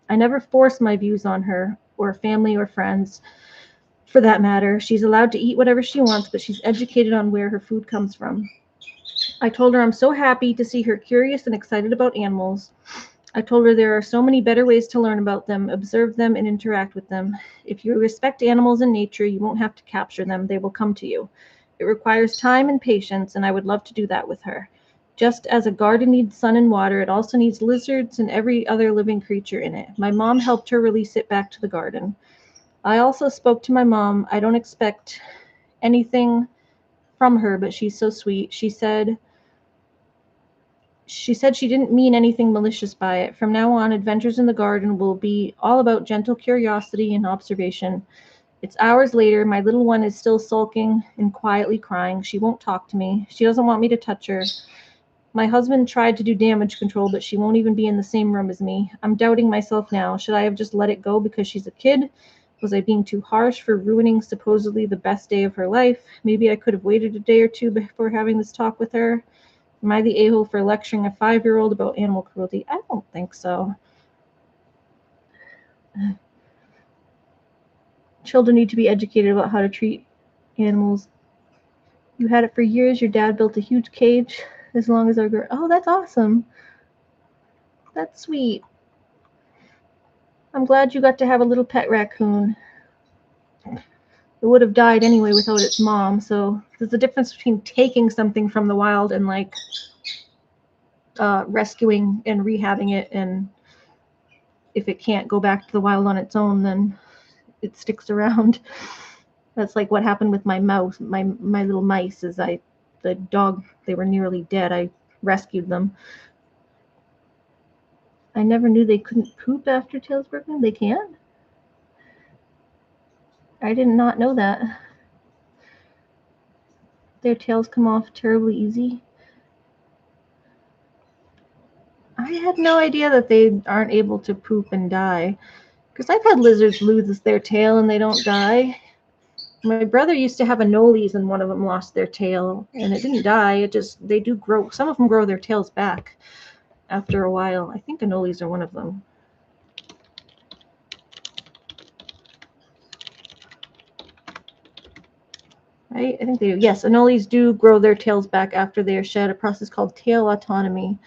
I never force my views on her, or family or friends, for that matter. She's allowed to eat whatever she wants, but she's educated on where her food comes from. I told her I'm so happy to see her curious and excited about animals. I told her there are so many better ways to learn about them, observe them, and interact with them. If you respect animals and nature, you won't have to capture them. They will come to you. It requires time and patience, and I would love to do that with her. Just as a garden needs sun and water, it also needs lizards and every other living creature in it. My mom helped her release it back to the garden. I also spoke to my mom. I don't expect anything from her, but she's so sweet. She said she didn't mean anything malicious by it. From now on, Adventures in the Garden will be all about gentle curiosity and observation. It's hours later. My little one is still sulking and quietly crying. She won't talk to me. She doesn't want me to touch her. My husband tried to do damage control, but she won't even be in the same room as me. I'm doubting myself now. Should I have just let it go because she's a kid? Was I being too harsh for ruining supposedly the best day of her life? Maybe I could have waited a day or two before having this talk with her. Am I the a-hole for lecturing a 5-year-old about animal cruelty? I don't think so. Children need to be educated about how to treat animals. You had it for years. Your dad built a huge cage as long as I grew. Oh, that's awesome. That's sweet. I'm glad you got to have a little pet raccoon. It would have died anyway without its mom. So there's a difference between taking something from the wild and like rescuing and rehabbing it. And if it can't go back to the wild on its own, then it sticks around. That's like what happened with my mouse, my little mice. Is the dog, they were nearly dead. I rescued them. I never knew they couldn't poop after tails broken. They can? I did not know that. Their tails come off terribly easy. I had no idea that they aren't able to poop and die. Because I've had lizards lose their tail and they don't die. My brother used to have anoles and one of them lost their tail and it didn't die. It just, they do grow, some of them grow their tails back after a while. I think anoles are one of them. Right? I think they do. Yes, anoles do grow their tails back after they are shed, a process called tail autonomy.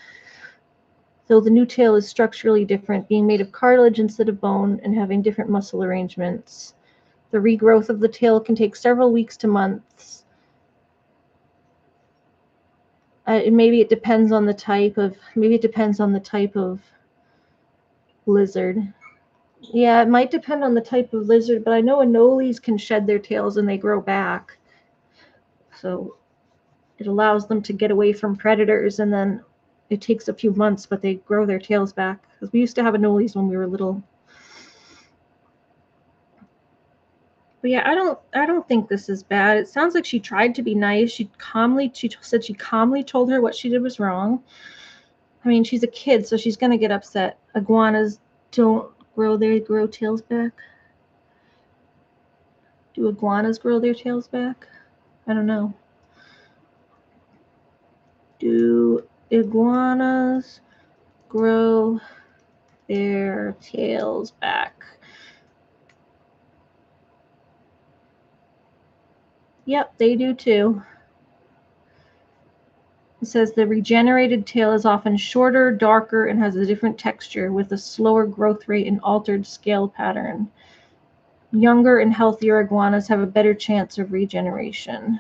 So the new tail is structurally different, being made of cartilage instead of bone and having different muscle arrangements. The regrowth of the tail can take several weeks to months. Maybe it depends on the type of lizard. Yeah, it might depend on the type of lizard, but I know anoles can shed their tails and they grow back. So it allows them to get away from predators, and then it takes a few months, but they grow their tails back. Because we used to have anoles when we were little. But yeah, I don't think this is bad. It sounds like she tried to be nice. She said she calmly told her what she did was wrong. I mean, she's a kid, so she's gonna get upset. Iguanas don't grow tails back. Do iguanas grow their tails back? I don't know. Do iguanas grow their tails back? Yep, they do too. It says the regenerated tail is often shorter, darker, and has a different texture with a slower growth rate and altered scale pattern. Younger and healthier iguanas have a better chance of regeneration.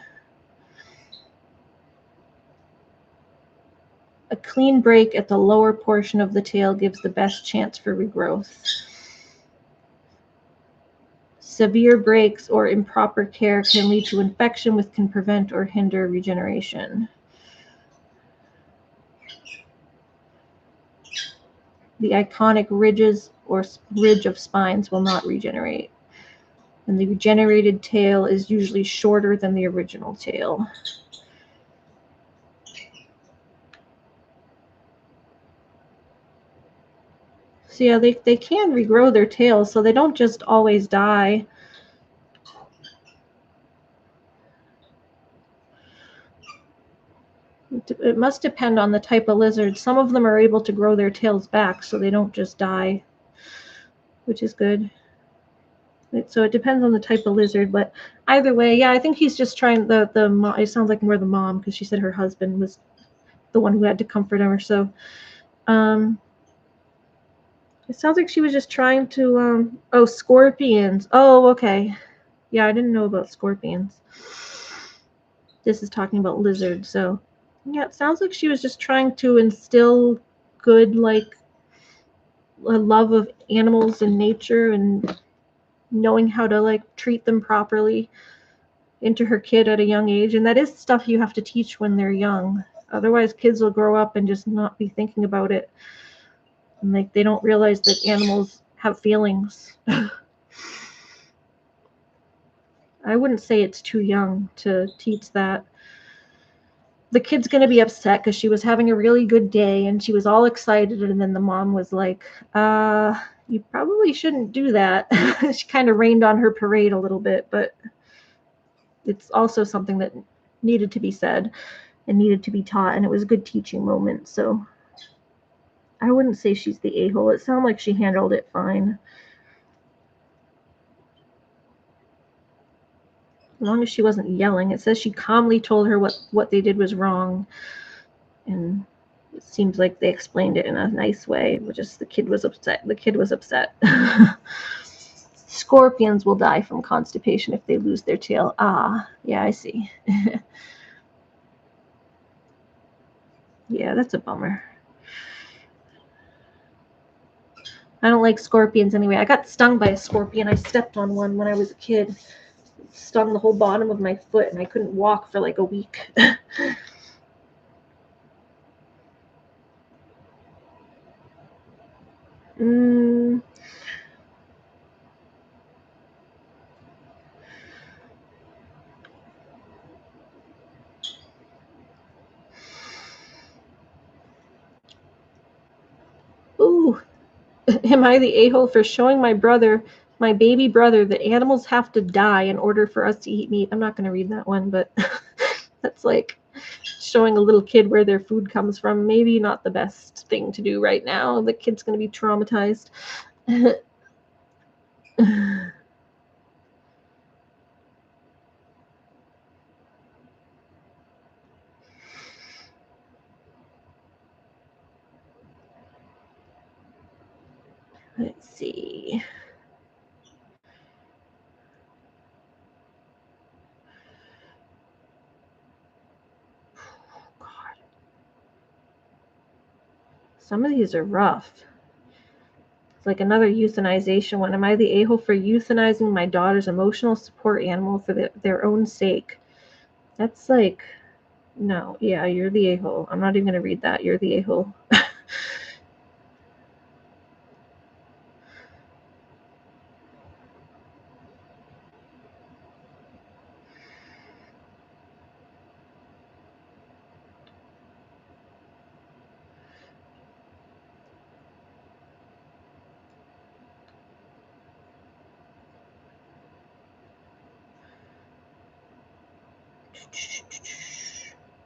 A clean break at the lower portion of the tail gives the best chance for regrowth. Severe breaks or improper care can lead to infection, which can prevent or hinder regeneration. The iconic ridges or ridge of spines will not regenerate. And the regenerated tail is usually shorter than the original tail. So yeah, they can regrow their tails, so they don't just always die. It must depend on the type of lizard. Some of them are able to grow their tails back, so they don't just die, which is good. So it depends on the type of lizard, but either way, yeah, I think he's just trying it sounds like more the mom, because she said her husband was the one who had to comfort him or so. It sounds like she was just trying to, oh, scorpions. Oh, okay. Yeah, I didn't know about scorpions. This is talking about lizards, so yeah, it sounds like she was just trying to instill good, like, a love of animals and nature and knowing how to, like, treat them properly into her kid at a young age. And that is stuff you have to teach when they're young. Otherwise, kids will grow up and just not be thinking about it. And, like, they don't realize that animals have feelings. I wouldn't say it's too young to teach that. The kid's going to be upset because she was having a really good day and she was all excited, and then the mom was like, you probably shouldn't do that. She kind of rained on her parade a little bit, but it's also something that needed to be said and needed to be taught, and it was a good teaching moment. So I wouldn't say she's the a-hole. It sounded like she handled it fine. As long as she wasn't yelling. It says she calmly told her what they did was wrong. And it seems like they explained it in a nice way, but just the kid was upset. The kid was upset. Scorpions will die from constipation if they lose their tail. Ah, yeah, I see. Yeah, that's a bummer. I don't like scorpions anyway. I got stung by a scorpion. I stepped on one when I was a kid. It stung the whole bottom of my foot, and I couldn't walk for like a week. Ooh. Am I the a-hole for showing my baby brother, that animals have to die in order for us to eat meat? I'm not going to read that one, but that's like showing a little kid where their food comes from. Maybe not the best thing to do right now. The kid's going to be traumatized. Let's see. God. Some of these are rough. It's like another euthanization one. Am I the a-hole for euthanizing my daughter's emotional support animal for their own sake? That's like, no. Yeah, you're the a-hole. I'm not even going to read that. You're the a-hole.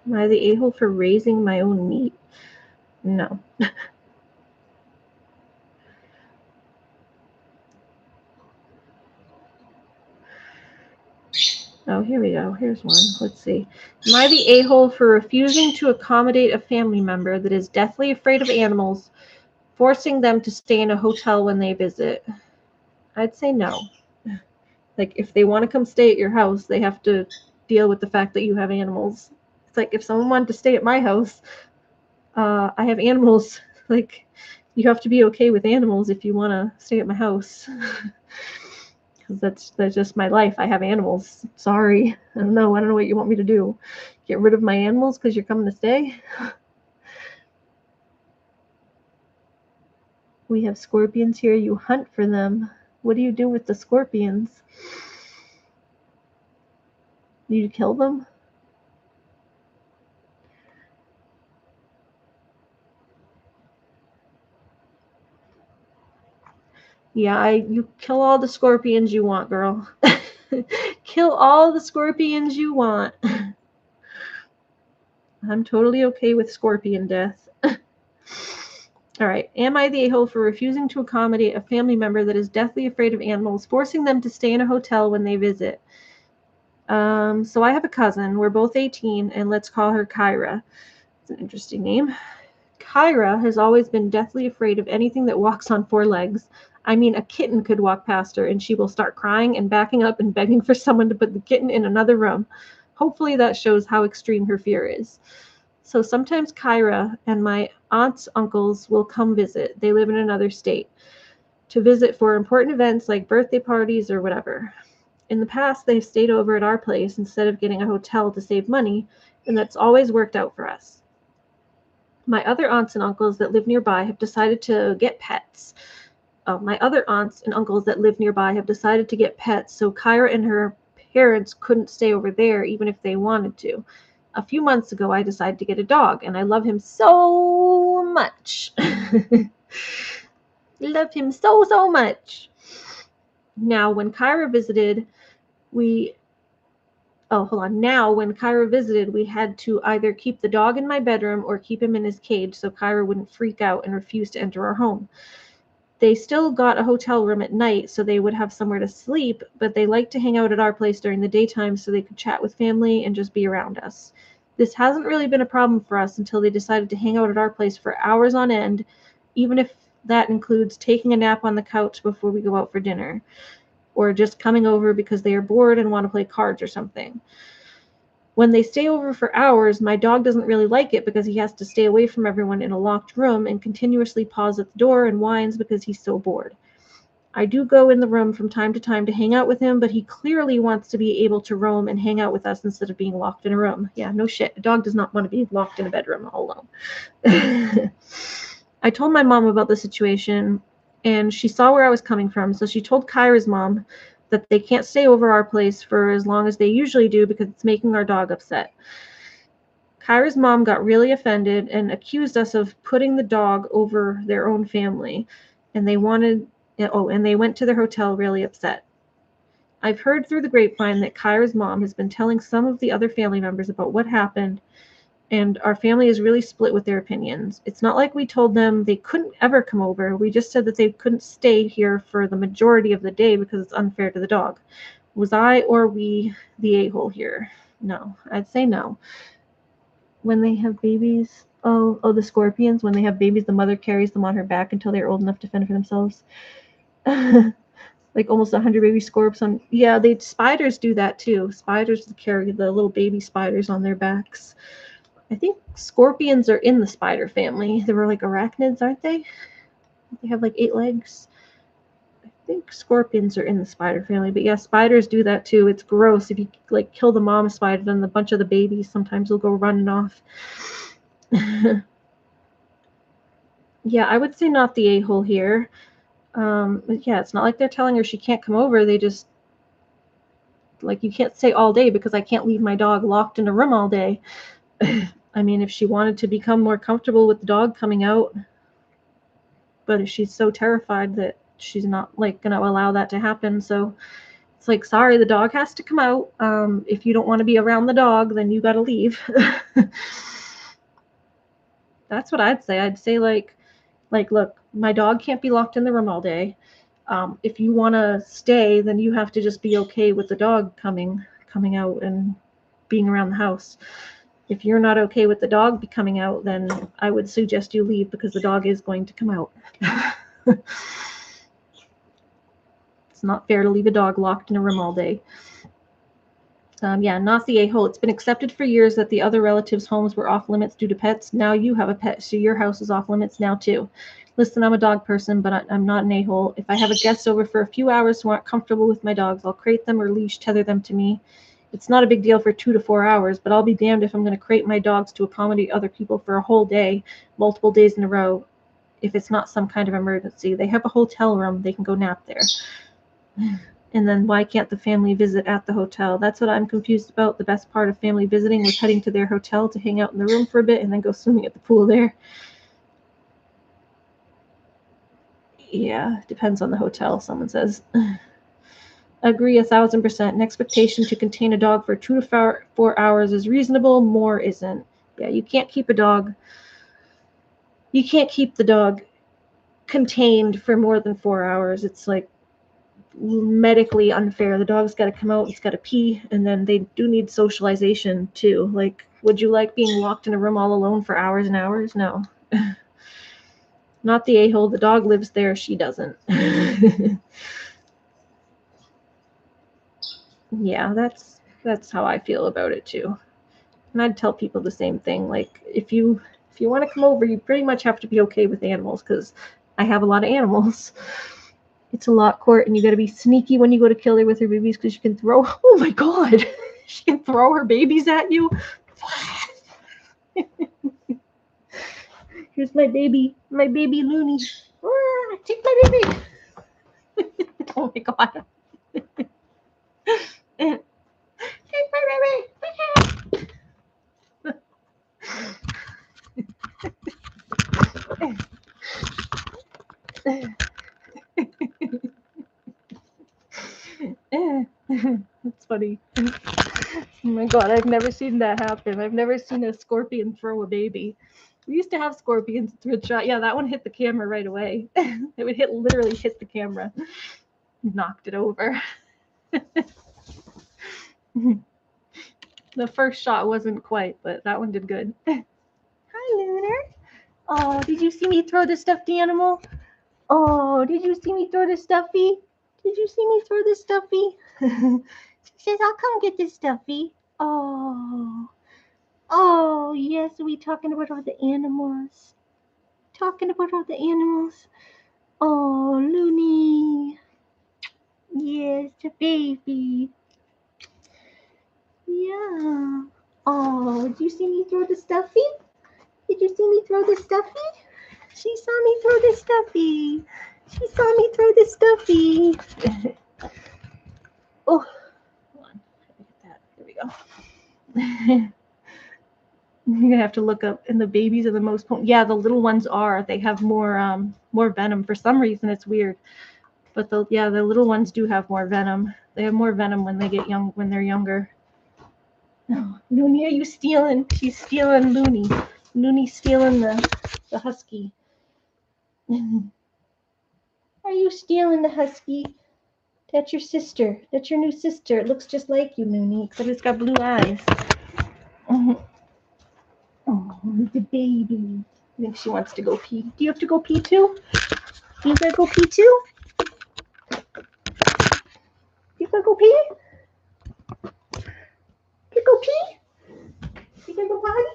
Am I the a-hole for raising my own meat? No. Oh, here we go. Here's one. Let's see. Am I the a-hole for refusing to accommodate a family member that is deathly afraid of animals, forcing them to stay in a hotel when they visit? I'd say no. Like, if they want to come stay at your house, they have to deal with the fact that you have animals. It's like if someone wanted to stay at my house, I have animals. Like, you have to be okay with animals if you want to stay at my house. Because that's just my life. I have animals. Sorry. I don't know what you want me to do. Get rid of my animals because you're coming to stay? We have scorpions here. You hunt for them. What do you do with the scorpions? You kill them? Yeah, you kill all the scorpions you want, girl. Kill all the scorpions you want. I'm totally okay with scorpion death. All right. Am I the a-hole for refusing to accommodate a family member that is deathly afraid of animals, forcing them to stay in a hotel when they visit? So I have a cousin. We're both 18, and let's call her Kyra. It's an interesting name. Kyra has always been deathly afraid of anything that walks on four legs. I mean, a kitten could walk past her, and she will start crying and backing up and begging for someone to put the kitten in another room. Hopefully that shows how extreme her fear is. So sometimes Kyra and my aunts, uncles will come visit. They live in another state. To visit for important events like birthday parties or whatever. In the past, they've stayed over at our place instead of getting a hotel to save money, and that's always worked out for us. My other aunts and uncles that live nearby have decided to get pets. My other aunts and uncles that live nearby have decided to get pets, so Kyra and her parents couldn't stay over there even if they wanted to. A few months ago, I decided to get a dog, and I love him so much. Love him so much. Now, when Kyra visited, Now, when Kyra visited, we had to either keep the dog in my bedroom or keep him in his cage so Kyra wouldn't freak out and refuse to enter our home. They still got a hotel room at night so they would have somewhere to sleep, but they liked to hang out at our place during the daytime so they could chat with family and just be around us. This hasn't really been a problem for us until they decided to hang out at our place for hours on end, even if that includes taking a nap on the couch before we go out for dinner, or just coming over because they are bored and want to play cards or something. When they stay over for hours, my dog doesn't really like it because he has to stay away from everyone in a locked room and continuously paws at the door and whines because he's so bored. I do go in the room from time to time to hang out with him, but he clearly wants to be able to roam and hang out with us instead of being locked in a room. Yeah, no shit. A dog does not want to be locked in a bedroom all alone. I told my mom about the situation, and she saw where I was coming from, so she told Kyra's mom that they can't stay over our place for as long as they usually do because it's making our dog upset. Kyra's mom got really offended and accused us of putting the dog over their own family, and they went to their hotel really upset. I've heard through the grapevine that Kyra's mom has been telling some of the other family members about what happened, and our family is really split with their opinions. It's not like we told them they couldn't ever come over. We just said that they couldn't stay here for the majority of the day because it's unfair to the dog. Was I or we the a-hole here? No, I'd say no. When they have babies, the scorpions, when they have babies, the mother carries them on her back until they're old enough to fend for themselves. Like almost 100 baby scorps on. Yeah, spiders do that too. Spiders carry the little baby spiders on their backs. I think scorpions are in the spider family. They were like arachnids, aren't they? They have like 8 legs. I think scorpions are in the spider family, but yeah, spiders do that too. It's gross. If you like kill the mom spider, then a bunch of the babies sometimes will go running off. Yeah, I would say not the a-hole here. But yeah, it's not like they're telling her she can't come over. They just, like, you can't say all day because I can't leave my dog locked in a room all day. I mean, if she wanted to become more comfortable with the dog coming out, but if she's so terrified that she's not like going to allow that to happen. So it's like, sorry, the dog has to come out. If you don't want to be around the dog, then you got to leave. That's what I'd say. I'd say like, look, my dog can't be locked in the room all day. If you want to stay, then you have to just be okay with the dog coming out and being around the house. If you're not okay with the dog coming out, then I would suggest you leave because the dog is going to come out. It's not fair to leave a dog locked in a room all day. Yeah, not the a-hole. It's been accepted for years that the other relatives' homes were off limits due to pets. Now you have a pet, so your house is off limits now too. Listen, I'm a dog person, but I'm not an a-hole. If I have a guest over for a few hours who aren't comfortable with my dogs, I'll crate them or leash tether them to me. It's not a big deal for 2 to 4 hours, but I'll be damned if I'm going to crate my dogs to accommodate other people for a whole day, multiple days in a row, if it's not some kind of emergency. They have a hotel room. They can go nap there. And then why can't the family visit at the hotel? That's what I'm confused about. The best part of family visiting was heading to their hotel to hang out in the room for a bit and then go swimming at the pool there. Yeah, depends on the hotel, someone says. Agree 1,000%. An expectation to contain a dog for 2 to 4 hours is reasonable. More isn't. Yeah, you can't keep a dog. You can't keep the dog contained for more than 4 hours. It's like medically unfair. The dog's got to come out, it's got to pee, and then they do need socialization too. Like, would you like being locked in a room all alone for hours and hours? No. Not the a-hole. The dog lives there. She doesn't. Yeah, that's how I feel about it too. And I'd tell people the same thing. Like, if you want to come over, you pretty much have to be okay with animals, because I have a lot of animals. It's a lot, Court, and you got to be sneaky when you go to kill her with her babies, because you can throw. Oh my God, she can throw her babies at you. Here's my baby Looney. Take my baby. Oh my God. Take my baby. That's funny. Oh my God, I've never seen that happen. I've never seen a scorpion throw a baby. We used to have scorpions with shot. Yeah, that one hit the camera right away. It would literally hit the camera. Knocked it over. The first shot wasn't quite, but that one did good. Hi, Lunar. Oh, did you see me throw the stuffed animal? Oh, did you see me throw the stuffy? Did you see me throw the stuffy? She says, I'll come get the stuffy. Oh. Oh, yes, we talking about all the animals. Talking about all the animals. Oh, Looney. Yes, the baby. Yeah. Oh, did you see me throw the stuffy? Did you see me throw the stuffy? She saw me throw the stuffy. She saw me throw the stuffy. Oh, hold on. There we go. You're gonna have to look up. And the babies are the most potent. Yeah, the little ones are. They have more venom. For some reason, it's weird. But the little ones do have more venom. They have more venom when they're younger. Oh, Looney, are you stealing? She's stealing Looney. Looney's stealing the husky. Are you stealing the husky? That's your sister. That's your new sister. It looks just like you, Looney, except it's got blue eyes. Oh, the baby. I think she wants to go pee. Do you have to go pee too? You gotta go pee too? You gotta go pee? You go pee? You gotta go potty?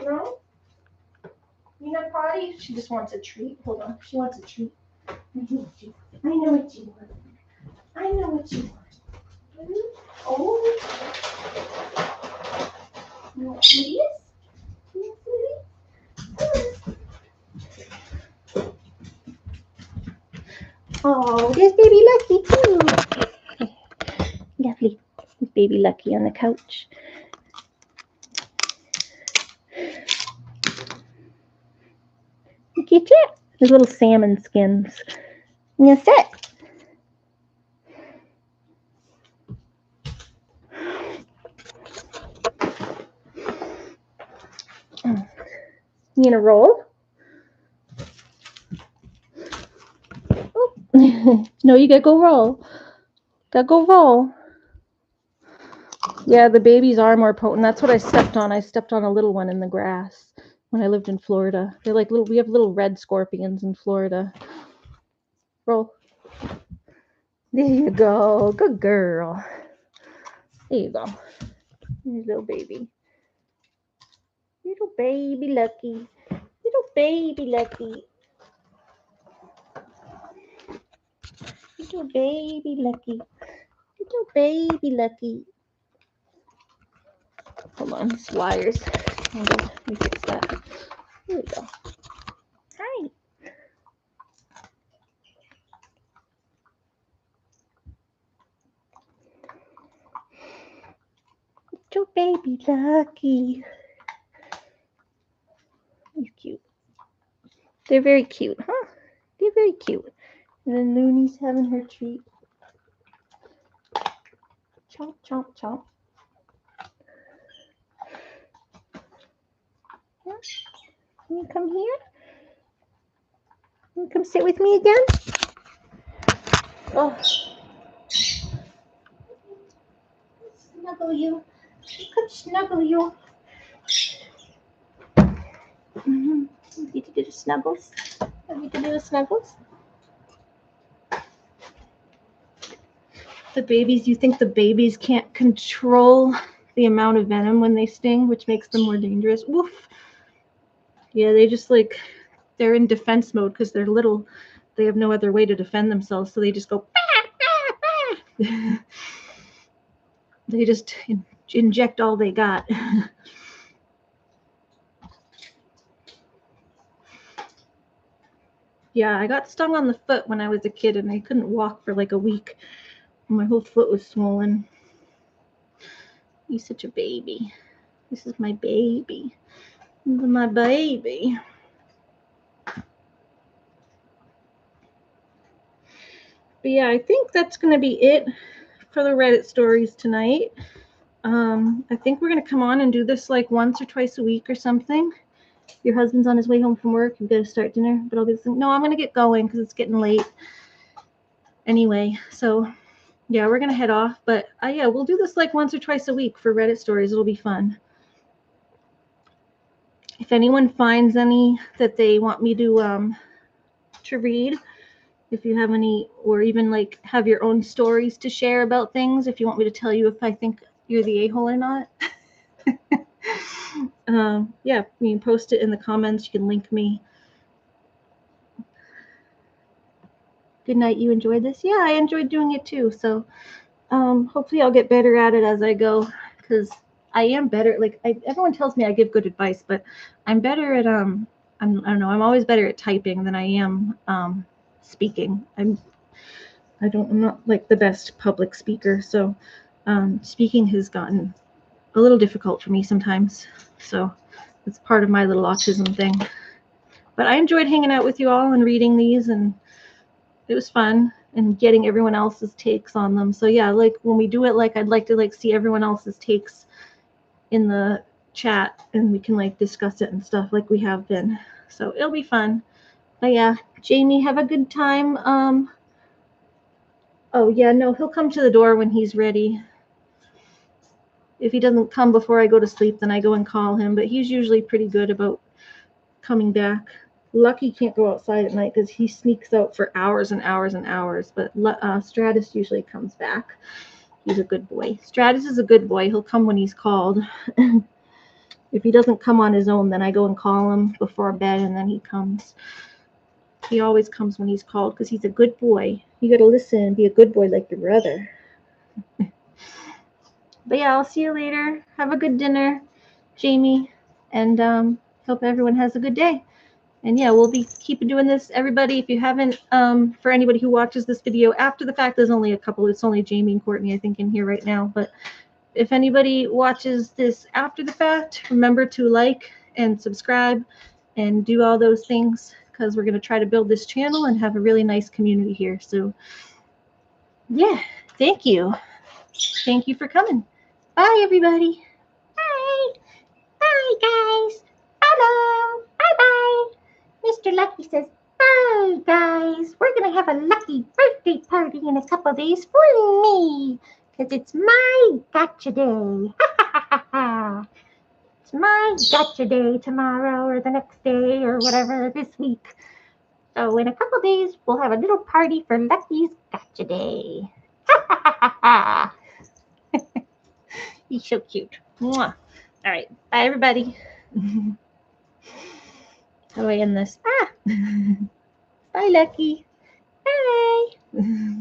No? You not potty? She just wants a treat. Hold on. She wants a treat. I know what you want. I know what you want. Oh. You want sweeties? You want sweeties? Oh, there's baby Lucky too. Lovely. There's baby Lucky on the couch. Look at it. There's little salmon skins. And that's it. You gonna roll? Oh. No, you gotta go roll. Gotta go roll. Yeah, the babies are more potent. That's what I stepped on. I stepped on a little one in the grass when I lived in Florida. They're like little. We have little red scorpions in Florida. Roll. There you go. Good girl. There you go. There's little baby. Little baby Lucky. Little baby Lucky. Little baby Lucky. Little baby Lucky. Hold on, these wires. Let me fix that. There we go. Hi. Little baby Lucky. He's cute. They're very cute, huh? They're very cute. And then Looney's having her treat. Chomp, chomp, chomp. Yeah. Can you come here? Can you come sit with me again? Oh. Snuggle you. Come snuggle you. Mm-hmm. You get to do the snuggles? You get to do the snuggles? The babies, you think the babies can't control the amount of venom when they sting, which makes them more dangerous. Woof. Yeah, they just they're in defense mode because they're little. They have no other way to defend themselves, so they just go. They just inject all they got. Yeah, I got stung on the foot when I was a kid, and I couldn't walk for like a week. My whole foot was swollen. He's such a baby. This is my baby. This is my baby. But yeah, I think that's going to be it for the Reddit stories tonight. I think we're going to come on and do this like once or twice a week or something. Your husband's on his way home from work. You've got to start dinner. But I'll be saying, no, I'm going to get going because it's getting late anyway. So, yeah, we're going to head off. But, yeah, we'll do this like once or twice a week for Reddit stories. It'll be fun. If anyone finds any that they want me to read, if you have any, or even like have your own stories to share about things, if you want me to tell you if I think you're the a-hole or not, yeah, you can post it in the comments. You can link me. Good night. You enjoyed this? Yeah, I enjoyed doing it too. So hopefully I'll get better at it as I go, because I am better. Like everyone tells me I give good advice, but I'm better at I don't know. I'm always better at typing than I am speaking. I'm not like the best public speaker, so speaking has gotten a little difficult for me sometimes. So it's part of my little autism thing. But I enjoyed hanging out with you all and reading these, and it was fun, and getting everyone else's takes on them. So yeah, like when we do it, like I'd like to like see everyone else's takes in the chat, and we can like discuss it and stuff like we have been. So it'll be fun. But yeah, Jamie, have a good time. Oh yeah, no, he'll come to the door when he's ready. If he doesn't come before I go to sleep, then I go and call him. But he's usually pretty good about coming back. Lucky can't go outside at night because he sneaks out for hours and hours and hours. But Stratus usually comes back. He's a good boy. Stratus is a good boy. He'll come when he's called. If he doesn't come on his own, then I go and call him before bed, and then he comes. He always comes when he's called because he's a good boy. You got to listen and be a good boy like your brother. But yeah, I'll see you later. Have a good dinner, Jamie, and hope everyone has a good day. And yeah, we'll be keeping doing this. Everybody, if you haven't, for anybody who watches this video after the fact, there's only a couple. It's only Jamie and Courtney, I think, in here right now. But if anybody watches this after the fact, remember to like and subscribe and do all those things, because we're going to try to build this channel and have a really nice community here. So yeah, thank you. Thank you for coming. Bye, everybody. Bye. Bye, guys. Hello. Bye-bye. Mr. Lucky says, bye, guys. We're going to have a lucky birthday party in a couple days for me, because it's my gotcha day. It's my gotcha day tomorrow or the next day or whatever this week. So in a couple days, we'll have a little party for Lucky's gotcha day. He's so cute. Mwah. All right. Bye, everybody. How do I end this? Bye, Lucky. Bye.